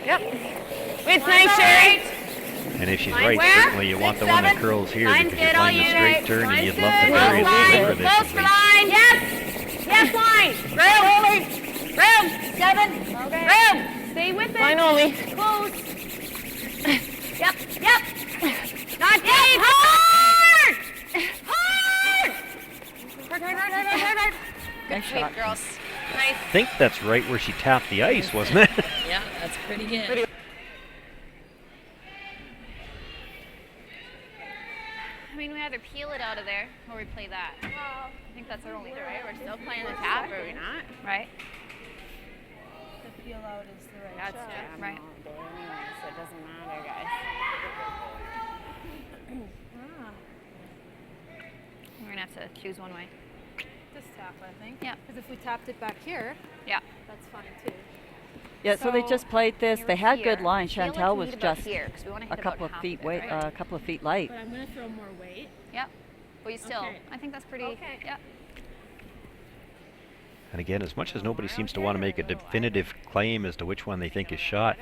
Yep. It's nice, Sherry. And if she's Line's right, where? certainly you want the 6, one that 7. curls here Line's because you're good, all playing the you straight right. turn and Line's you'd love to good. vary Close the line. deliver this Close at for least. line. Yes. Yes, line. Room. 7. Okay. Room. Stay with it. Line only. Close. Yep. Yep. Not deep. Hard. Hard. Hard. Good Nice sweep, shot. girls. Nice. I think that's right where she tapped the ice, wasn't it? Yeah, that's pretty good. I mean, we either peel it out of there or we play that. Well, I think that's our only choice, right? We're still playing the tap, are we not? Right? The peel out is the right That's shot. it, right. Anyway, so it doesn't matter, guys. We're gonna have to choose one way. Just tap, I think. Yeah. Because if we tapped it back here, Yeah. that's fine too. Yeah, so they just played this. They had good line. Feel like Chantel we was need about just here, 'cause we wanna hit a about couple of half feet of it, weight, right? a couple of feet light. But I'm going to throw more weight. Yep. But you still, Okay. I think that's pretty. Okay. Yep. And again, as much as nobody seems to want to make a definitive claim as to which one they think is shot,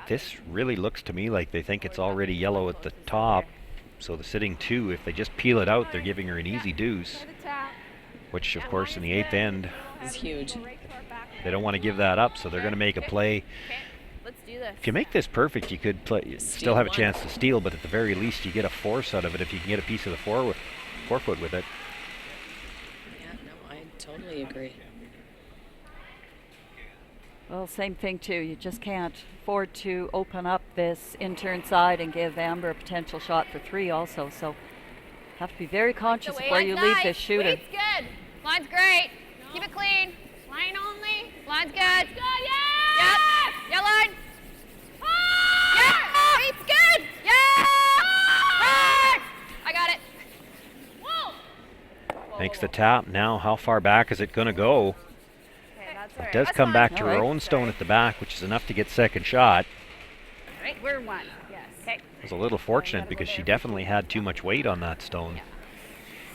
this really looks to me like they think it's already yellow at the top. So the sitting 2, if they just peel it out, they're giving her an easy deuce, which of course in the 8th end, It's huge. they don't want to give that up, so they're going to make a play. Let's do this. If you make this perfect, you could still have a chance to steal, but at the very least you get a force out of it if you can get a piece of the forefoot with it. Yeah, no, I totally agree. Well, same thing too. You just can't afford to open up this in-turn side and give Amber a potential shot for 3 also. So have to be very conscious of where you leave this shooter. Weight's good. Line's great. Keep it clean. Line only. Line's good. Line's good. Yeah. Yep. Yeah, line. Yeah. Weight's good. Yeah. I got it. Whoa. Makes the tap. Now how far back is it going to go? It does come back to her own stone at the back, which is enough to get second shot. Right, we're 1. Yes. Okay. It was a little fortunate because she definitely had too much weight on that stone.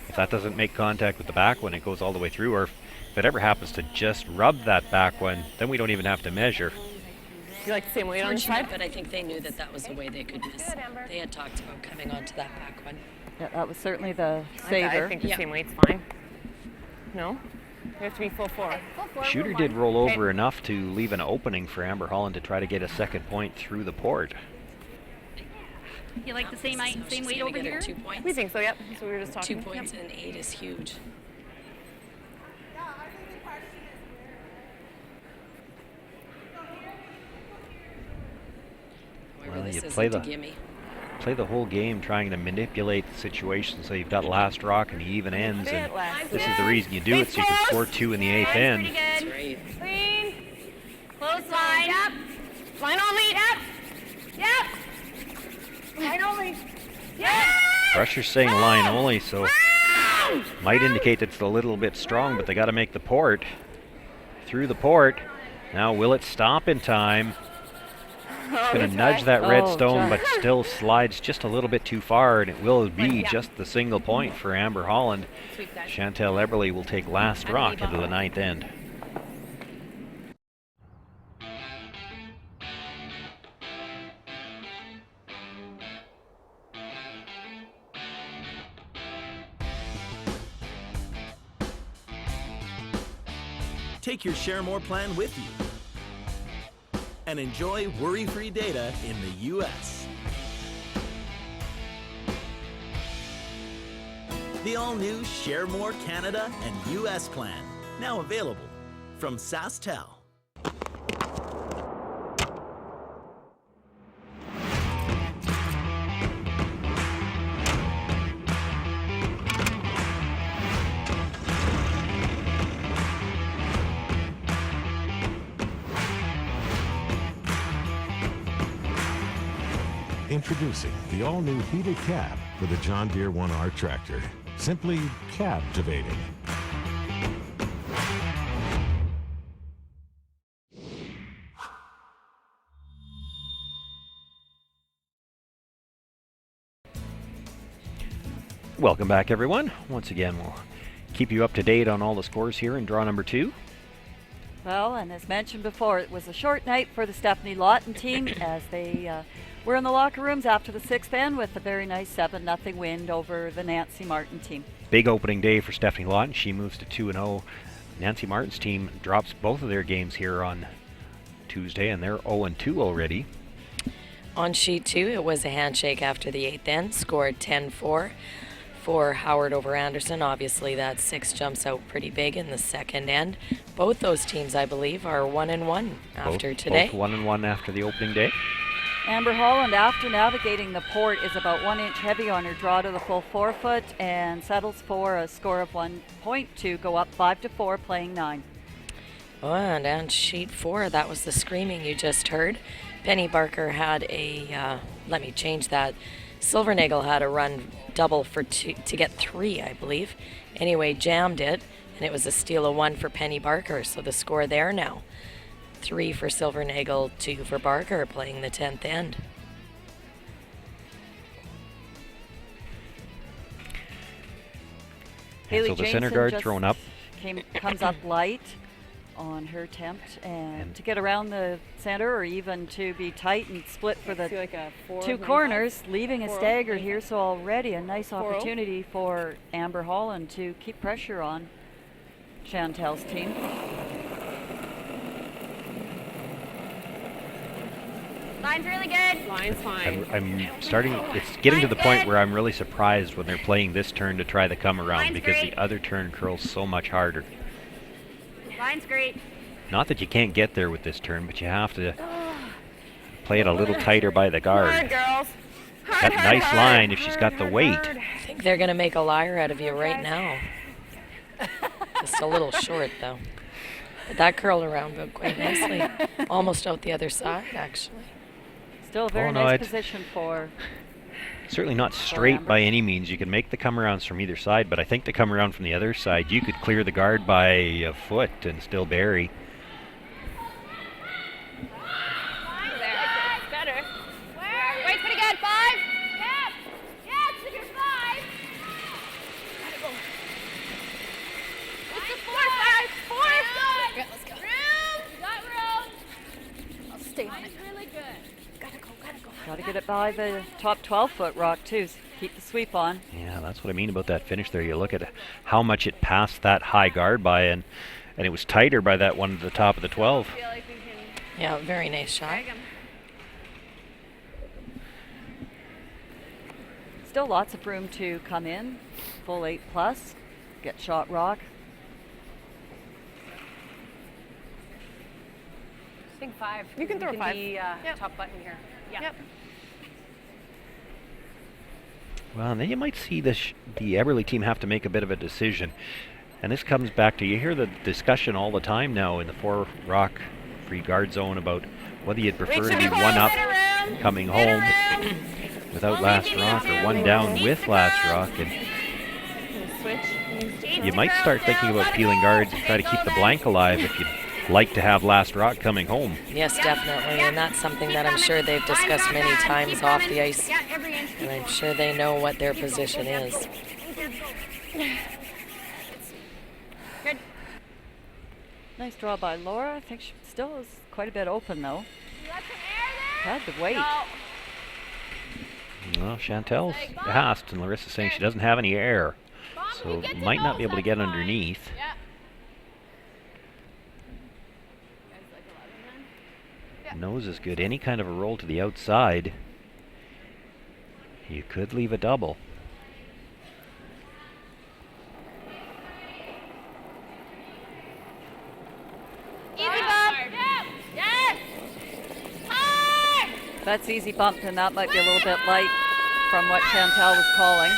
If that doesn't make contact with the back one, it goes all the way through, or if it ever happens to just rub that back one, then we don't even have to measure. You like the same weight on the side? But I think they knew that that was the way they could miss. They had talked about coming onto that back one. Yeah, that was certainly the I saver. think the same weight's fine. No? We have to be full 4. Shooter did roll over enough to leave an opening for Amber Holland to try to get a second point through the port. You like the same So same she's weight gonna over get her here? 2 points. We think so, yep. So we were just 2 talking. points and 8 is huge. However, Well, this you isn't play a the gimme. play the whole game trying to manipulate the situation so you've got last rock and the even ends, and this is the reason you do it, so you can score 2 in the 8th end. That's right. Clean. Close line. Yep. Line only. Yep. Yep. Line only. Yep. Pressure's saying line only, so might indicate that it's a little bit strong, but they got to make the port. Through the port. Now will it stop in time? It's going to nudge that red stone, but still slides just a little bit too far, and it will be just the single point for Amber Holland. Chantel Eberly will take last rock into the 9th end. Take your Share More plan with you and enjoy worry-free data in the U.S. The all-new Share More Canada and U.S. plan, now available from SaskTel. Introducing the all-new heated cab for the John Deere 1R tractor. Simply captivating. Welcome back, everyone. Once again, we'll keep you up to date on all the scores here in draw number 2. Well, and as mentioned before, it was a short night for the Stephanie Lawton team as they were in the locker rooms after the 6th end with a very nice 7-0 win over the Nancy Martin team. Big opening day for Stephanie Lawton. She moves to 2-0. Nancy Martin's team drops both of their games here on Tuesday, and they're 0-2 already. On sheet 2, it was a handshake after the 8th end, scored 10-4 for Howard over Anderson. Obviously, that 6 jumps out pretty big in the 2nd end. Both those teams, I believe, are 1-1 after today. Both 1-1 after the opening day. Amber Holland, after navigating the port, is about 1 inch heavy on her draw to the full 4-foot and settles for a score of 1 point to go up 5-4, playing 9. Oh, and on sheet 4, that was the screaming you just heard. Penny Barker had a, let me change that. Silvernagel had a run double for to get 3, I believe. Anyway, jammed it, and it was a steal of 1 for Penny Barker, so the score there now. 3 for Silvernagel, 2 for Barker, playing the 10th end. Haley so the Jameson center guard just thrown up. Comes up light on her attempt, and to get around the center or even to be tight and split for the like a 2 corners, leaving a 4-0. stagger here, so already a nice 4-0. opportunity for Amber Holland to keep pressure on Chantel's team. Line's really good. Line's fine. I'm starting, it's getting to the point where I'm really surprised when they're playing this turn to try the come around, Line's because great. the other turn curls so much harder. Line's great. Not that you can't get there with this turn, but you have to play it a little tighter by the guard. Hard, girls. That nice line if she's got the weight. I think they're going to make a liar out of you right now. Just a little short, though. But that curled around quite nicely. Almost out the other side, actually. Still a very no, nice position for... Certainly not straight by any means. You can make the come arounds from either side, but I think to come around from the other side, you could clear the guard by a foot and still bury. Better. Wait, pretty good. 5. Yes. Yes, look at 5. It's a 4, 5, 4. Yeah, let's go. Room. You got room. I'll stay on it. Really good. Gotta go. Got to get it by the top 12-foot rock, too. Keep the sweep on. Yeah, that's what I mean about that finish there. You look at how much it passed that high guard by, and it was tighter by that one at the top of the 12. I feel like we can Yeah, very nice shot. drag 'em. Still lots of room to come in. Full 8+. Get shot rock. I think 5. You can throw 5. The top button here. Yeah. Yep. Well, and then you might see the Eberly team have to make a bit of a decision. And this comes back to, you hear the discussion all the time now in the 4 rock free guard zone about whether you'd prefer to be 1 up coming home without last rock or 1 down with last rock. And you might start thinking about peeling guards and try to keep the blank alive if you'd like to have last rock coming home. Yes, definitely, and that's something that I'm sure they've discussed many times off the ice, and I'm sure they know what their position is. Good. Nice draw by Laura. I think she still is quite a bit open, though. Had the weight. Well, Chantel's asked, and Larissa's saying she doesn't have any air, so might not be able to get underneath. nose is good. Any kind of a roll to the outside, you could leave a double. Easy bump. Yes. Hard. That's easy bump, and that might be a little bit light from what Chantal was calling.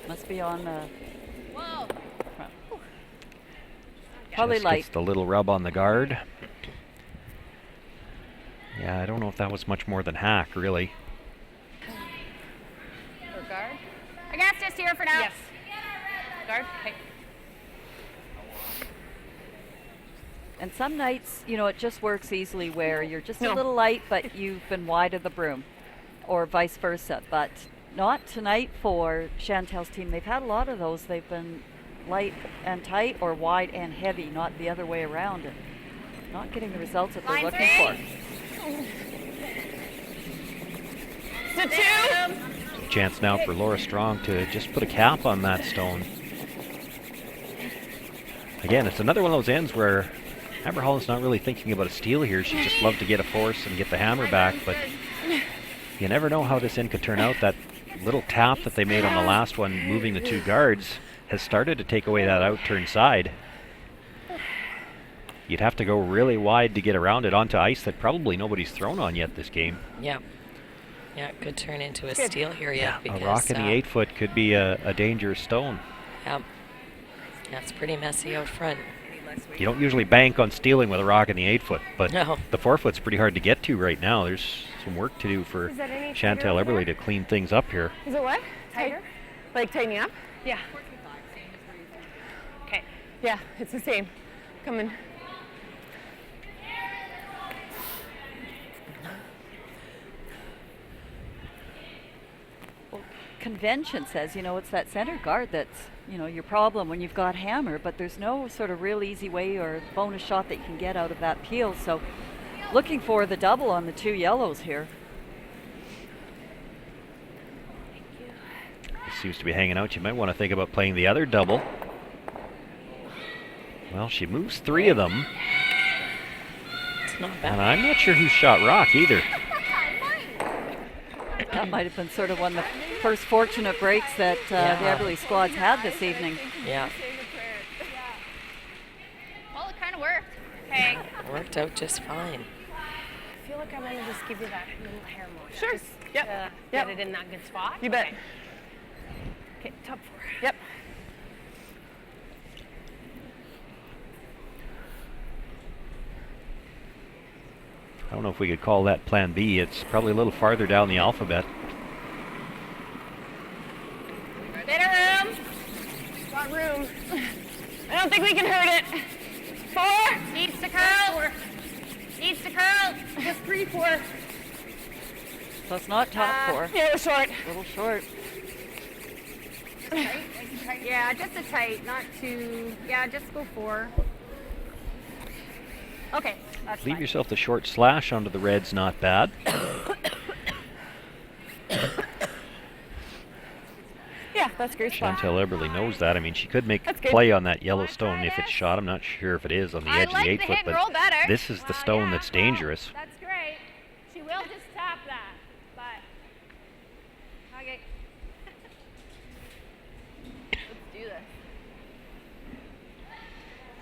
Must be on the front. Probably Just light. gets the little rub on the guard. Yeah, I don't know if that was much more than hack, really. Or guard. I guess just here for now. Yes. Guard. Okay. And some nights, you know, it just works easily where you're just a little light, but you've been wide of the broom, or vice versa. But not tonight for Chantal's team. They've had a lot of those. They've been light and tight, or wide and heavy, not the other way around, and not getting the results that they're looking for. To two. Chance now for Laura Strong to just put a cap on that stone. Again, it's another one of those ends where Amber Holland's not really thinking about a steal here. She'd just love to get a force and get the hammer back, but you never know how this end could turn out. That little tap that they made on the last one, moving the two guards, has started to take away that out-turn side. You'd have to go really wide to get around it onto ice that probably nobody's thrown on yet this game. Yeah. Yeah, it could turn into a steal here yet. Because, a rock in the 8-foot could be a dangerous stone. Yeah. That's pretty messy out front. You don't usually bank on stealing with a rock in the 8-foot, but No. the 4-foot's pretty hard to get to right now. There's some work to do for Is that any Chantal tighter Eberle to clean things up here. Is it what? Tighter? Like tightening up? Yeah. Okay. Yeah, it's the same. Coming. Convention says, you know, it's that center guard that's, you know, your problem when you've got hammer, but there's no sort of real easy way or bonus shot that you can get out of that peel. So looking for the double on the two yellows here. Seems to be hanging out. You might want to think about playing the other double. Well, she moves 3 of them. It's not bad. And I'm not sure who shot rock either. That might have been sort of one of the first fortunate breaks that the Eberle squad's had this evening. Yeah. Well, it kind of worked. Okay. Worked out just fine. I feel like I'm going to just give you that little hair motion. Sure. Just Yep. to Yep. get it in that good spot. You bet. Okay, top 4. Yep. I don't know if we could call that plan B. It's probably a little farther down the alphabet. Bit of room. Got room. I don't think we can hurt it. 4. Needs to curl. 4. Needs to curl. Just 3, 4. So it's not top 4. Yeah, we're short. A little short. Yeah, just a tight, not too. Yeah, just go 4. Okay, that's Leave fine. yourself the short slash onto the reds, not bad. Yeah, that's a great spot. Chantal Eberle knows that. I mean, she could make That's good. play on that yellow stone if it's shot. I'm not sure if it is on the edge of the like the 8-foot, hit and roll but better. this is the stone that's dangerous. That's great. She will just tap that, but okay. Let's do this.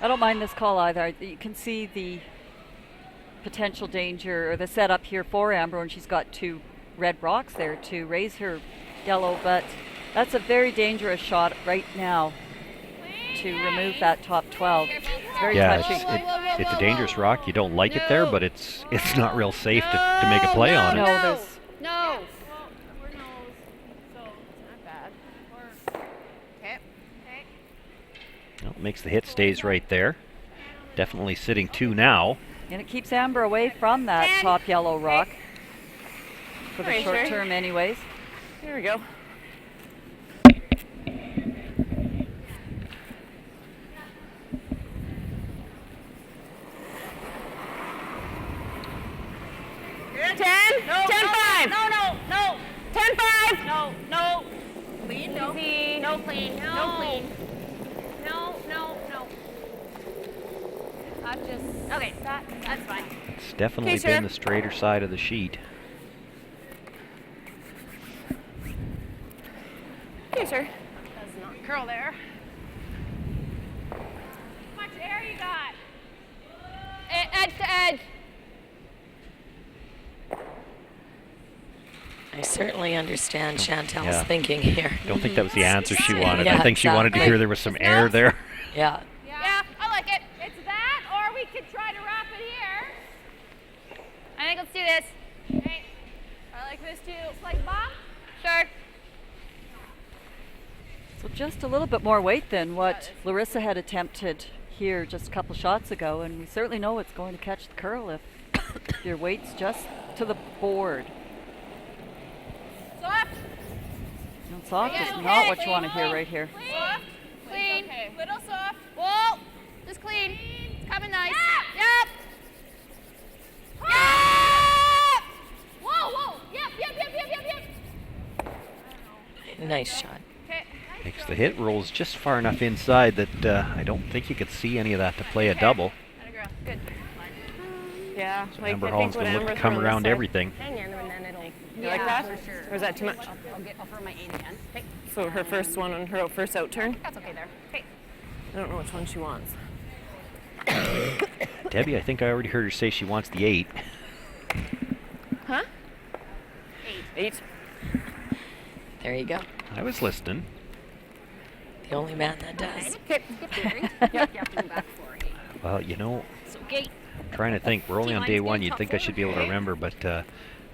I don't mind this call either. You can see the potential danger or the setup here for Amber, and she's got 2 red rocks there to raise her yellow, but that's a very dangerous shot right now to remove that top 12. It's very touchy. It's a dangerous rock. You don't like it there, but it's not real safe to make a play on it. No, there's No. Well, we're nose, so it's not bad. Okay. Okay. Well, makes the hit, stays right there. Definitely sitting 2 now. and it keeps Amber away from that top yellow rock for the Right, short Sherry. term anyways. Here we go. No, 10-5. No. 10-5. No. Clean, no. Easy. No clean. No clean. No. That just Okay, that's fine. It's definitely Okay, been sir. the straighter side of the sheet. Okay, sir. Does not curl there. How much air you got? Edge to edge. I certainly understand Chantel's Yeah. thinking here. Don't think that was the answer she wanted. Yeah, I think she wanted to exactly. hear there was some air there. Yeah. Yeah, I like it. It's that, or we could try to wrap it here. I think let's do this. Okay. I like this too. It's like bump. Sure. So just a little bit more weight than what Larissa had attempted here just a couple shots ago, and we certainly know it's going to catch the curl if your weight's just to the board. Soft. And soft is not what you want to hear right here. Soft. Clean. Okay. Little soft. Whoa. Just clean. It's coming nice. Yep. Yep. Whoa, whoa. Yep. Nice shot. Okay. Makes the hit rolls just far enough inside that I don't think you could see any of that to play a double. Good. Yeah. So like, Amber I Holland's think going to what look to Amber's come throwing around this side. everything. Hang in, and then it'll. You like that? For sure. Or is that too much? I'll throw my 8 again. Okay. So her first one on her first out turn? That's okay there. Okay. I don't know which one she wants. Debbie, I think I already heard her say she wants the 8. Huh? 8. There you go. I was listening. The only man that does. Okay. Yep. You have to go back for 8. Well, you know, So gate. I'm trying to think. We're only on day 1. You'd think I should be able to remember, but I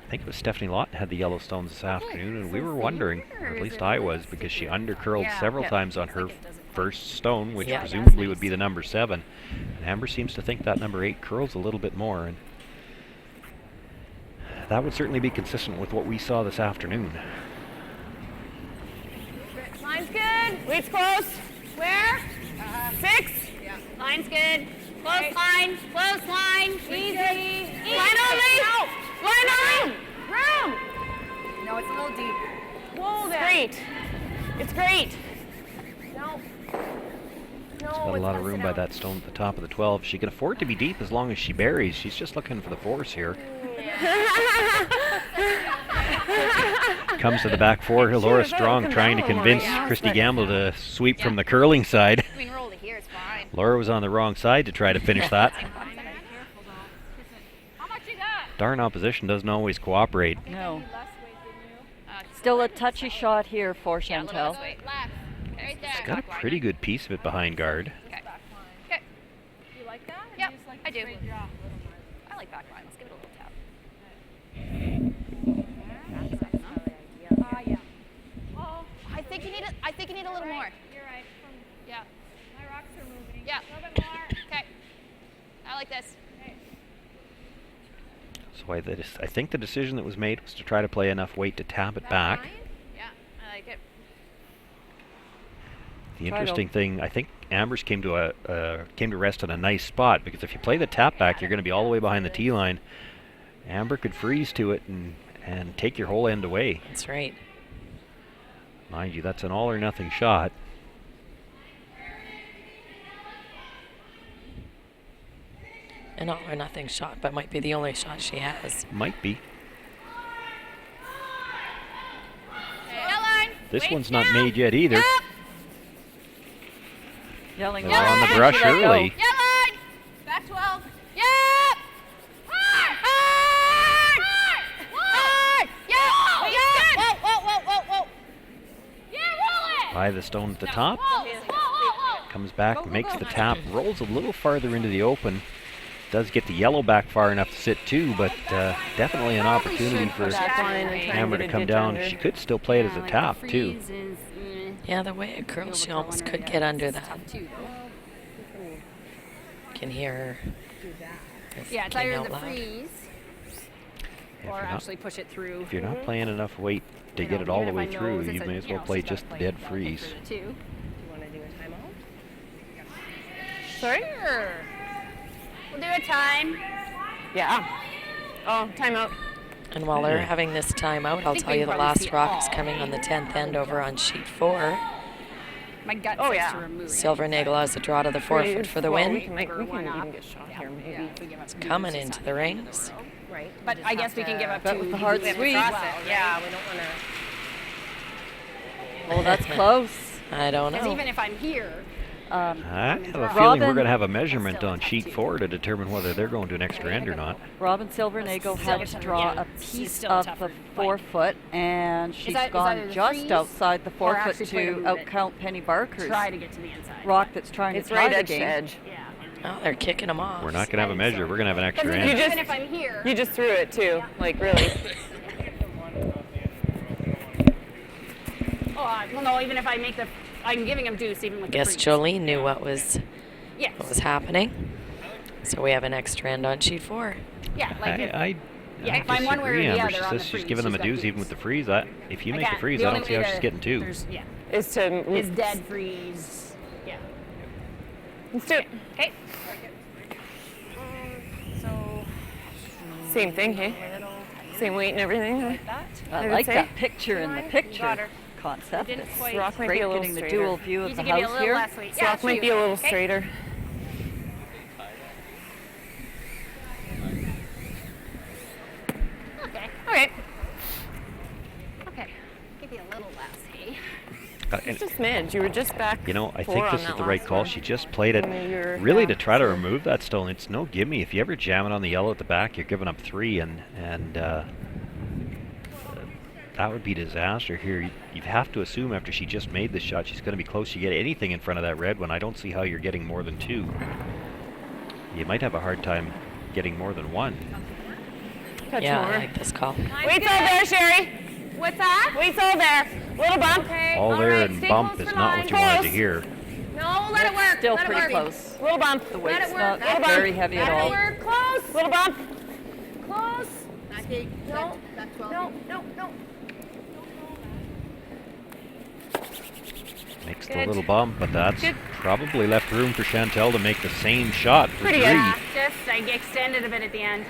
think it was Stephanie Lawton had the Yellowstones this afternoon, and we were wondering, or at least I was, because she undercurled several times on her first stone, which presumably would be the number 7. And Amber seems to think that number 8 curls a little bit more, and that would certainly be consistent with what we saw this afternoon. Line's good. Weight's close. Where? 6. Yeah. Line's good. Close line. Close line. Easy. Line only. No. Line only. Room. No, it's a little deep. Whoa there. Great. It's great. No. She's got a lot of room by that stone at the top of the 12. She can afford to be deep as long as she buries. She's just looking for the force here. Comes to the back 4. Laura Strong trying to convince Christy Gamble to sweep from the curling side. I mean, roll to here is fine. Laura was on the wrong side to try to finish that. How much you got? Darn opposition doesn't always cooperate. No. Still a touchy shot here for Chantel. Left. Right there. She's got a pretty good piece of it behind guard. Okay. Okay. You like that? Yep, I do. I like back line. Let's give it a little tap. Yeah. Oh, I think you need a little more. You're right. Yeah. My rocks are moving. Yeah. A little bit more. Okay. I like this. So I think the decision that was made was to try to play enough weight to tap it back. Yeah, I like it. The interesting thing, I think Amber's came to rest on a nice spot, because if you play the tap back, you're going to be all the way behind the tee line. Amber could freeze to it and take your whole end away. That's right. Mind you, that's an all or nothing shot. An all or nothing shot, but might be the only shot she has. Might be. Line. This one's not made yet either. Yelling. They were on the brush early. Line. Back 12. Yep. Hard. Yeah. Whoa. Yeah, roll it. By the stone at the top. Whoa. Comes back, makes the tap, rolls a little farther into the open. Does get the yellow back far enough to sit too, but definitely an opportunity for Amber to come down. She could still play it as a tap too. Yeah, the way it curls, she almost could get under that. Can hear her. Yeah, it's thinking either out the loud. freeze or actually push it through. If you're not playing enough weight to get it all the way through, you may as well play just the dead freeze. Do you want to do a timeout? Sorry? Sure. We'll do a time. Yeah. Oh, timeout. And while they're having this timeout, I'll think tell we you can the probably see last it rock is all. coming on the 10th end over on sheet 4. My gut Oh, says yeah. to remove it. Silvernagel has a draw to the forefoot for the win. We can even get shot here, maybe. It's coming into the rings. Right. But I guess we can give up But two. with the hard we have to sweep. cross Well, it, yeah, right? we don't want to. Oh, that's close. I don't Because know. even if I'm here, I have a feeling Robin- we're going to have a measurement on sheet 4 to determine whether they're going to an extra end or not. Robin Silvernagel had to draw a piece still of tougher the to find. forefoot, and she's that- is gone either the just freeze outside the or forefoot actually play to to move it? outcount Penny Barker's try to get to the inside. rock that's trying It's to tie right the edge to game. edge. Yeah. Oh, they're kicking them off. We're not going to have a measure. We're going to have an extra Because end. even if I'm here, You just threw it too, like really. well, no, even if I make the, I'm giving him deuce even with I guess the freeze. Jolene knew what was Yes. happening. So we have an extra end on sheet 4. Yeah, like if, I if I'm one way or disagree, the Amber. other She on the says she's freeze, giving them a got deuce even with the freeze. If you make the Again, freeze, the I only don't see way how she's to- getting 2. Yeah. Is to. Is dead freeze. Yeah. Let's do it. Okay. So. Same thing, hey? Same weight and everything. Huh? I would like say. that picture in the Got picture her. concept. Didn't It's quite- Rock might great be a little getting the straighter. dual view of Need the to give you a house little here. less weight. Rock might shoot. be a little Okay. straighter. Okay. Okay. Okay. Give you a little less, hey? Just a smidge. You were just back. You know, I 4 think on this is that the right last call. one. She just played it You're- really yeah, to try to so- remove that stone. It's no gimme. If you ever jam it on the yellow at the back, you're giving up 3, and that would be disaster here. You have to assume after she just made this shot, she's going to be close to get anything in front of that red one. I don't see how you're getting more than 2. You might have a hard time getting more than 1. Touch Yeah, more. I like this call. Weight's all there, Sherry. What's that? Weight's all there. Little bump. Okay. All there right, and stay bump close is for not line. what you wanted to Close. hear. No, let it work. Still let it pretty work. close. Little bump. The Let weight's it work. not Let it very work. heavy at Let it all. work. Close. Little bump. Close. No. No. Makes the Good. little bump, but that's Good. probably left room for Chantel to make the same shot for Pretty 3. good. Yeah, just I extended a bit at the end.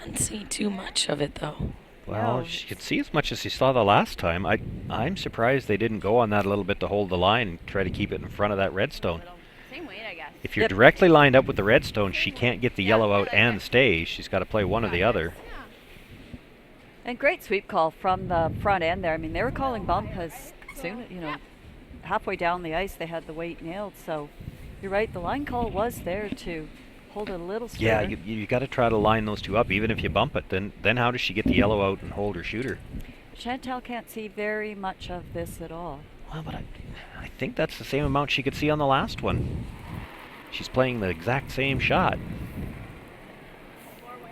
Can't see too much of it though. Well, she could see as much as she saw the last time. I'm surprised they didn't go on that a little bit to hold the line and try to keep it in front of that redstone. Same weight, I guess. If you're directly lined up with the redstone, she can't get the yellow out and stay. She's got to play one or the other. And great sweep call from the front end there. I mean, they were calling bump as soon, halfway down the ice they had the weight nailed. So you're right, the line call was there to hold it a little straighter. Yeah, you got to try to line those two up, even if you bump it. Then how does she get the yellow out and hold her shooter? Chantel can't see very much of this at all. Well, but I think that's the same amount she could see on the last one. She's playing the exact same shot.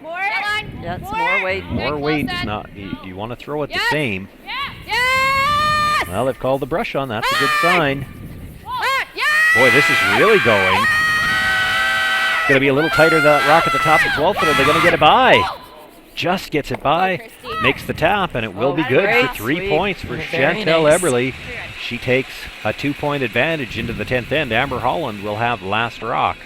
More. Line. Yeah, it's more weight. More close weight is then. not. You want to throw it Yes. the same. Yes. Well, they've called the brush on. That's a good sign. Yes. Boy, this is really going. It's going to be a little tighter, that rock at the top of 12th, but are they going to get it by? Just gets it by, makes the tap, and it will be good for 3 points for Very Chantel nice. Eberly. She takes a 2-point advantage into the 10th end. Amber Holland will have last rock.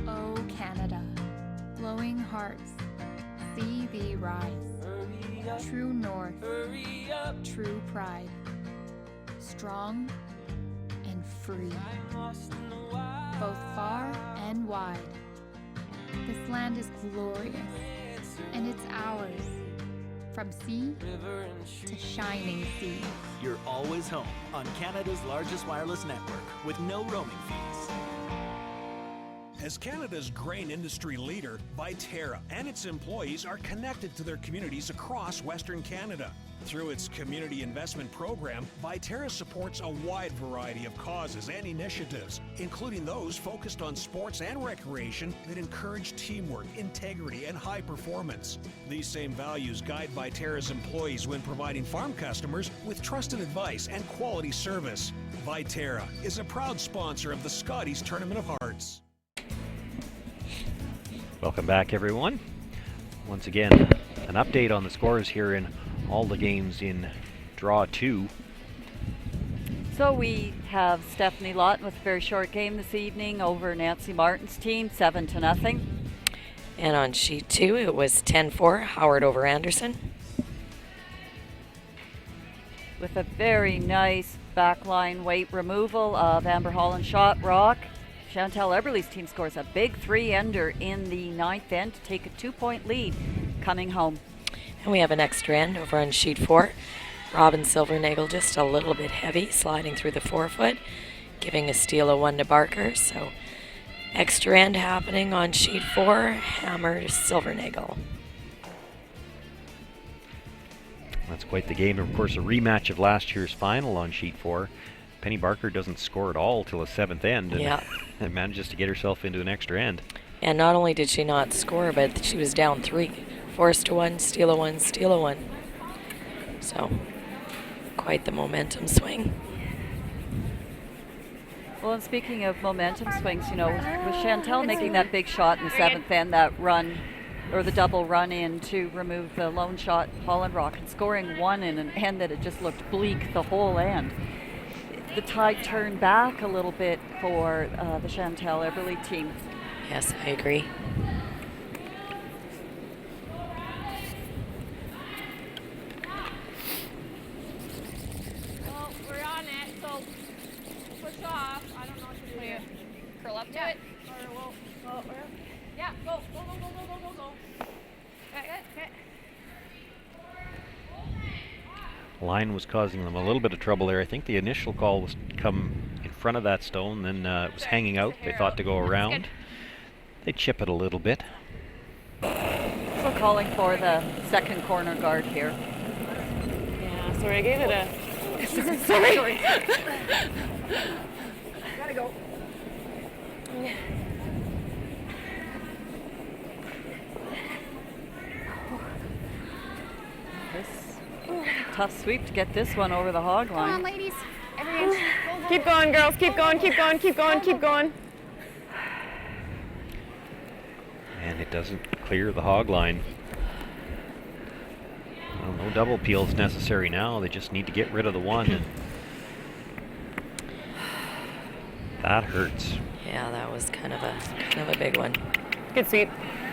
O Canada, glowing hearts, see thee rise. True north, true pride, strong and free, both far and wide. This land is glorious, and it's ours, from sea to shining sea. You're always home on Canada's largest wireless network with no roaming fees. As Canada's grain industry leader, Viterra and its employees are connected to their communities across Western Canada. Through its community investment program, Viterra supports a wide variety of causes and initiatives, including those focused on sports and recreation that encourage teamwork, integrity, and high performance. These same values guide Viterra's employees when providing farm customers with trusted advice and quality service. Viterra is a proud sponsor of the Scotties Tournament of Hearts. Welcome back, everyone. Once again, an update on the scores here in all the games in Draw 2. So we have Stephanie Lawton with a very short game this evening over Nancy Martin's team, 7-0. And on sheet 2, it was 10-4, Howard over Anderson. With a very nice backline weight removal of Amber Holland shot rock, Chantal Eberle's team scores a big 3-ender in the 9th end to take a 2-point lead coming home. And we have an extra end over on sheet 4. Robin Silvernagel just a little bit heavy, sliding through the 4-foot, giving a steal of 1 to Barker. So extra end happening on sheet 4, hammer Silvernagel. That's quite the game. Of course, a rematch of last year's final on sheet 4. Penny Barker doesn't score at all till the 7th end and manages to get herself into an extra end. And not only did she not score, but she was down 3. Forced to 1, steal a 1, steal a 1. So, quite the momentum swing. Well, and speaking of momentum swings, you know, with Chantal making that big shot in the 7th end, that run, or the double run in to remove the lone shot Holland Rock, and scoring 1 in an end that it just looked bleak the whole end. The tide turned back a little bit for the Chantal Eberle team. Yes, I agree. Well, we're on it, so push off. I don't know what to do here. Curl up to it. Or we'll, yeah, go. Okay. Line was causing them a little bit of trouble there. I think the initial call was to come in front of that stone, then it was hanging out. They thought to go around. They chip it a little bit. So calling for the second corner guard here. Yeah, sorry, I gave it a... sorry. Gotta go. Tough sweep to get this one over the hog line. Come on, ladies. Every inch. Keep going, girls. Keep going. And it doesn't clear the hog line. Well, no double peels necessary now. They just need to get rid of the 1. And that hurts. Yeah, that was kind of a big one. Good sweep.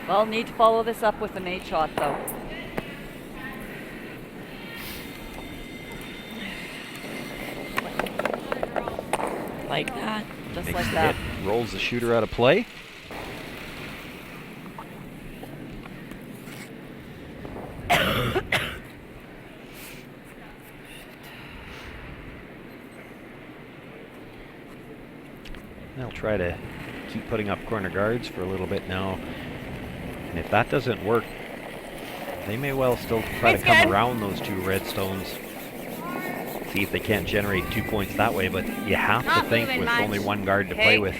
Well, need to follow this up with a made shot, though. Like that. Just Makes like the that. hit, rolls the shooter out of play. They'll try to keep putting up corner guards for a little bit now. And if that doesn't work, they may well still try to come around those 2 red stones. See if they can't generate 2 points that way, but you have to think with only 1 guard to play with,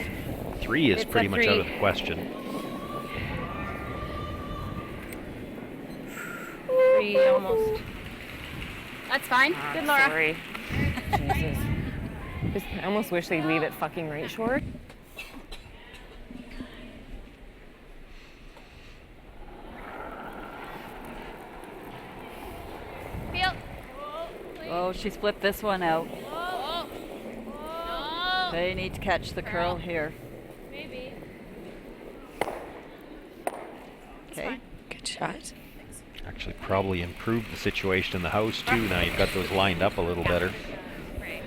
3 is pretty much out of the question. 3 almost. That's fine. Good, Laura. Sorry. Jesus. I almost wish they'd leave it fucking right short. Feel. Oh, she's flipped this one out. No. They need to catch the curl here. Maybe. Okay. Good shot. Actually probably improved the situation in the house too. Now you've got those lined up a little better. Right.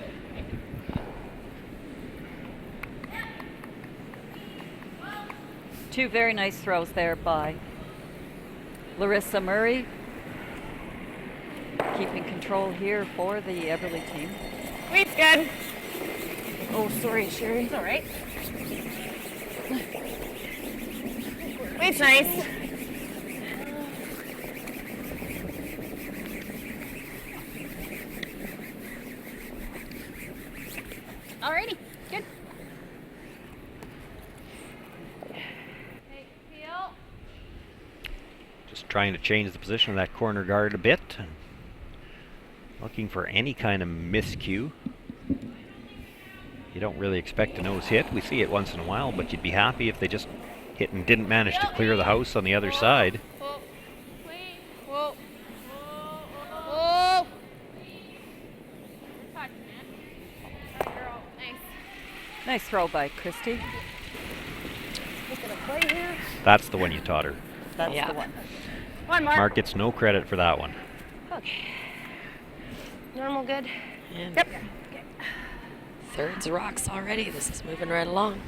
Two very nice throws there by Larissa Murray. Keeping control here for the Eberle team. Weight's good. Oh, sorry, Sherry. It's all right. Weight's nice. Alrighty. Good. Okay, feel. Just trying to change the position of that corner guard a bit. And looking for any kind of miscue. You don't really expect a nose hit. We see it once in a while, but you'd be happy if they just hit and didn't manage to clear the house on the other side. Whoa. Whoa. Whoa. Nice. Nice throw by Christy. Just gonna play here. That's the one you taught her. That's the one. One more. Mark gets no credit for that one. Okay. Normal good. And Yep. thirds rocks already. This is moving right along.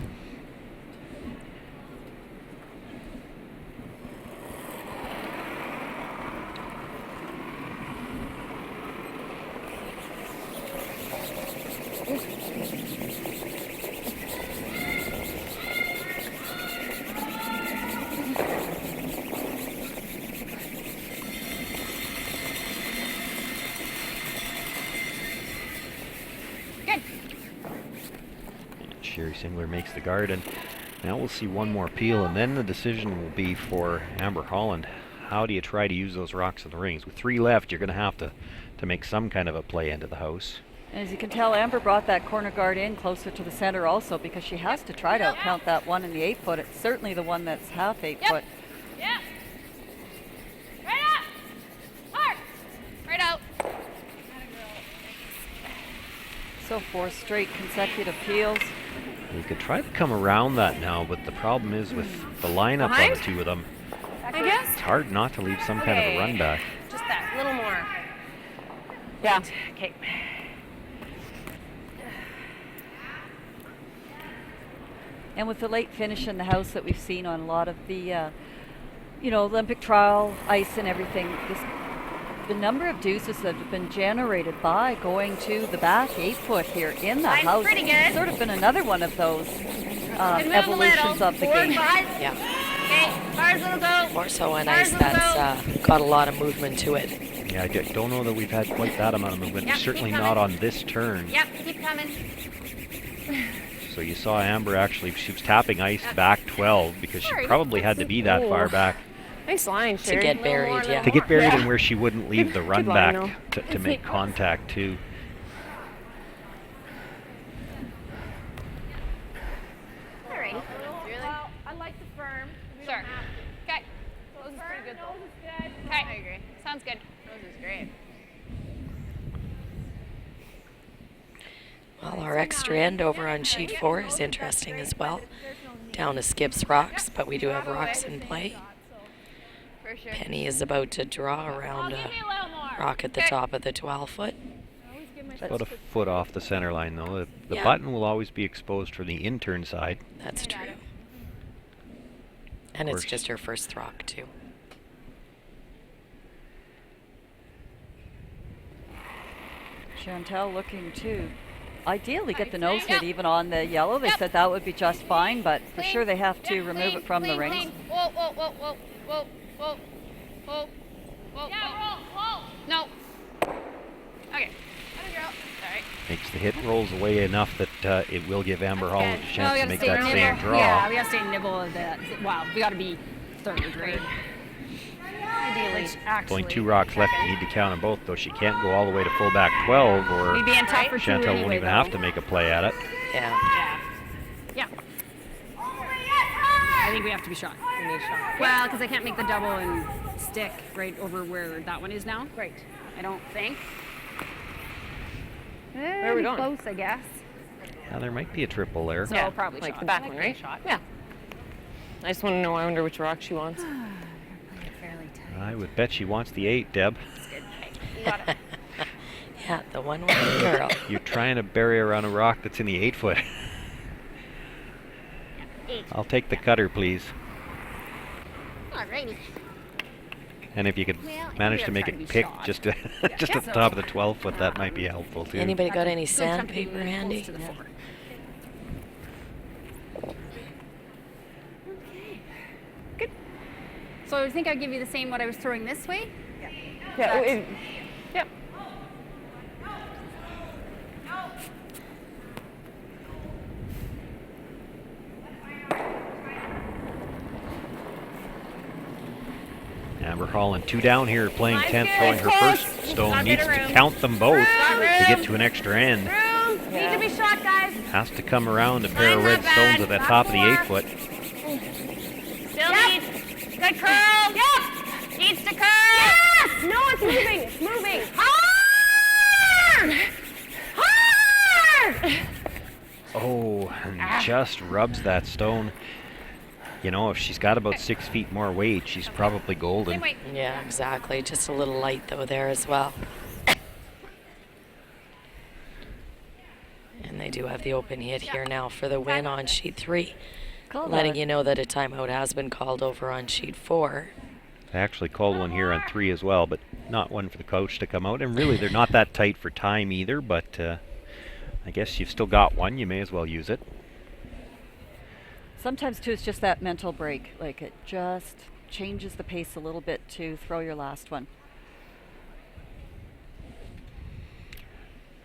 Sherry Singler makes the guard, and now we'll see one more peel, and then the decision will be for Amber Holland. How do you try to use those rocks in the rings? With 3 left, you're going to have to make some kind of a play into the house. And as you can tell, Amber brought that corner guard in closer to the center also because she has to try to outcount that one in the 8-foot. It's certainly the one that's half 8-foot. Yep. Right up. Hard. Right out. So 4 straight consecutive peels. You could try to come around that now, but the problem is with the lineup on the 2 of them, I guess. it's hard not to leave some kind of a run back. Just that little more. Yeah. Okay. And with the late finish in the house that we've seen on a lot of the, Olympic trial ice and everything, the number of deuces that have been generated by going to the back 8-foot here in the house, pretty good. sort of been another one of those Move evolutions of the game. Yeah. Okay, bars will go. More so on ice that's got a lot of movement to it. Yeah, I don't know that we've had quite that amount of movement. Yep, Certainly keep not coming. on this turn. Yep, keep coming. So you saw Amber actually, she was tapping ice back 12 because she probably had to be that far back Nice line, Sherry. To get buried, yeah. to get buried and where she wouldn't leave the run Good line, back to make contact too. All right. Really? Well, I like the firm. Sure. Okay. Nose is pretty good. Nose is good. Okay. I agree. Sounds good. Nose is great. Well, our extra end over on sheet 4 is interesting as well. Down to Skip's rocks, but we do have rocks in play. Penny is about to draw around a rock at the top of the 12-foot. About a foot off the center line though. The Yeah. button will always be exposed from the intern side. That's true. And it's just her first rock too. Chantel looking to ideally get the nose hit even on the yellow. They said that would be just fine, but for sure they have to remove it from the rings. Whoa, whoa, whoa, whoa, whoa, whoa, whoa, whoa. Yeah, roll. No. Okay. Sorry. Makes the hit rolls away enough that it will give Amber Holland a chance to make that nibble. same draw. Yeah, we gotta stay nibble of that. Wow, we gotta be third, right? Ideally, actually. Only 2 rocks left. You need to count them both, though. She can't go all the way to full back 12, or We'd be in tough for 2 Chantel won't anyway, even though. have to make a play at it. Yeah. Yeah. I think we have to be shot. We need shot. Well, because I can't make the double and stick right over where that one is now. Right. I don't think. Where are we going? Close, I guess. Now, there might be a triple there. So probably like shot. the back one, right? Shot. Yeah. I just want to know. I wonder which rock she wants. Fairly tight. I would bet she wants the 8, Deb. You got it. Yeah, the one with the girl. You're trying to bury her on a rock that's in the 8-foot. 8. I'll take the cutter, please. Alrighty. And if you could Well, I manage think to I'm make trying it to be pick shot. just at the top of the 12-foot, that might be helpful too. Anybody got any Still trying to be sandpaper close handy? to the four. Okay. Good. So I think I'll give you the same what I was throwing this way. Yeah. Yep. Amber Holland 2 down here, playing Mine's 10th, good. throwing her Close. first stone. Not Needs bit of to room. count them both Room. to get to an extra end. Room. Need to be shot, guys. Has to come around a pair of Mine's red not stones bad. at that Got top of the 4. 8-foot. Good curl. Yep. Needs to curl. Yes. No, it's moving. It's moving. Hard. Hard. Oh, and just rubs that stone. You know, if she's got about 6 feet more weight, she's probably golden. Yeah, exactly. Just a little light though there as well. And they do have the open hit here now for the win on sheet 3. Letting you know that a timeout has been called over on sheet 4. They actually called one here on 3 as well, but not one for the coach to come out. And really, they're not that tight for time either, but I guess you've still got one. You may as well use it. Sometimes, too, it's just that mental break. Like, it just changes the pace a little bit to throw your last one.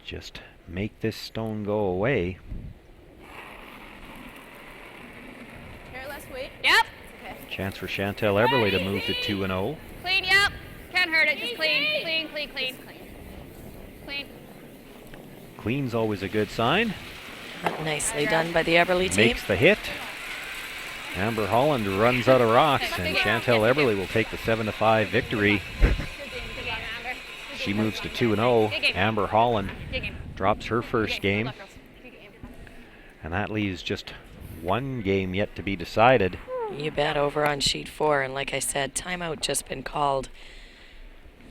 Just make this stone go away. Less weight. Yep. Okay. Chance for Chantel Eberle to move to 2-0. Clean, yep. Can't hurt it. Just clean, clean, clean, clean, clean. Clean. Clean's always a good sign. Nicely done by the Eberle team. Makes the hit. Amber Holland runs out of rocks, and Chantel Eberle will take the 7-5 victory. She moves to 2-0. Amber Holland drops her first game. And that leaves just one game yet to be decided. You bet, over on sheet 4. And like I said, timeout just been called.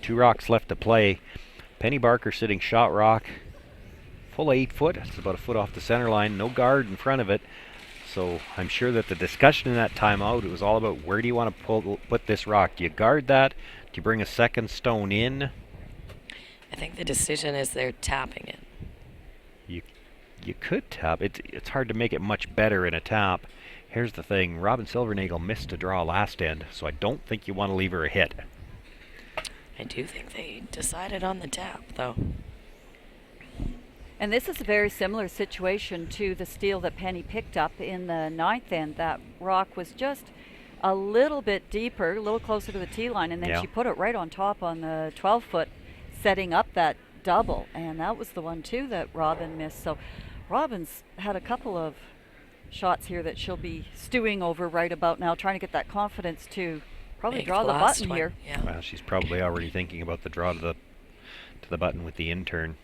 2 rocks left to play. Penny Barker sitting shot rock. Full 8 foot. It's about a foot off the center line. No guard in front of it. So I'm sure that the discussion in that timeout, it was all about where do you want to put this rock. Do you guard that? Do you bring a second stone in? I think the decision is they're tapping it. You could tap. It's hard to make it much better in a tap. Here's the thing. Robin Silvernagel missed a draw last end, so I don't think you want to leave her a hit. I do think they decided on the tap, though. And this is a very similar situation to the steal that Penny picked up in the 9th end. That rock was just a little bit deeper, a little closer to the tee line, and then she put it right on top on the 12-foot, setting up that double. And that was the one, too, that Robin missed. So Robin's had a couple of shots here that she'll be stewing over right about now, trying to get that confidence to probably draw the button here. Yeah. Well, she's probably already thinking about the draw to the button with the in-turn.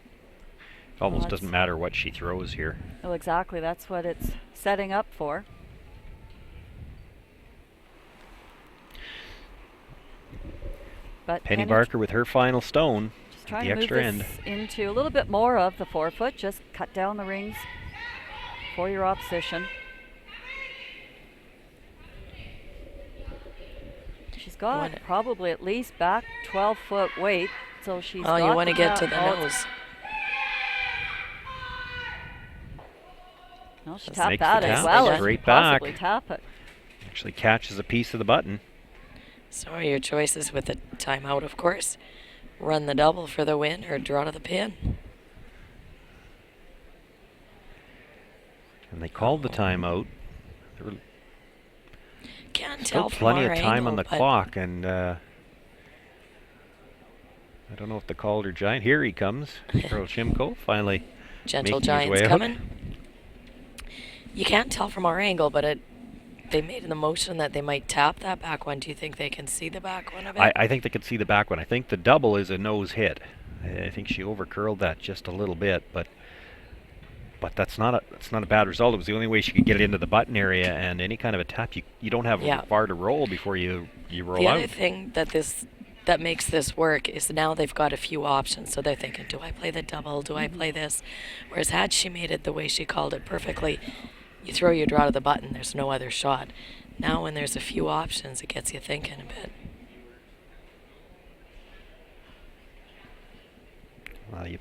It almost doesn't matter what she throws here. Well, exactly. That's what it's setting up for. But Penny Barker with her final stone. Just trying the to extra move end. this into a little bit more of the 4-foot. Just cut down the rings for your opposition. She's got probably at least back 12-foot weight, so she's. Oh, you want to get to the nose. Well, she tapped that as well as possibly tap it. Actually catches a piece of the button. So are your choices with the timeout, of course. Run the double for the win or draw to the pin. And they called the timeout. There were Can't still tell from plenty our of time angle, on the but clock, and I don't know if the Calder Giant. Here he comes. Earl Shimko finally Gentle making his way Giant's out. coming. You can't tell from our angle, but they made an emotion that they might tap that back one. Do you think they can see the back one of it? I think they can see the back one. I think the double is a nose hit. I think she over-curled that just a little bit, but that's not a bad result. It was the only way she could get it into the button area, and any kind of a tap, you don't have far to roll before you roll the out. other thing that makes this work is now they've got a few options, so they're thinking, do I play the double? Do I play this? Whereas had she made it the way she called it perfectly, you throw your draw to the button, there's no other shot. Now when there's a few options, it gets you thinking a bit. Well, you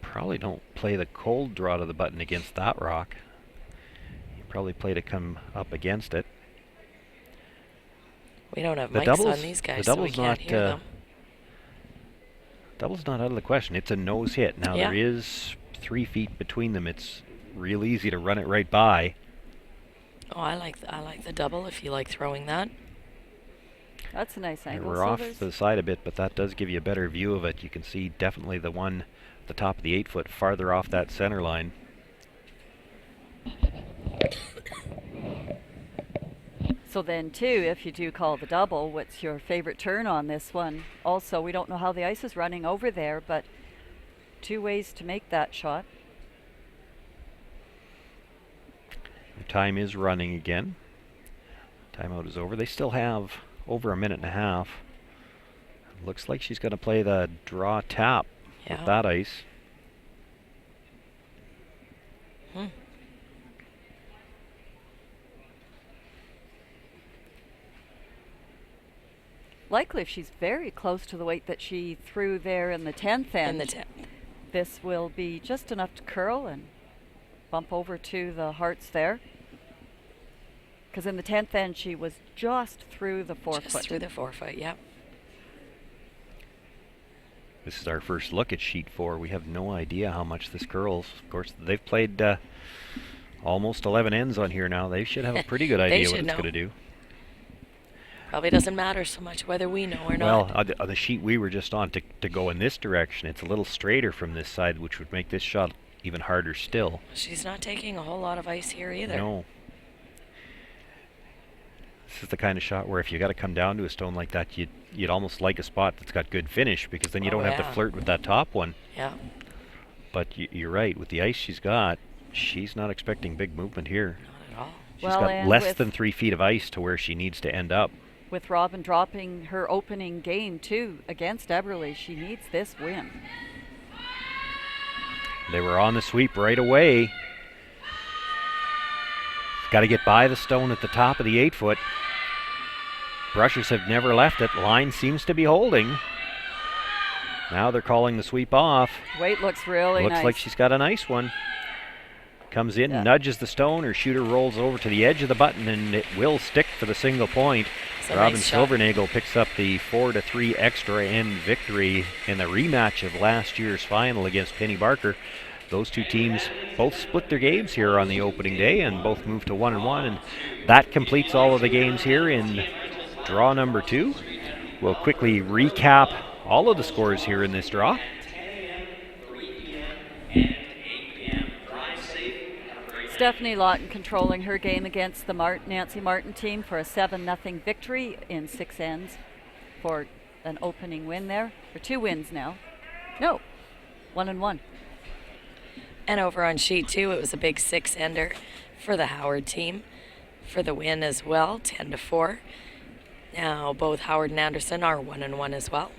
probably don't play the cold draw to the button against that rock. You probably play to come up against it. We don't have mics on these guys, so we can't hear them. Double's not out of the question. It's a nose hit. Now there is 3 feet between them. It's real easy to run it right by. Oh, I like the double if you like throwing that. That's a nice angle. We're off to the side a bit, but that does give you a better view of it. You can see definitely the one at the top of the 8-foot farther off that center line. So then too, if you do call the double, what's your favorite turn on this one? Also, we don't know how the ice is running over there, but 2 ways to make that shot. The time is running again. Timeout is over. They still have over a minute and a half. Looks like she's going to play the draw tap with that ice. Likely if she's very close to the weight that she threw there in the 10th end. In the 10th. This will be just enough to curl and bump over to the hearts there. Because in the 10th end, she was just through the 4 foot. Just through the 4 foot, yep. This is our first look at sheet 4. We have no idea how much this curls. Of course, they've played almost 11 ends on here now. They should have a pretty good idea what it's going to do. Probably doesn't matter so much whether we know or not. Well, on the sheet we were just on, to go in this direction, it's a little straighter from this side, which would make this shot even harder still. She's not taking a whole lot of ice here either. No. This is the kind of shot where if you got to come down to a stone like that, you'd almost like a spot that's got good finish, because then you don't have to flirt with that top one. Yeah. But you're right, with the ice she's got, she's not expecting big movement here. Not at all. She's got less than 3 feet of ice to where she needs to end up. With Robin dropping her opening game too against Eberle, she needs this win. They were on the sweep right away. Got to get by the stone at the top of the 8 foot. Brushers have never left it. Line seems to be holding. Now they're calling the sweep off. Weight looks really nice. Looks like she's got a nice one. Comes in, nudges the stone. Her shooter rolls over to the edge of the button, and it will stick for the single point. Robin Silvernagel picks up the 4-3 extra end victory in the rematch of last year's final against Penny Barker. Those two teams both split their games here on the opening day and both moved to 1-1, and that completes all of the games here in draw number 2. We'll quickly recap all of the scores here in this draw. Stephanie Lawton controlling her game against the Nancy Martin team for a 7-0 victory in 6 ends for an opening win there. For 2 wins now. No, 1-1. And over on sheet 2, it was a big 6-ender for the Howard team for the win as well, 10-4. Now both Howard and Anderson are 1-1 as well.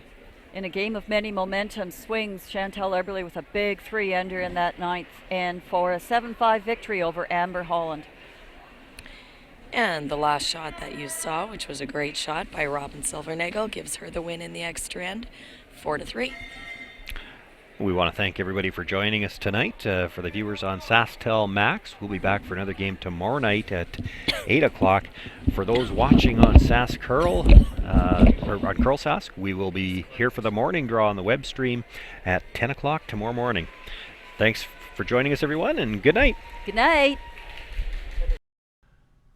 In a game of many momentum swings, Chantal Eberle with a big 3-ender in that 9th end for a 7-5 victory over Amber Holland. And the last shot that you saw, which was a great shot by Robin Silvernagel, gives her the win in the extra end, 4-3. We want to thank everybody for joining us tonight. For the viewers on SaskTel Max, we'll be back for another game tomorrow night at 8 o'clock. For those watching on Sask Curl, or on CurlSask, we will be here for the morning draw on the web stream at 10 o'clock tomorrow morning. Thanks for joining us, everyone, and good night. Good night.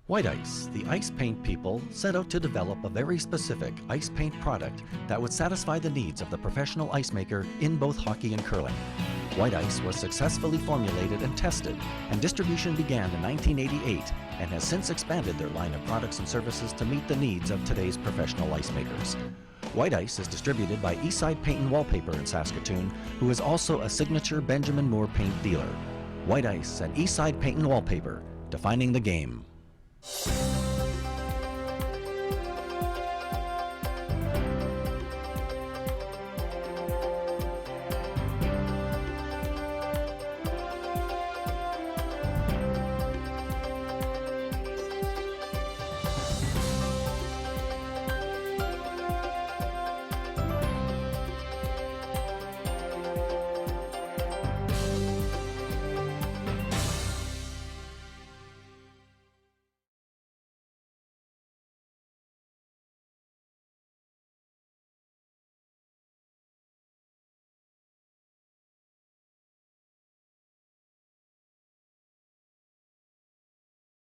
White Ice, the ice paint people, set out to develop a very specific ice paint product that would satisfy the needs of the professional ice maker in both hockey and curling. White Ice was successfully formulated and tested, and distribution began in 1988 and has since expanded their line of products and services to meet the needs of today's professional ice makers. White Ice is distributed by Eastside Paint and Wallpaper in Saskatoon, who is also a signature Benjamin Moore paint dealer. White Ice and Eastside Paint and Wallpaper, defining the game.